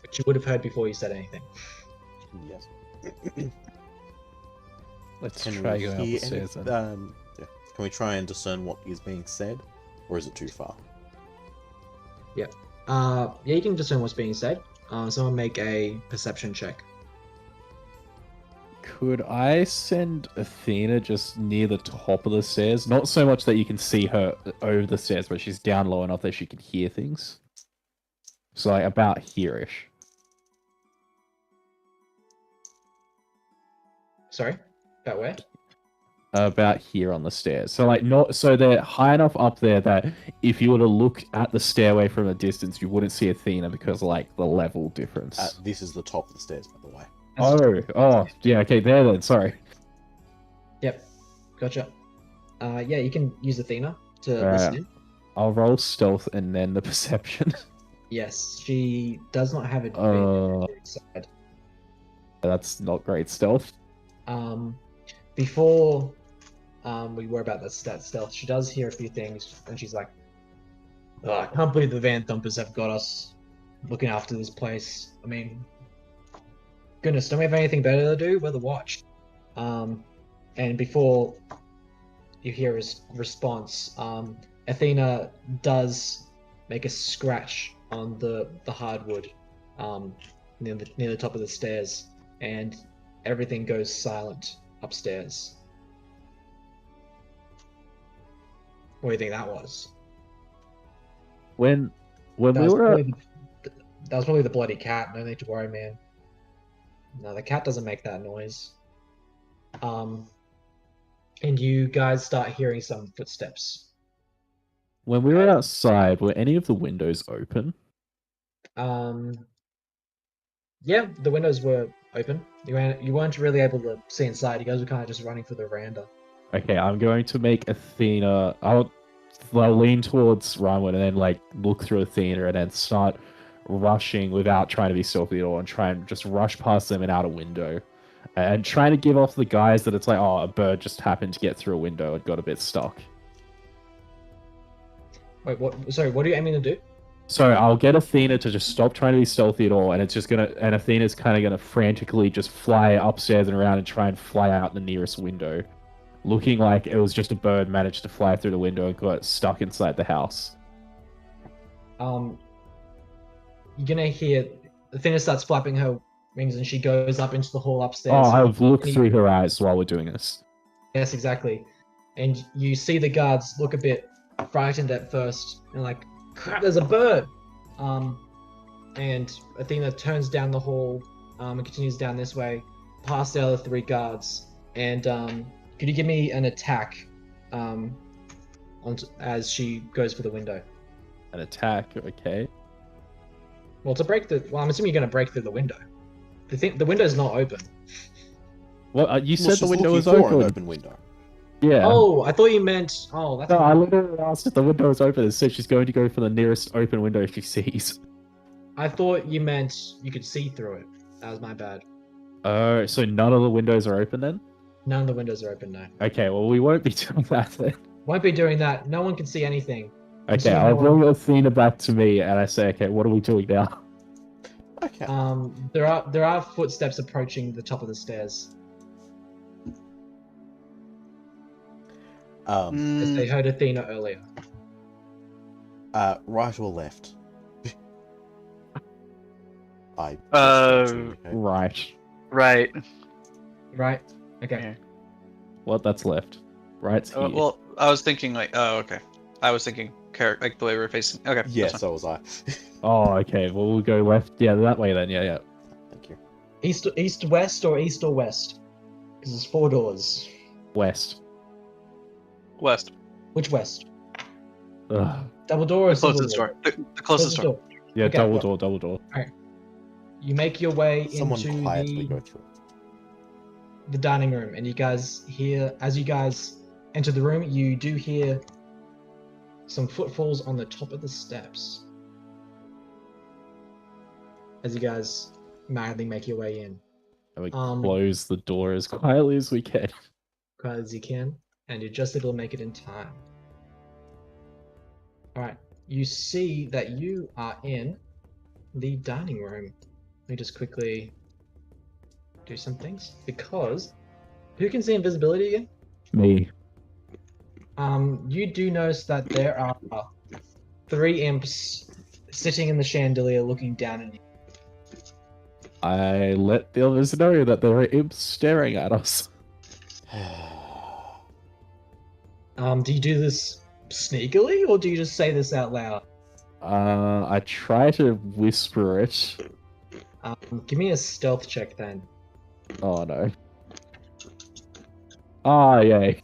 which you would have heard before you said anything. Yes. Let's Can try we going up the hear stairs any- then. yeah. Can we try and discern what is being said, or is it too far? Yeah, you can discern what's being said. Someone make a perception check. Could I send Athena just near the top of the stairs? Not so much that you can see her over the stairs, but she's down low enough that she can hear things. So like about here-ish. Sorry, about where? About here on the stairs. So like not so they're high enough up there that if you were to look at the stairway from a distance, you wouldn't see Athena because of, like the level difference. This is the top of the stairs, by the way. Oh, yeah, okay, there then, sorry. Yep, gotcha. Yeah, you can use Athena to Alright. listen in. I'll roll stealth and then the perception. Yes, she does not have a side. That's not great stealth. Before we worry about that stealth, she does hear a few things, and she's like, "Oh, I can't believe the Vanthampurs have got us looking after this place. I mean, goodness, don't we have anything better to do? We're the watch." And before you hear his response, Athena does make a scratch on the hardwood near the top of the stairs, and everything goes silent upstairs. What do you think that was? When we That was, were probably the bloody cat. No need to worry, man. No, the cat doesn't make that noise. And you guys start hearing some footsteps. when we were outside, were any of the windows open? Yeah, the windows were open. You weren't really able to see inside. You guys were kind of just running for the veranda. Okay, I'm going to make Athena. I'll lean towards Ryanwood and then like look through Athena and then start rushing without trying to be stealthy at all and try and just rush past them and out a window. And trying to give off the guys that it's like, oh, a bird just happened to get through a window and got a bit stuck. Wait, what? Sorry, what are you aiming to do? So I'll get Athena to just stop trying to be stealthy at all, and it's just and Athena's kind of gonna frantically just fly upstairs and around and try and fly out the nearest window, looking like it was just a bird managed to fly through the window and got stuck inside the house. You're gonna hear Athena starts flapping her wings and she goes up into the hall upstairs. Oh, I've looked through her eyes while we're doing this. Yes, exactly. And you see the guards look a bit frightened at first and like, crap, there's a bird. And Athena turns down the hall and continues down this way, past the other three guards. And could you give me an attack as she goes for the window? An attack, okay. Well, I'm assuming you're going to break through the window. The window's not open. Well, you said she's the window was looking for open. an open window. Yeah. Oh, I thought you meant. Oh, that's. No, I literally asked if the window was open and said she's going to go for the nearest open window she sees. I thought you meant you could see through it. That was my bad. Oh, so none of the windows are open then? None of the windows are open now. Okay, well, we won't be doing that then. Won't be doing that. No one can see anything. Okay, assuming I'll no one- bring Athena back to me and I say, okay, what are we doing now? Okay. There are footsteps approaching the top of the stairs as they heard Athena earlier. Right or left? I. Right. Right. Right. Okay. Yeah. What? That's left. Right's here. Well, I was thinking like, oh, okay. I was thinking like the way we're facing. Okay. Yeah, that's fine. so was I. Oh, okay. Well, we'll go left. Yeah, that way then. Yeah. Thank you. East, west, or east or west? Because there's 4 doors. West. West. Which west? Ugh. Double door or The single closest door. The closest door. Yeah, Okay, double door. You make your way Someone into quietly go through. the dining room, and you guys hear, as you guys enter the room, you do hear some footfalls on the top of the steps. As you guys madly make your way in, And we close the door as quietly as we can. quiet as you can, and you're just able to make it in time. Alright, you see that you are in the dining room. Let me just quickly do some things, because who can see invisibility again? Me. You do notice that there are 3 imps sitting in the chandelier looking down at you. I let the others know that there are imps staring at us. Do you do this sneakily, or do you just say this out loud? I try to whisper it. Give me a stealth check then. Oh no. Ah, yay.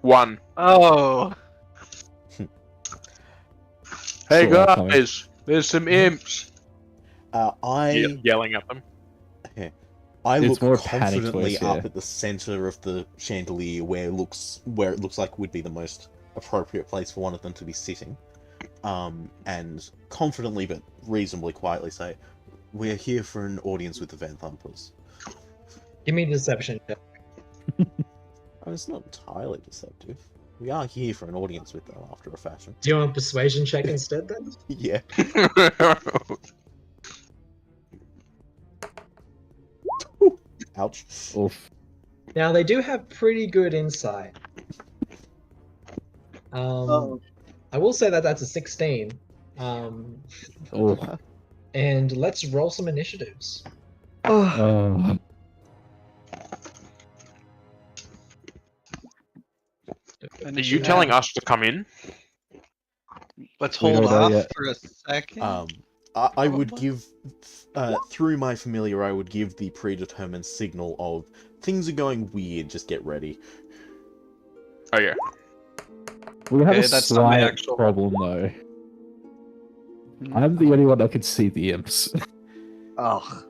1. Oh. Hey Saw that coming. guys, there's some imps. Yelling at them. I It's look more panic confidently voice, up yeah. at the center of the chandelier where it looks like would be the most appropriate place for one of them to be sitting, and confidently but reasonably quietly say, "We're here for an audience with the Vanthampurs." Give me a deception check. It's not entirely deceptive. We are here for an audience with them after a fashion. Do you want a persuasion check instead then? Yeah. Ouch. Oof. Now they do have pretty good insight. I will say that that's a 16. Oof. And let's roll some initiatives. Oh. Are you telling us to come in? Let's We hold don't know off yet. for a second. I would give, through my familiar, I would give the predetermined signal of things are going weird, just get ready. Oh yeah. We have Okay, a that's not my slight actual- problem though. I'm the only one that can see the imps. Ugh.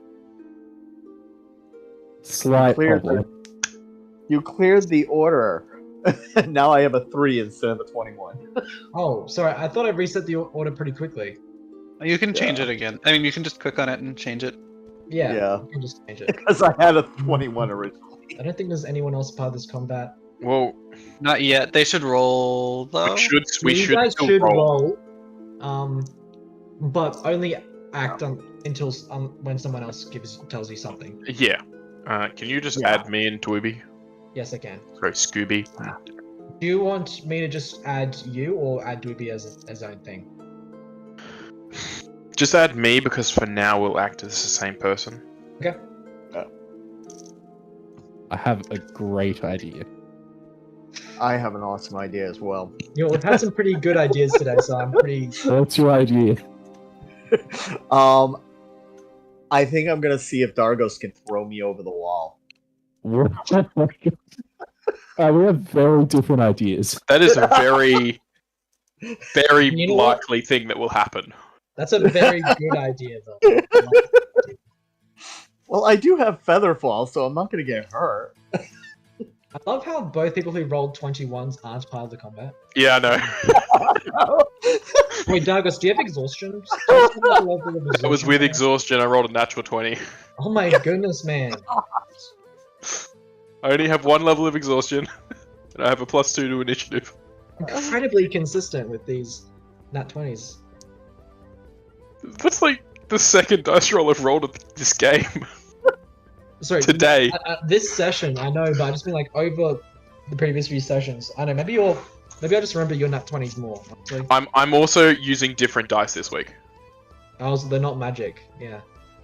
Slight Clear the- problem. You cleared the order. Now I have a 3 instead of a 21. Oh, sorry, I thought I reset the order pretty quickly. You can change it again. I mean, you can just click on it and change it. Yeah, Yeah. you can just change it. Because I had a 21 originally. I don't think there's anyone else part of this combat. Well, Not yet. They should roll though. we you should guys still should roll. but only act until when someone else tells you something. Yeah. Can you just Yeah. add me and Dweeby? Yes, I can. Sorry, Scooby. Do you want me to just add you or add Dweeby as his own thing? Just add me because for now we'll act as the same person. Okay. I have a great idea. I have an awesome idea as well. You know, we've had some pretty good ideas today, so I'm pretty. What's your idea? I think I'm gonna see if Dargos can throw me over the wall. What? Oh my God. We have very different ideas. That is a very, very You know what? likely thing that will happen. That's a very good idea, though. Well, I do have Featherfall, so I'm not gonna get hurt. I love how both people who rolled 21s aren't part of the combat. Yeah, I know. Wait, Dargos, do you have exhaustion? It It was with exhaustion. I rolled a natural 20. Oh my goodness, man. I only have 1 level of exhaustion, and I have a +2 to initiative. Incredibly consistent with these nat 20s. That's like the second dice roll I've rolled at this game Sorry, today. This session, I know, but I just mean like over the previous few sessions. I don't know. Maybe I just remember your nat 20s more. Honestly. I'm also using different dice this week. They're not magic. Yeah.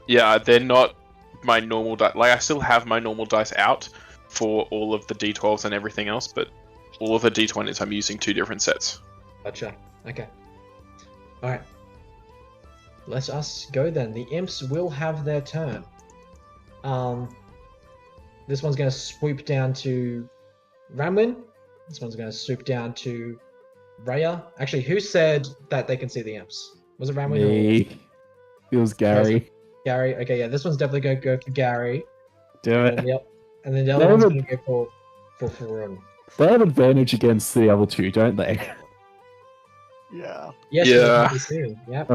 Yeah, they're not my normal dice. Like I still have my normal dice out for all of the d12s and everything else, but all of the d20s I'm using 2 different sets. Gotcha. Okay. All right. Let us go then. The imps will have their turn. This one's going to swoop down to Ramlin. This one's going to swoop down to Raya. Actually, who said that they can see the imps? Was it Ramlin? Me. It was Gary. Gary. Okay, yeah. This one's definitely going to go for Gary. Do it. Yep. And then the other one's going to go for Farun. They have advantage against the other two, don't they? Yeah. Yes, Yeah. Yep.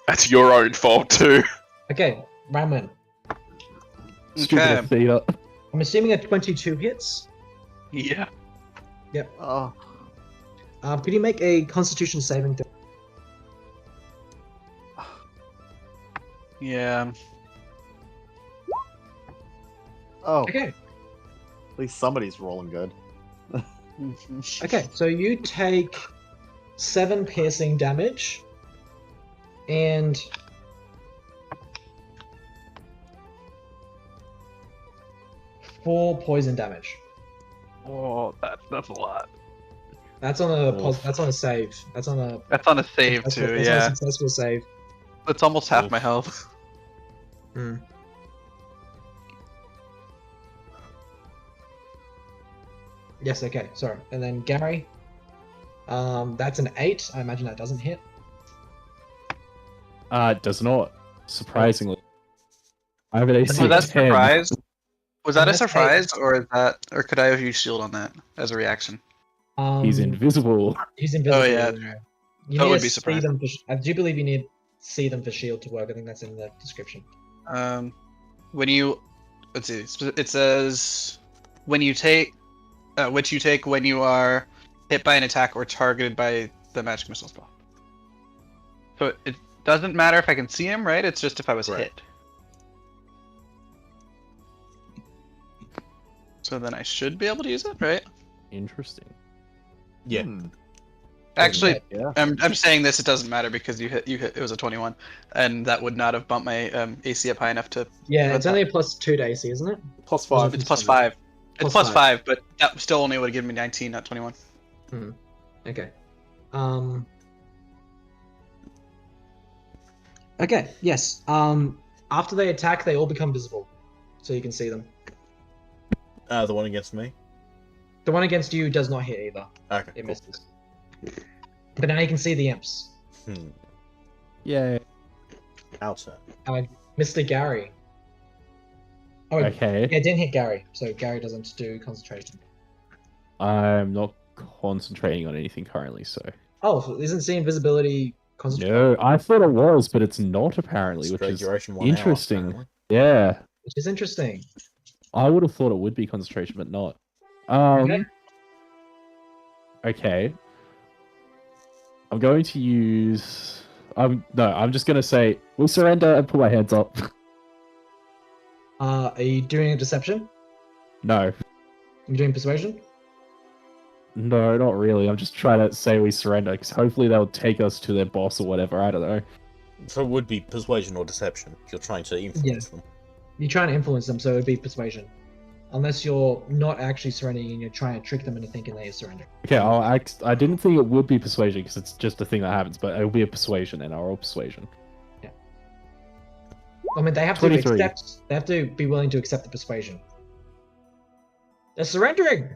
That's your own fault too. Okay, Ramlin. Stupid theater. I'm assuming a 22 hits. Yeah. Yep. Oh. Could you make a Constitution saving throw? Yeah. Oh. Okay. At least somebody's rolling good. Okay, so you take 7 piercing damage and 4 poison damage. Oh, that's a lot. That's on a that's on a save. That's on a save that's too. that's on a Yeah. successful save. It's almost half my health. Hmm. Yes. Okay. Sorry. And then Gary. That's an 8. I imagine that doesn't hit. It does not. Surprisingly. I have an AC Was of that 10. surprise? Was that a That's surprise, or could I have used shield on that as a reaction? He's invisible. He's invisible. Oh, yeah. You That need would to be see surprising. them. I do believe you need to see them for shield to work. I think that's in the description. When you, let's see, it says when you take, which you take when you are hit by an attack or targeted by the magic missile spell. So it doesn't matter if I can see him, right? It's just if I was hit. So then I should be able to use it, right? Interesting. Yeah. Actually, Yeah. I'm saying this. It doesn't matter because you hit. It was a 21, and that would not have bumped my AC up high enough to. Yeah, it's only a +2 to AC, isn't it? +5. It's +5. It's Plus +5, but that still only would have given me 19, not 21. Okay. Okay. Yes. After they attack, they all become visible, so you can see them. The one against me? The one against you does not hit either. Okay, It cool. misses. But now you can see the imps. Yay. Outer. Mr. Gary. Oh, Okay. yeah, it didn't hit Gary, so Gary doesn't do concentration. I'm not concentrating on anything currently, so. Oh, isn't see invisibility concentration? No, I thought it was, but it's not apparently, which Straight is duration 1 hour, interesting. apparently. Yeah. Which is interesting. I would have thought it would be concentration, but not. Okay. Okay. I'm going to use. I'm just gonna say we surrender and put my hands up. Are you doing a deception? No, Are you doing persuasion? no, not really. I'm just trying to say we surrender because hopefully they'll take us to their boss or whatever. I don't know. So it would be persuasion or deception. If you're trying to influence them. You're trying to influence them, so it would be persuasion. Unless you're not actually surrendering and you're trying to trick them into thinking that you're surrendering. Okay, I'll act. I didn't think it would be persuasion because it's just a thing that happens, but it'll be a persuasion and I'll roll persuasion. Yeah. I mean, they have 23. to accept. They have to be willing to accept the persuasion. They're surrendering.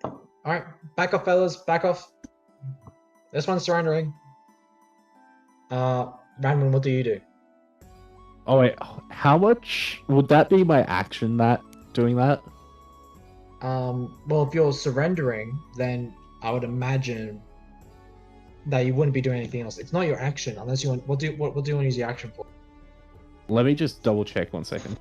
All right, back off, fellas. Back off. This one's surrendering. Random, what do you do? Oh wait, how much would that be my action? That doing that? Well, if you're surrendering, then I would imagine that you wouldn't be doing anything else. It's not your action unless you want. What do you want to use your action for? Let me just double check 1 second.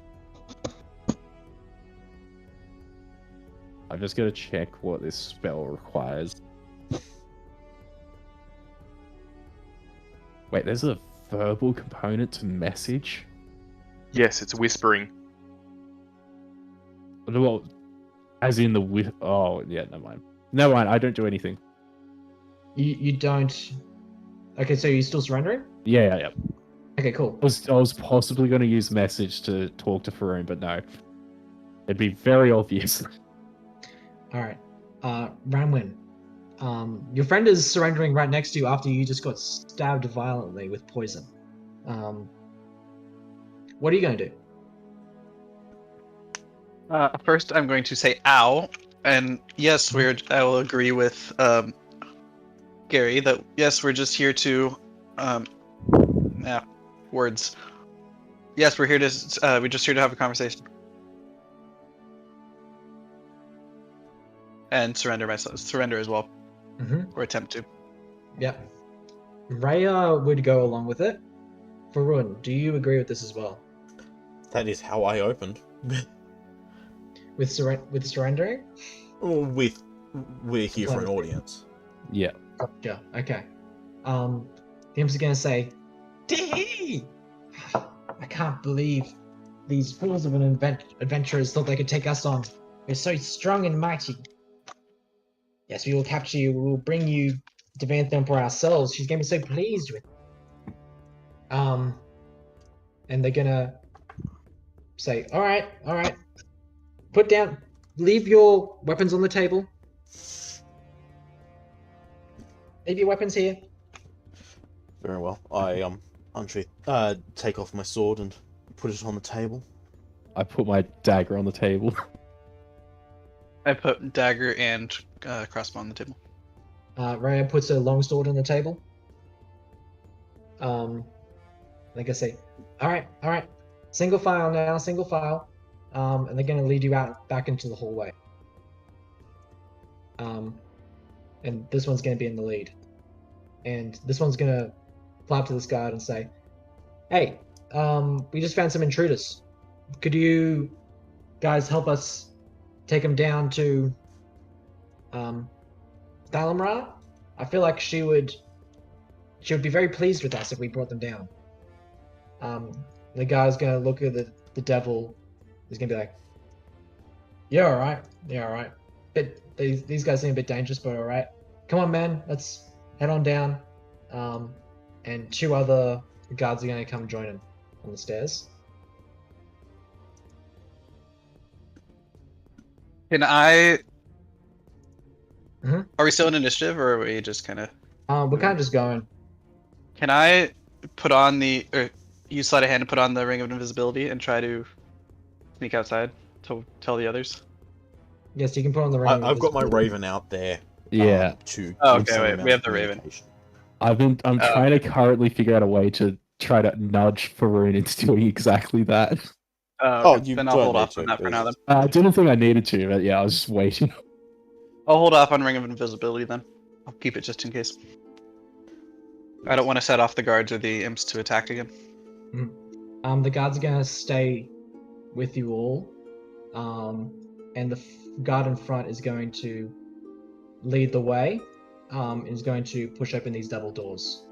I'm just gonna check what this spell requires. Wait, there's a verbal component to message? Yes, it's whispering. Well, as in the oh, yeah, never mind. Never mind, I don't do anything. You don't... Okay, so you're still surrendering? Yeah. Okay, cool. I was possibly going to use message to talk to Faroon, but no. It'd be very obvious. Alright. Ranwin. Your friend is surrendering right next to you after you just got stabbed violently with poison. What are you going to do? First, I'm going to say "ow," and yes, I will agree with Gary that yes, we're just here to, words. Yes, we're here to. We're just here to have a conversation and surrender as well, or attempt to. Yep. Raya would go along with it. Faroon, do you agree with this as well? That is how I opened. With surrendering? We're here for an audience. Yeah. Gotcha. Okay. The imp's gonna say, "Tee! I can't believe these fools of an adventurers thought they could take us on. We're so strong and mighty. Yes, we will capture you. We will bring you to Vanthampur ourselves. She's gonna be so pleased with you." And they're gonna say, all right, leave your weapons on the table. Leave your weapons here. Very well. I take off my sword and put it on the table. I put my dagger on the table. I put dagger and crossbow on the table. Raya puts a longsword on the table. Like I say, all right, single file now, single file. And they're gonna lead you out back into the hallway. And this one's gonna be in the lead. And this one's gonna fly up to this guard and say, "Hey, we just found some intruders. Could you guys help us take them down to Thalamra? I feel like she would be very pleased with us if we brought them down." The guy's gonna look at the devil. He's gonna be like, "Yeah, all right. But these guys seem a bit dangerous, but all right. Come on, man. Let's head on down." And two other guards are gonna come join him on the stairs. Can I? Mhm. Are we still in initiative, or are we just kind of? We're kind of just going. Can I put on or use sleight of hand to put on the ring of invisibility and try to sneak outside to tell the others? Yes, you can put on the ring. I've got my raven out there. Yeah. To Oh, give okay, some wait, amount we of have the raven. communication. I'm trying to currently figure out a way to try to nudge Faroon into doing exactly that. Oh, you then I'll don't hold need off to, on that for now. Then I didn't think I needed to, but yeah, I was just waiting. I'll hold off on ring of invisibility. Then I'll keep it just in case. I don't want to set off the guards or the imps to attack again. The guards are gonna stay with you all, and the guard in front is going to lead the way. Is going to push open these double doors.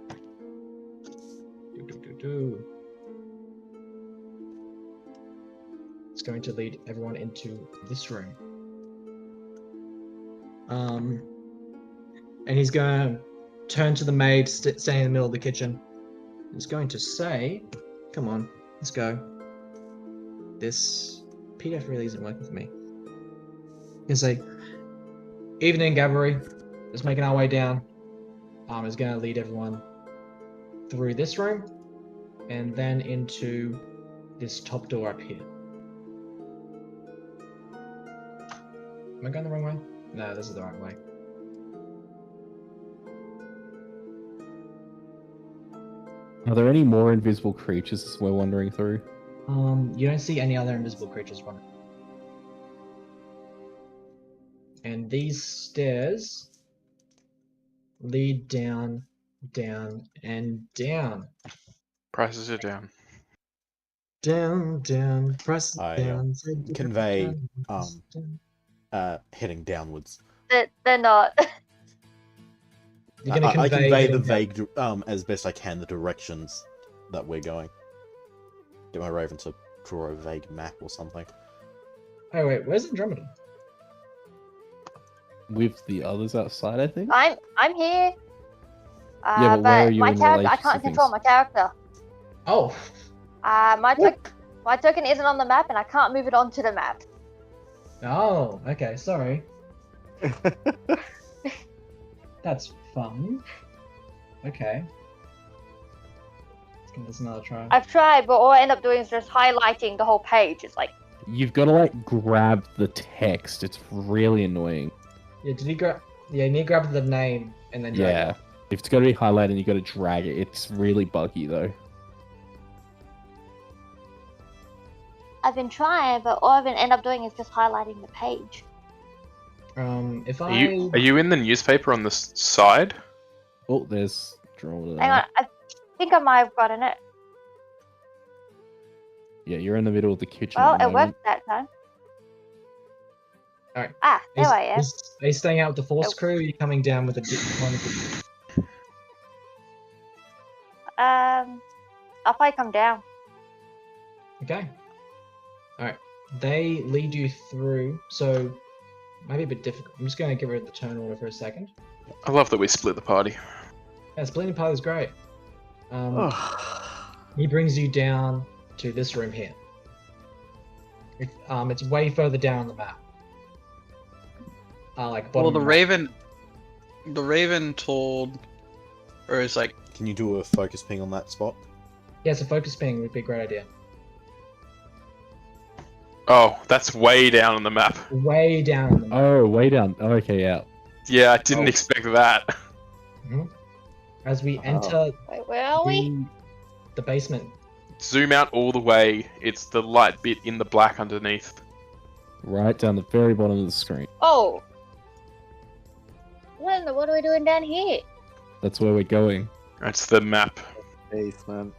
It's going to lead everyone into this room. And he's going to turn to the maid standing in the middle of the kitchen. He's going to say, "Come on, let's go." This PDF really isn't working for me. He's going to say, "Evening, Gabbery. Just making our way down." Is going to lead everyone through this room and then into this top door up here. Am I going the wrong way? No, this is the right way. Are there any more invisible creatures as we're wandering through? You don't see any other invisible creatures running. And these stairs lead down, down, and down. Prices are down. Down, down, prices I, down. convey, down. heading downwards. They're not. You're gonna I convey the getting vague, as best I can, the directions that we're going. Get my raven to draw a vague map or something. Oh wait, where's Andromeda? With the others outside, I think. I'm here. Yeah, but where are you my in character, I relation to can't control things? my character. Oh, My token isn't on the map, and I can't move it onto the map. oh, okay, sorry. That's fun. Okay. Let's give this another try. I've tried, but all I end up doing is just highlighting the whole page. It's like, You've got to like grab the text. It's really annoying. Yeah, did he grab? Yeah, you need to grab the name and then drag Yeah, it. if it's got to be highlighted, you got to drag it. It's really buggy though. I've been trying, but all I've been end up doing is just highlighting the page. If Are I you in the newspaper on the side? Oh, there's draw. Hang on, I think I might have gotten it. Yeah, you're in the middle of the kitchen. Well, at the it moment. worked that time. Alright. Ah, there I am. Are you staying out with the Force Oh. crew? Or are you coming down with a I'll probably come down. Okay. Alright. They lead you through, so maybe a bit difficult. I'm just going to give her the turn order for a second. I love that we split the party. Yeah, splitting part is great. He brings you down to this room here. It's way further down on the map. Like bottom. Well, the Raven told, or is like, Can you do a focus ping on that spot? Yeah, so focus ping would be a great idea. Oh, that's way down on the map. Way down on the map. Oh, way down. Oh, okay, yeah. Yeah, I didn't Oh. expect that. As we enter Wait, where are we? the basement. Zoom out all the way. It's the light bit in the black underneath. Right down the very bottom of the screen. Oh. What are we doing down here? That's where we're going. That's the map. Basement.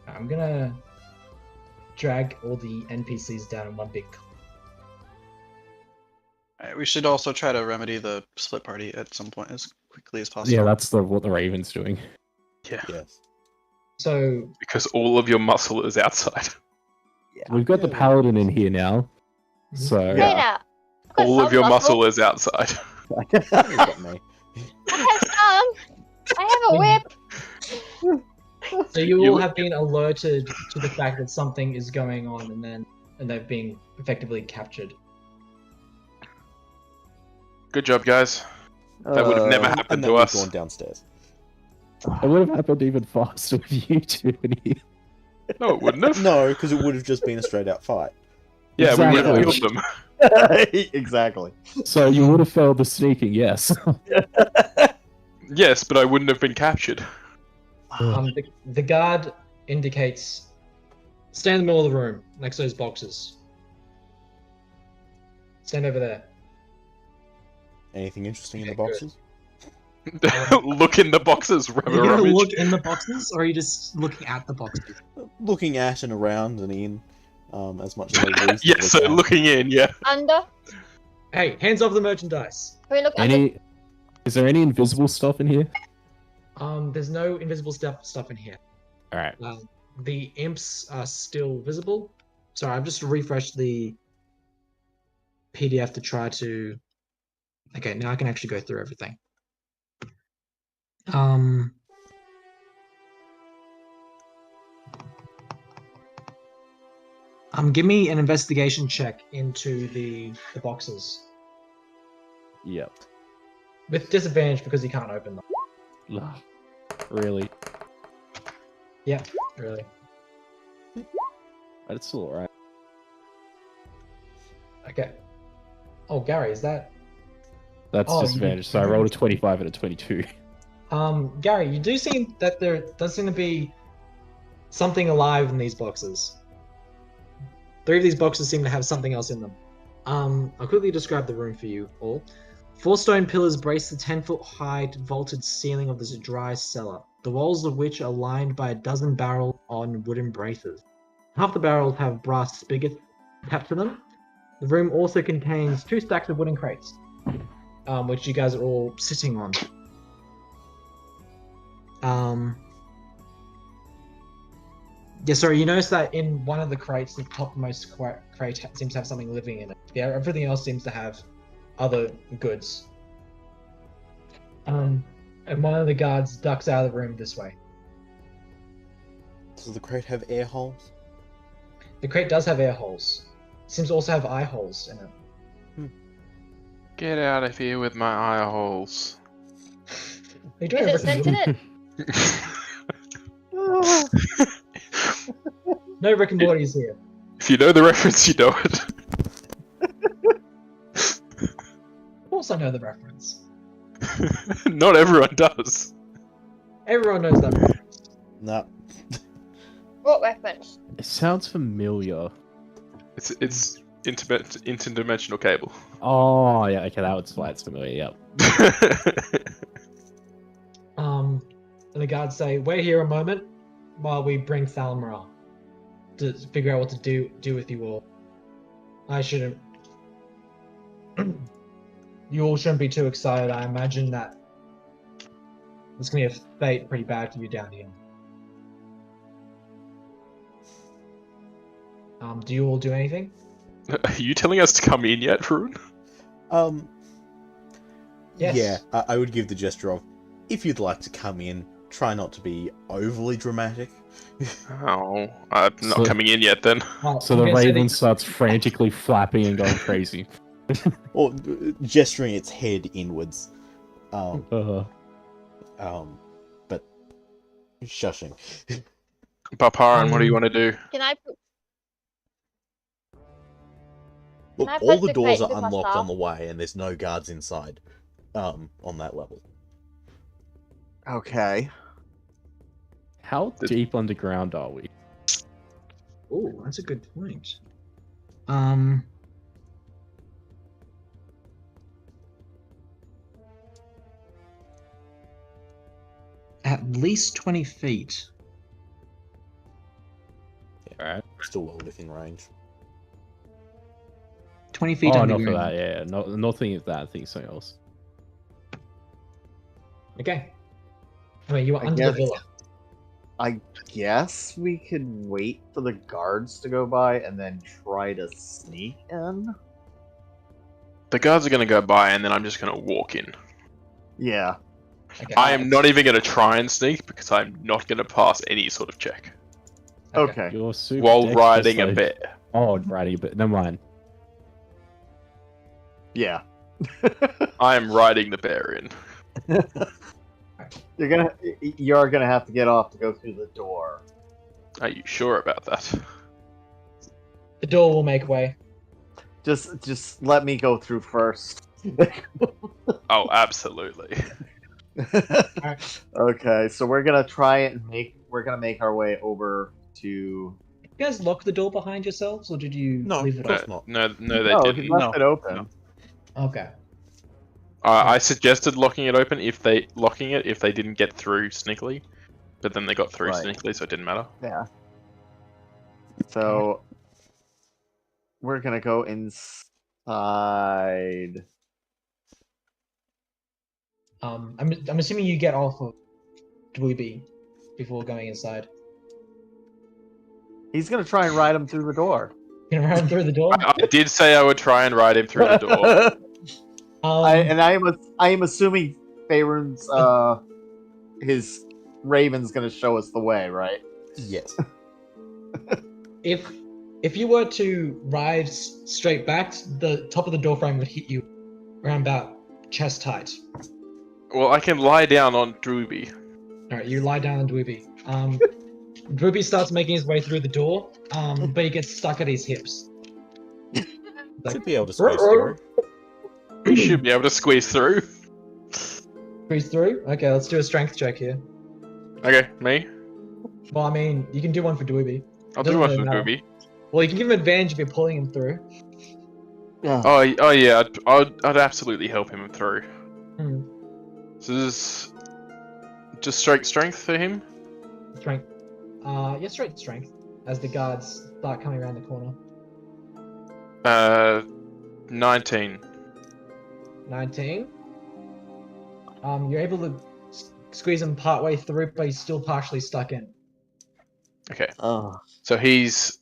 I'm gonna drag all the NPCs down in one big. Alright, we should also try to remedy the split party at some point as quickly as possible. Yeah, that's what the Raven's doing. Yeah, Yes. So because all of your muscle is outside. We've got the Paladin in here now. So Hey now. I've got All of some your muscle is outside. Look at me. I have some. I have a whip. So you You all would- have been alerted to the fact that something is going on, and they've been effectively captured. Good job, guys. That would have never happened And then to we've us. gone downstairs. it would have happened even faster with you two in here. No, it wouldn't have. No, because it would have just been a straight out fight. Yeah, we would have Exactly. killed them. Exactly. So you would have failed the sneaking, yes. Yes, but I wouldn't have been captured. The guard indicates stand in the middle of the room next to those boxes. Stand over there. Anything interesting in the Okay, good. boxes? Look in the boxes, Are you gonna Rummage. look in the boxes, or are you just looking at the boxes? Looking at and around and in, as much as I reasonably Yes, so can. looking in, yeah. Under. Hey, hands off the merchandise. Can we look under? Is there any invisible stuff in here? There's no invisible stuff in here. Alright. The imps are still visible. Sorry, I've just refreshed the PDF to try to. Okay, now I can actually go through everything. Give me an investigation check into the boxes Yep. with disadvantage because you can't open them. Ugh. Really? Yeah, really. But it's still alright. Okay. Oh, Gary, is that? That's Oh, you disadvantage. did- So I rolled a 25 and a 22. Gary, you do seem that there does seem to be something alive in these boxes. 3 of these boxes seem to have something else in them. I'll quickly describe the room for you all. 4 stone pillars brace the 10-foot high vaulted ceiling of this dry cellar, the walls of which are lined by a dozen barrels on wooden braces. Half the barrels have brass spigots attached to them. The room also contains 2 stacks of wooden crates. which you guys are all sitting on. Yeah, sorry, you notice that in one of the crates, the topmost crate seems to have something living in it. Yeah, everything else seems to have other goods. And one of the guards ducks out of the room this way. Does the crate have air holes? The crate does have air holes. It seems to also have eye holes in it. Get out of here with my eye holes. Are you doing Is it everything? scented? No Rick and Morty's here. If you know the reference, you know it. Of course I know the reference. Not everyone does. Everyone knows that reference. No. What reference? It sounds familiar. It's interdimensional cable. Oh, yeah, okay, that's why it's familiar, yep. And the guards say, "Wait here a moment while we bring Thalmar to figure out what to do with you all. I shouldn't. You all shouldn't be too excited. I imagine that it's gonna be a fate pretty bad for you down here. Do you all do anything? Are you telling us to come in yet, Varun? Yes. Yeah, I would give the gesture of, if you'd like to come in, try not to be overly dramatic. Oh, I'm not So- coming in yet then. So the raven starts frantically flapping and going crazy. Or gesturing its head inwards. Uh-huh. But shushing. Paparan, what do you want to do? Can I put Look, I all put the the doors crate are with my unlocked staff? on the way, and there's no guards inside. On that level. Okay. How deep underground are we? Oh, that's a good point. At least 20 feet. Alright. Still well within range. 20 feet Oh, underground. not for that, yeah. Not thinking of that, I think something else. Okay. I mean, you are I under guess- the villa. I guess we could wait for the guards to go by and then try to sneak in. The guards are going to go by and then I'm just going to walk in. Yeah. Okay. I am not even going to try and sneak because I'm not going to pass any sort of check. Okay. You're super While dexterous, riding a like- bear. Oh, riding a bear. Never mind. Yeah. I am riding the bear in. You're gonna have to get off to go through the door. Are you sure about that? The door will make way. Just let me go through first. Oh, absolutely. Okay, so we're gonna try and make our way over to. You guys lock the door behind yourselves, or did you No, leave it of open? course not. No, they No, didn't. he left it open. No. Okay. I suggested locking it if they didn't get through sneakily, but then they got through Right. sneakily, so it didn't matter. Yeah. So we're gonna go inside. I'm assuming you get off of Dweeby before going inside. He's gonna try and ride him through the door. You can run through the door. I did say I would try and ride him through the door. I am assuming Faerun's his Raven's gonna show us the way, right? Yes. If you were to ride straight back, the top of the door frame would hit you around about chest height. Well, I can lie down on Drooby. All right, you lie down on Dweeby. Dweeby starts making his way through the door, but he gets stuck at his hips. Should be able to squeeze through. You should be able to squeeze through. Squeeze through? Okay, let's do a strength check here. Okay, me? Well, I mean, you can do one for Dweeby. I'll Doesn't do one really for matter. Drooby. Well, you can give him advantage if you're pulling him through. Yeah. Oh yeah, I'd absolutely help him through. Hmm. So this is just strength for him? Strength. Yeah, strength. As the guards start coming around the corner. 19. 19. You're able to squeeze him partway through, but he's still partially stuck in. Okay. Oh. So he's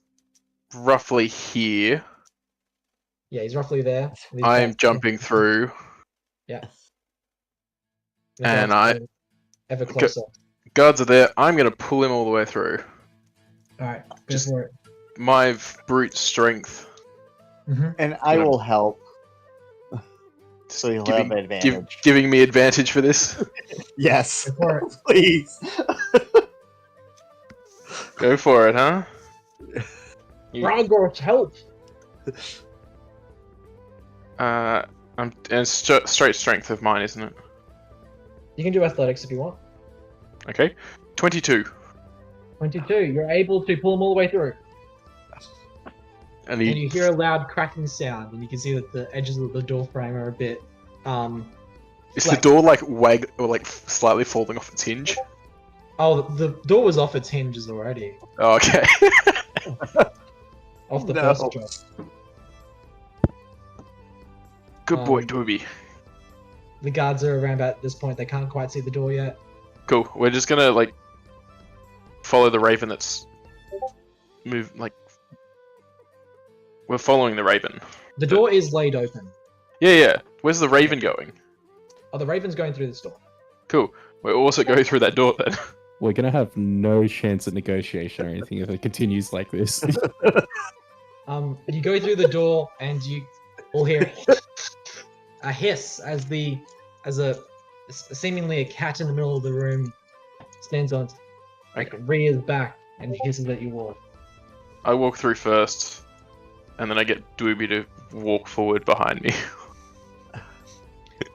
roughly here. Yeah, he's roughly there. He's I'm about- jumping through. Yeah. And I- ever closer. Guards are there. I'm going to pull him all the way through. All right, go Just- for it. My brute strength. And I will help. So you'll have Giving, advantage. giving me advantage for this. Yes. Go for it. Please. Go for it, huh? You- Ragor, help! and straight strength of mine, isn't it? You can do athletics if you want. Okay. 22. 22. You're able to pull him all the way through. And And you hear a loud cracking sound, and you can see that the edges of the door frame are a bit. Is the door like slightly falling off its hinge? Oh, the door was off its hinges already. Oh, okay. Off the No. first drop. Good boy, Um, Dooby. The guards are around about this point. They can't quite see the door yet. Cool. We're just gonna follow the raven that's we're following the raven. The door is laid open. Yeah. Where's the raven going? Oh, the raven's going through this door. Cool. We're also going through that door then. We're gonna have no chance at negotiation or anything if it continues like this. You go through the door, and you will hear a hiss as seemingly a cat in the middle of the room stands on, rears back and hisses at you all. I walk through first, and then I get Dooby to walk forward behind me.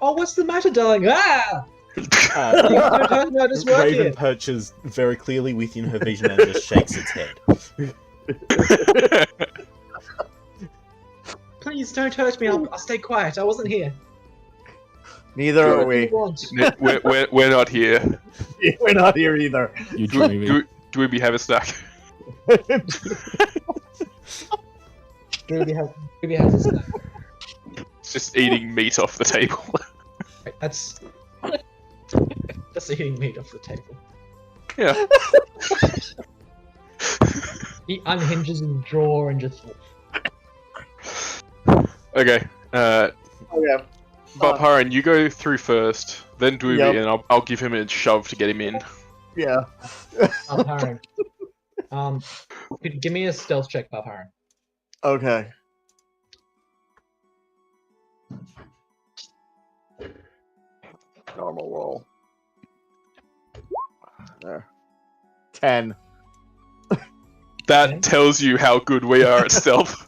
Oh, what's the matter, darling? Ah! No, just work Raven here. perches very clearly within her vision and just shakes its head. Please don't hurt me. I'll stay quiet. I wasn't here. Neither are What do we. you want? we're not here. We're not here either. You dreaming. Dooby, have a snack. Ruby has a snack. It's just eating meat off the table. Right, that's eating meat off the table. Yeah. He unhinges his drawer and just. Okay. Okay. Barparan, you go through first, then Dooby, Yep. and I'll give him a shove to get him in. Yeah. Barparan. Give me a stealth check, Barparan. Okay. Normal roll. There. 10. That Okay. tells you how good we are at stealth.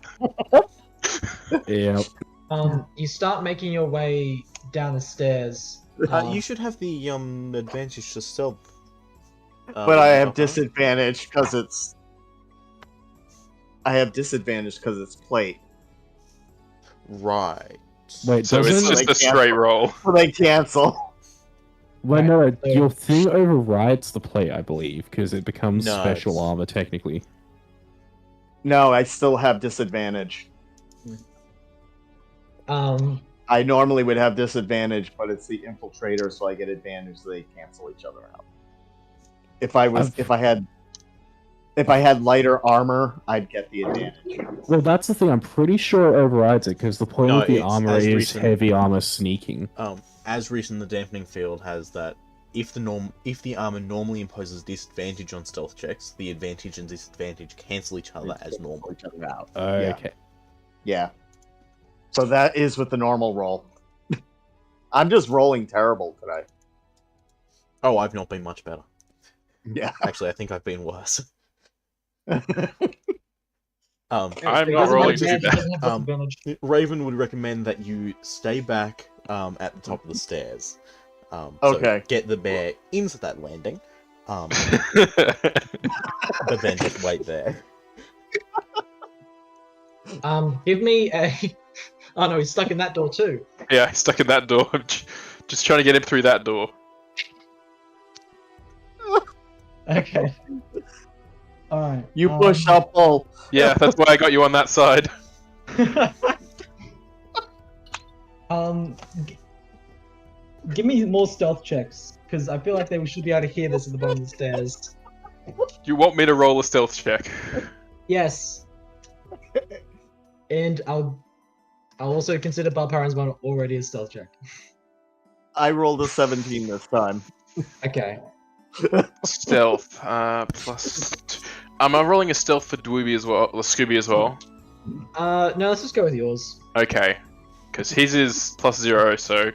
Yeah. You start making your way down the stairs. You should have the advantage to stealth. But I have Barparan. disadvantage because it's. I have disadvantage because it's plate. Right. Wait, So it's doesn't just a Like, straight roll. So they cancel. well, no, Right, so- your thing overrides the plate, I believe, because it becomes No, special it's- armor technically. No, I still have disadvantage. I normally would have disadvantage, but it's the infiltrator, so I get advantage. So they cancel each other out. If I had lighter armor, I'd get the advantage. Well, that's the thing. I'm pretty sure it overrides it because the point No, of the it's armor as is recent. heavy armor sneaking. As written, the dampening field has that if the armor normally imposes disadvantage on stealth checks, the advantage and disadvantage cancel each other as normal. Each other out. Okay. Yeah. So that is with the normal roll. I'm just rolling terrible today. Oh, I've not been much better. Yeah. Actually, I think I've been worse. I'm It not doesn't rolling have too advantage, bad. it doesn't have disadvantage. Raven would recommend that you stay back at the top of the stairs. Okay. So get the bear into that landing, but then just wait there. Give me a. Oh no, he's stuck in that door too. Yeah, he's stuck in that door. I'm just trying to get him through that door. Okay. Alright. You push up, pull. Yeah, that's why I got you on that side. G- give me more stealth checks, because I feel like they should be able to hear this at the bottom of the stairs. You want me to roll a stealth check? Yes. And I'll also consider Balparan's one already a stealth check. I rolled a 17 this time. Okay. Stealth, plus... Am I rolling a stealth for Dweeby as well, or Scooby as well? No, let's just go with yours. Okay. Because his is +0, so...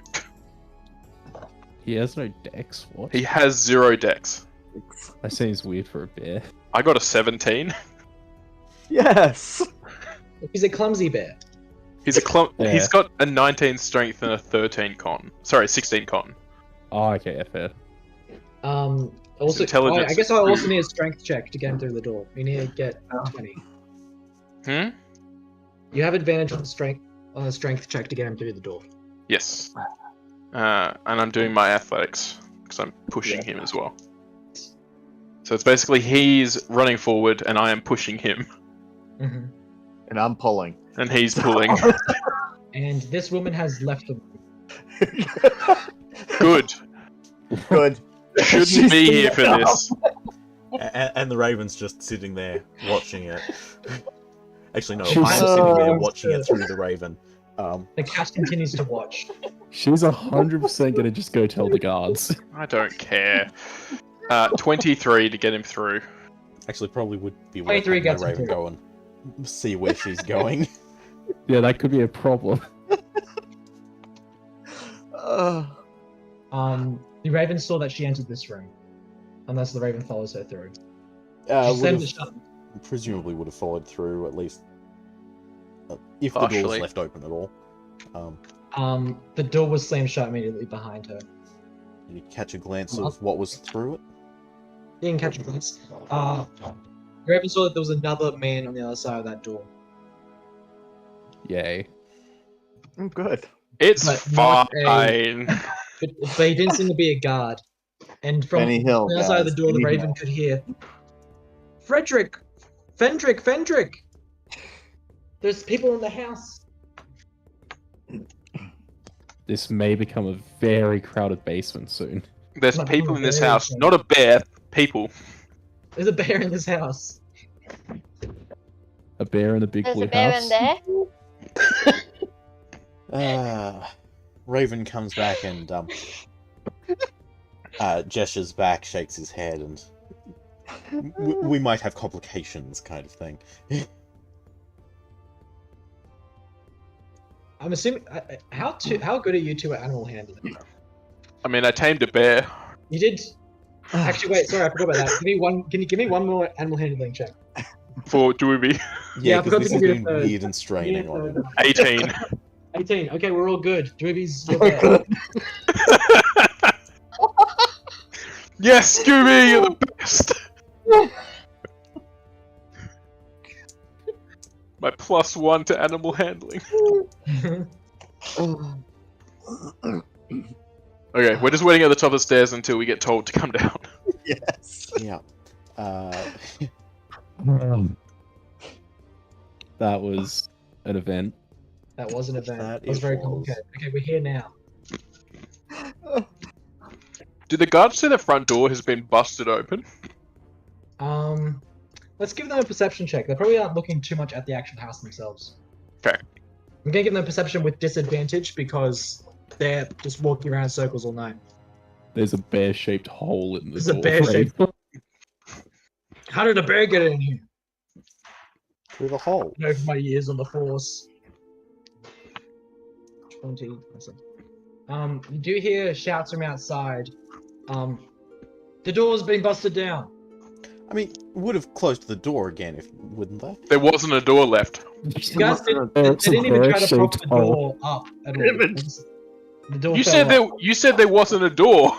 He has no dex. What? He has 0 dex. That seems weird for a bear. I got a 17. Yes! He's a clumsy bear. He's a Yeah. He's got a 19 strength and a 13 con. Sorry, 16 con. Oh, okay, fair. Also, intelligence I guess I also two. need a strength check to get him through the door. You need to get 20. Hmm? You have advantage on the strength check to get him through the door. Yes. And I'm doing my athletics, because I'm pushing him as well. So it's basically he's running forward, and I am pushing him. Mm-hmm. And I'm pulling. And he's pulling. And this woman has left the Good. Good. Shouldn't She's be seen here it for now. this. And the Raven's just sitting there watching it. Actually, no, She's I'm sitting there so watching it through the Raven. The cat continues to watch. She's 100% gonna just go tell the guards. I don't care. 23 to get him through. Actually, probably would be worth 23 having the gets him Raven through. go and see where she's going. Yeah, that could be a problem. The Raven saw that she entered this room, unless the Raven follows her through. She Would said have- to shut. presumably would have followed through at least if the door Partially. was left open at all. The door was slammed shut immediately behind her. Did you catch a glance of what was through it? You didn't catch a glance. Raven saw that there was another man on the other side of that door. Yay. I'm good. It's But not fine. But he didn't seem to be a guard. And from Benny Hill, the other side of the guys, door, the Benny Raven Hill. could hear, Fendrick! There's people in the house. This may become a very crowded basement soon. There's Not people in this very house, fun. not a bear. People. There's a bear in this house. A bear in a big There's blue a bear house. in there. Raven comes back and gestures back, shakes his head, and we might have complications, kind of thing. I'm assuming. How good are you two at animal handling? I mean, I tamed a bear. You did. Actually, wait. Sorry, I forgot about that. Give me one. Can you give me one more animal handling check? For Dweeby. Yeah, I because forgot this to is give you getting a third. weird and straining on him. 18. 18. Okay, we're all good. Dribby's your bear. Yes, Scooby, you're the best. My +1 to animal handling. Okay, we're just waiting at the top of the stairs until we get told to come down. Yes. Yeah. That was an event. That was an event. That That was it very was. complicated. Okay, we're here now. Did the guards say the front door has been busted open? Let's give them a perception check. They probably aren't looking too much at the actual house themselves. Okay. I'm gonna give them a perception with disadvantage because they're just walking around in circles all night. There's a bear-shaped hole in the There's a door bear-shaped- frame. How did a bear get in here? Through the hole. Over my years on the force. 20. You do hear shouts from outside. The door's been busted down. I mean, would have closed the door again, if wouldn't they? There wasn't a door left. You guys didn't, they It's a didn't even try to prop bear-shaped the hole. door up at all. Damn it. The door You fell said off. there wasn't a door.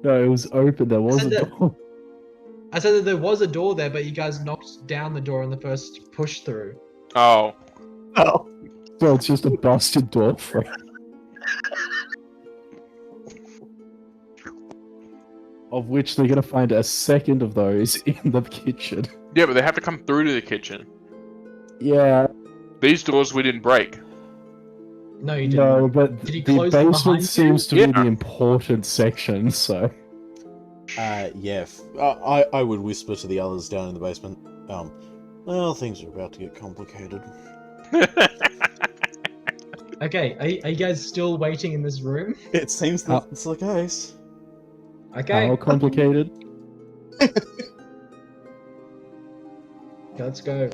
No, it was open. There was a said that- door. I said that there was a door there, but you guys knocked down the door on the first push through. Oh. Oh. So it's just a busted door frame. Of which they're gonna find a second of those in the kitchen. Yeah, but they have to come through to the kitchen. Yeah. These doors we didn't break. No, you didn't. No, but Did he the close them behind basement you? seems to Yeah. be the important section, so... Yeah. I would whisper to the others down in the basement. Well, things are about to get complicated. Okay, are you guys still waiting in this room? It seems that's the case. Okay, How complicated? let's go.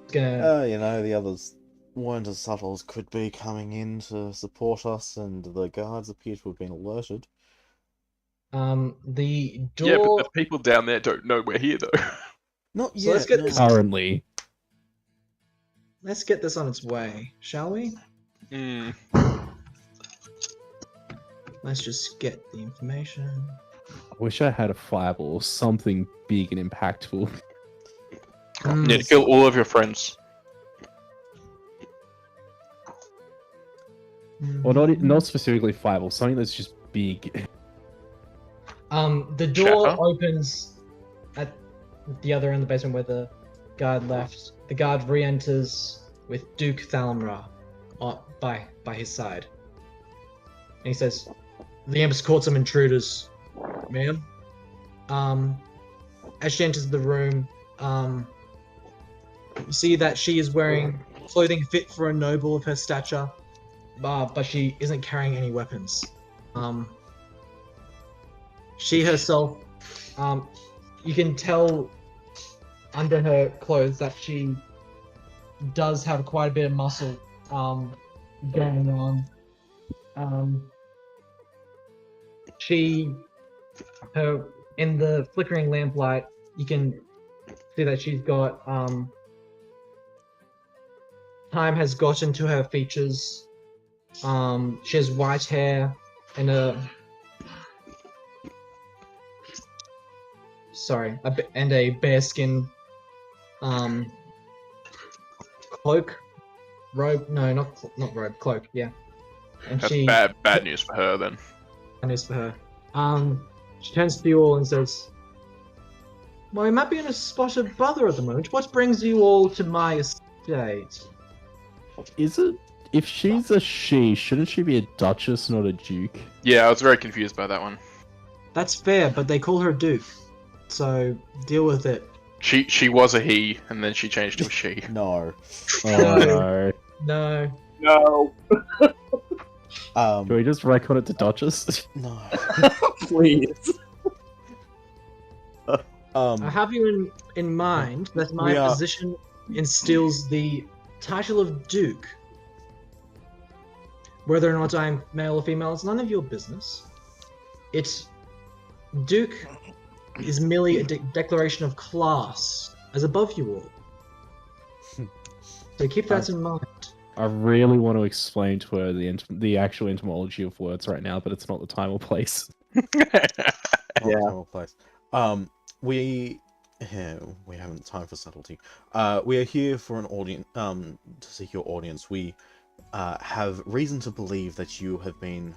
It's gonna. You know, the others weren't as subtle as could be coming in to support us, and the guards appear to have been alerted. The door. Yeah, but the people down there don't know we're here, though. Not So let's yet. get this- Currently. Let's get this on its way, shall we? Mm. Let's just get the information. I wish I had a fireball or something big and impactful. You need to kill all of your friends. Or not specifically fireball, something that's just big. The door Shatter? opens at the other end of the basement where the guard left. The guard re-enters with Duke Thalmra by his side. And he says, "The Empress caught some intruders, ma'am." As she enters the room, you see that she is wearing clothing fit for a noble of her stature, but she isn't carrying any weapons. She herself, you can tell under her clothes that she does have quite a bit of muscle going on. In the flickering lamplight, you can see that she's got time has gotten to her features. She has white hair and a bearskin cloak, robe. No, not robe, cloak. Yeah, and That's she bad news for her, then. bad news for her. She turns to you all and says, "Well, we might be in a spot of bother at the moment. What brings you all to my estate?" Is it? If she's a she, shouldn't she be a duchess, not a duke? Yeah, I was very confused by that one. That's fair, but they call her Duke, so deal with it. She was a he, and then she changed to a she. No. Oh no. No. Can we just retcon it to duchess? No. Please. I have you in mind that my We are- position instills the title of Duke. Whether or not I'm male or female is none of your business. Duke is merely a declaration of class as above you all. So keep that in mind. I really want to explain to her the actual etymology of words right now, but it's not the time or place. Yeah. Place. We haven't time for subtlety. We are here for an audience. To seek your audience. We have reason to believe that you have been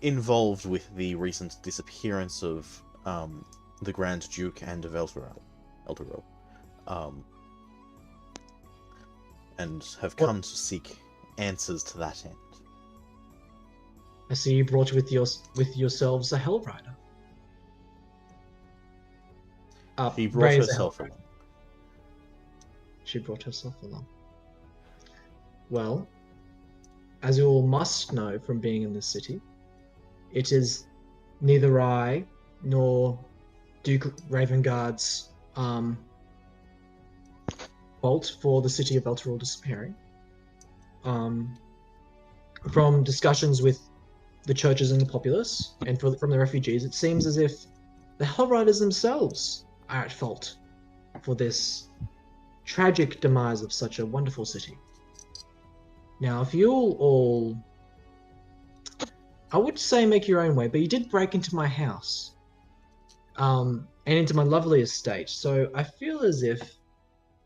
involved with the recent disappearance of the Grand Duke and of Elturel, and have come to seek answers to that end. I see you brought with yourselves a Hell Rider. She brought Ray is a herself Hell Rider. along. She brought herself along. Well, as you all must know from being in this city, it is neither I nor Duke Ravengard's fault for the city of Elturel disappearing. From discussions with the churches and the populace, and from the refugees, it seems as if the Hellriders themselves are at fault for this tragic demise of such a wonderful city. Now, if you'll all, I would say make your own way, but you did break into my house, and into my lovely estate, so I feel as if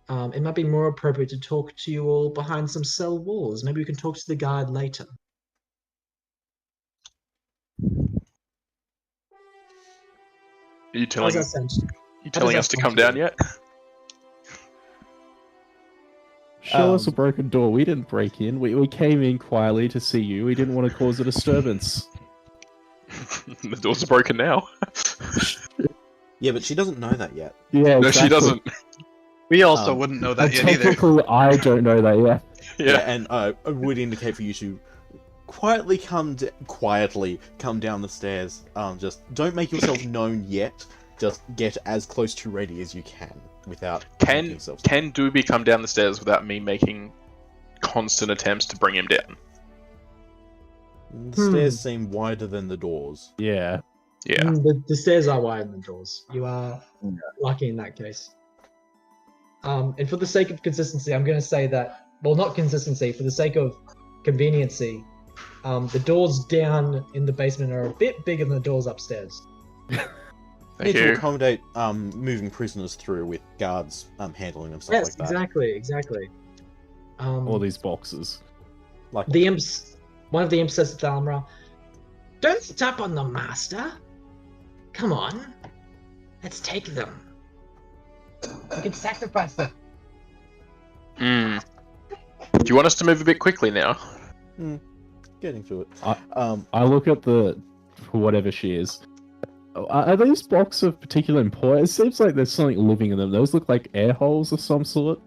it might be more appropriate to talk to you all behind some cell walls. Maybe we can talk to the guard later. Are you telling, How's that sound? you telling that us to sound come to you? down yet? Show us a broken door. We didn't break in. We came in quietly to see you. We didn't want to cause a disturbance. The doors are broken now. Yeah, but she doesn't know that yet. Yeah, No, she doesn't. We also wouldn't know that And yet either. technically, I don't know that yet. Yeah. And I would indicate for you to quietly come down the stairs. Just don't make yourself known yet. Just get as close to ready as you can without making yourself. Can Doobie come down the stairs without me making constant attempts to bring him down? The stairs seem wider than the doors. Yeah. Yeah. The stairs are wider than the doors. You are lucky in that case. And for the sake of consistency, I'm going to say that, well, not consistency, for the sake of conveniency, the doors down in the basement are a bit bigger than the doors upstairs. Need to accommodate moving prisoners through with guards handling them, stuff like that. Exactly. All these boxes. Like the imps. One of the imps says to Thalmra, "Don't step on them, master. Come on, let's take them. We can sacrifice them." Do you want us to move a bit quickly now? Getting to it. I look at whatever she is. Are these boxes of particular importance? It seems like there's something living in them. Those look like air holes of some sort.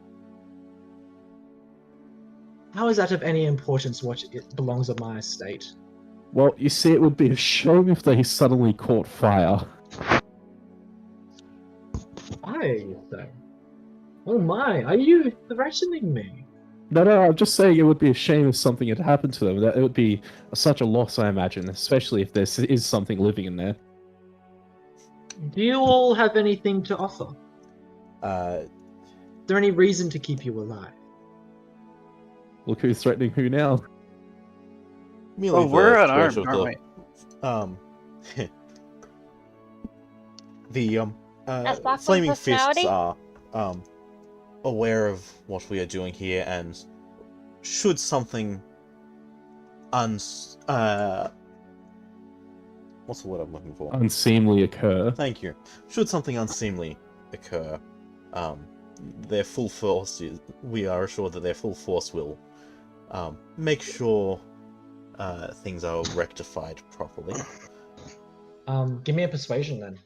How is that of any importance? What it belongs on my estate? Well, you see, it would be a shame if they suddenly caught fire. Why, though? Oh my, are you threatening me? No, I'm just saying it would be a shame if something had happened to them. It would be such a loss, I imagine, especially if there is something living in there. Do you all have anything to offer? Is there any reason to keep you alive? Look who's threatening who now. Merely we're the unarmed, threat aren't of the As Black flaming One's fists personality? are aware of what we are doing here, and should something what's the word I'm looking for? Unseemly occur. Thank you. Should something unseemly occur, their full force we are assured that their full force will make sure things are rectified properly. Give me a persuasion then.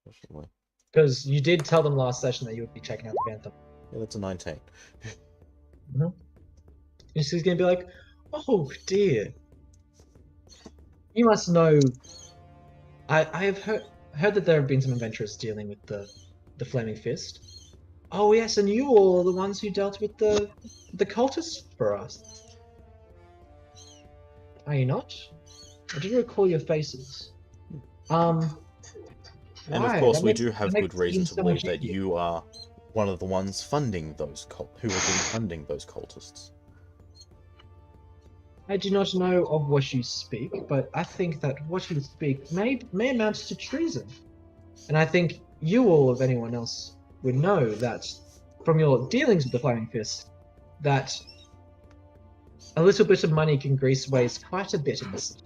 Especially. Because you did tell them last session that you would be checking out the Vanthampur. Yeah, that's a 19. And she's going to be like, "Oh dear. You must know. I have heard that there have been some adventurers dealing with the Flaming Fist. Oh yes, and you all are the ones who dealt with the cultists for us. Are you not? I didn't recall your faces. And of why? course, That we makes- do have that good makes reason things to so believe much that easier. you are one of the ones funding those who have been funding those cultists. I do not know of what you speak, but I think that what you speak may amount to treason. And I think you all, of anyone else, would know that from your dealings with the Flaming Fist, that a little bit of money can grease ways quite a bit in this.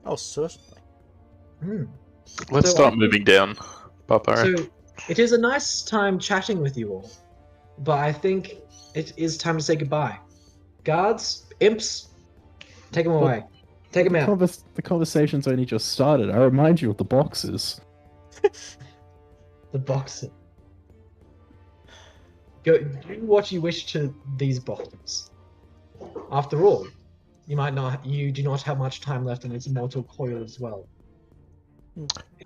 Oh, certainly. Let's So start I- moving down, Papa. So it is a nice time chatting with you all, but I think it is time to say goodbye. Guards, imps, take them away. Take them out. The conversation's only just started. I remind you of the boxes. The boxer. Go do what you wish to these boxes. After all, you do not have much time left in its mortal coil as well.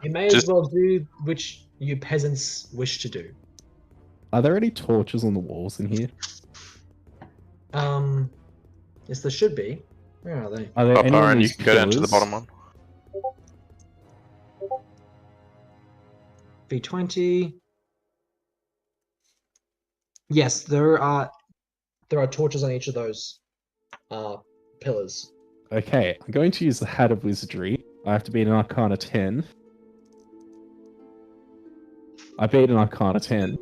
You may as well do which you peasants wish to do. Are there any torches on the walls in here? Yes, there should be. Where are they? Are there any Papa, on and you these can go down to the pillars? bottom one. V20. Yes, there are torches on each of those pillars. Okay, I'm going to use the Hat of Wizardry. I have to beat an Arcana 10. I beat an Arcana 10.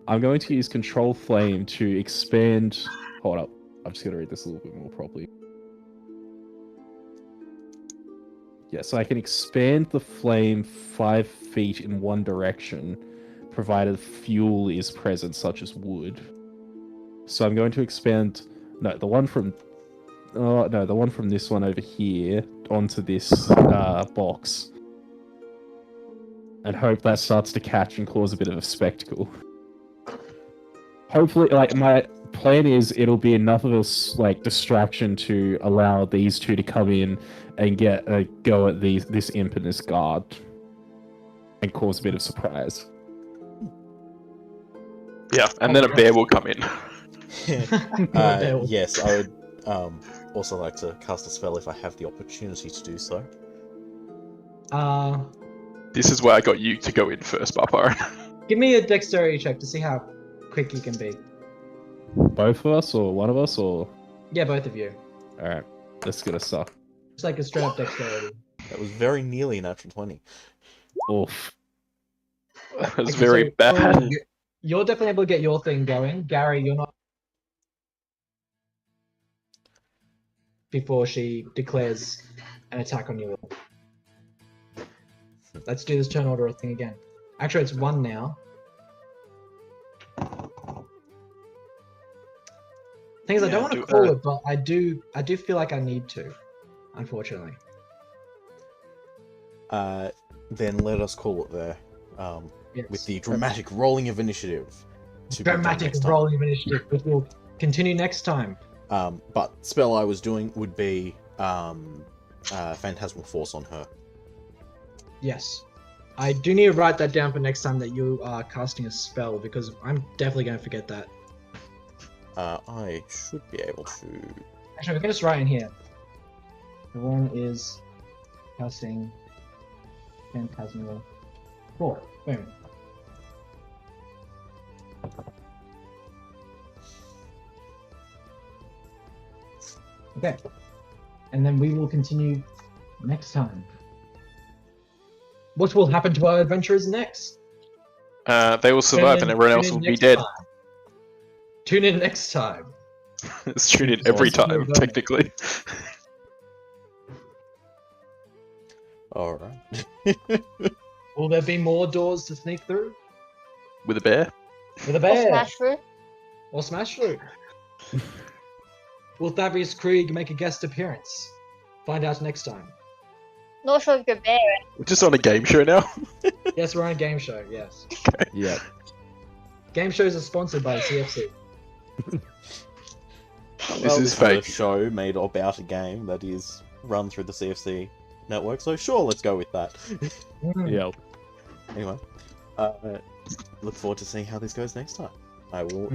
I'm going to use Control Flame to expand... Hold up. I've just got to read this a little bit more properly. Yeah, so I can expand the flame 5 feet in one direction, provided fuel is present, such as wood. So I'm going to expand. No, the one from. Oh no, the one from this one over here onto this box, and hope that starts to catch and cause a bit of a spectacle. Hopefully, like my plan is, it'll be enough of a distraction to allow these two to come in and get a go at this imp and this guard, and cause a bit of surprise. Yeah, and then a bear will come in. Yes, I would also like to cast a spell if I have the opportunity to do so. This is where I got you to go in first, Barbara. Give me a dexterity check to see how quick you can be. Both of us, or one of us, or Yeah, both of you. all right, let's get a suck. It's like a straight up dexterity. That was very nearly a natural 20. Oof. That was Okay, very so, bad. You're definitely able to get your thing going. Gary, you're not. Before she declares an attack on you. Let's do this turn order thing again. Actually, it's 1 now. Thing is, I don't want to call it, but I do feel like I need to, unfortunately. Then let us call it there. Yes. With the dramatic rolling of initiative. to be done Dramatic next time. rolling of initiative, which will continue next time. But spell I was doing would be Phantasmal Force on her. Yes. I do need to write that down for next time that you are casting a spell, because I'm definitely going to forget that. I should be able to... Actually, we can just write in here. Everyone is casting Phantasmal Force. Boom. Okay. And then we will continue next time. What will happen to our adventurers next? They will survive and everyone else will be dead. Tune in next time. It's tune in every time, technically. Alright. Will there be more doors to sneak through? With a bear? With a bear? Or smash through? Or smash through? Will Thaddeus Krieg make a guest appearance? Find out next time. Not sure if you're bear. We're just on a game show now. Yes, we're on a game show, yes. Okay. Yeah. Game shows are sponsored by CFC. This is fake. A show made about a game that is run through the CFC network, so sure, let's go with that. Yeah. Anyway, look forward to seeing how this goes next time. I will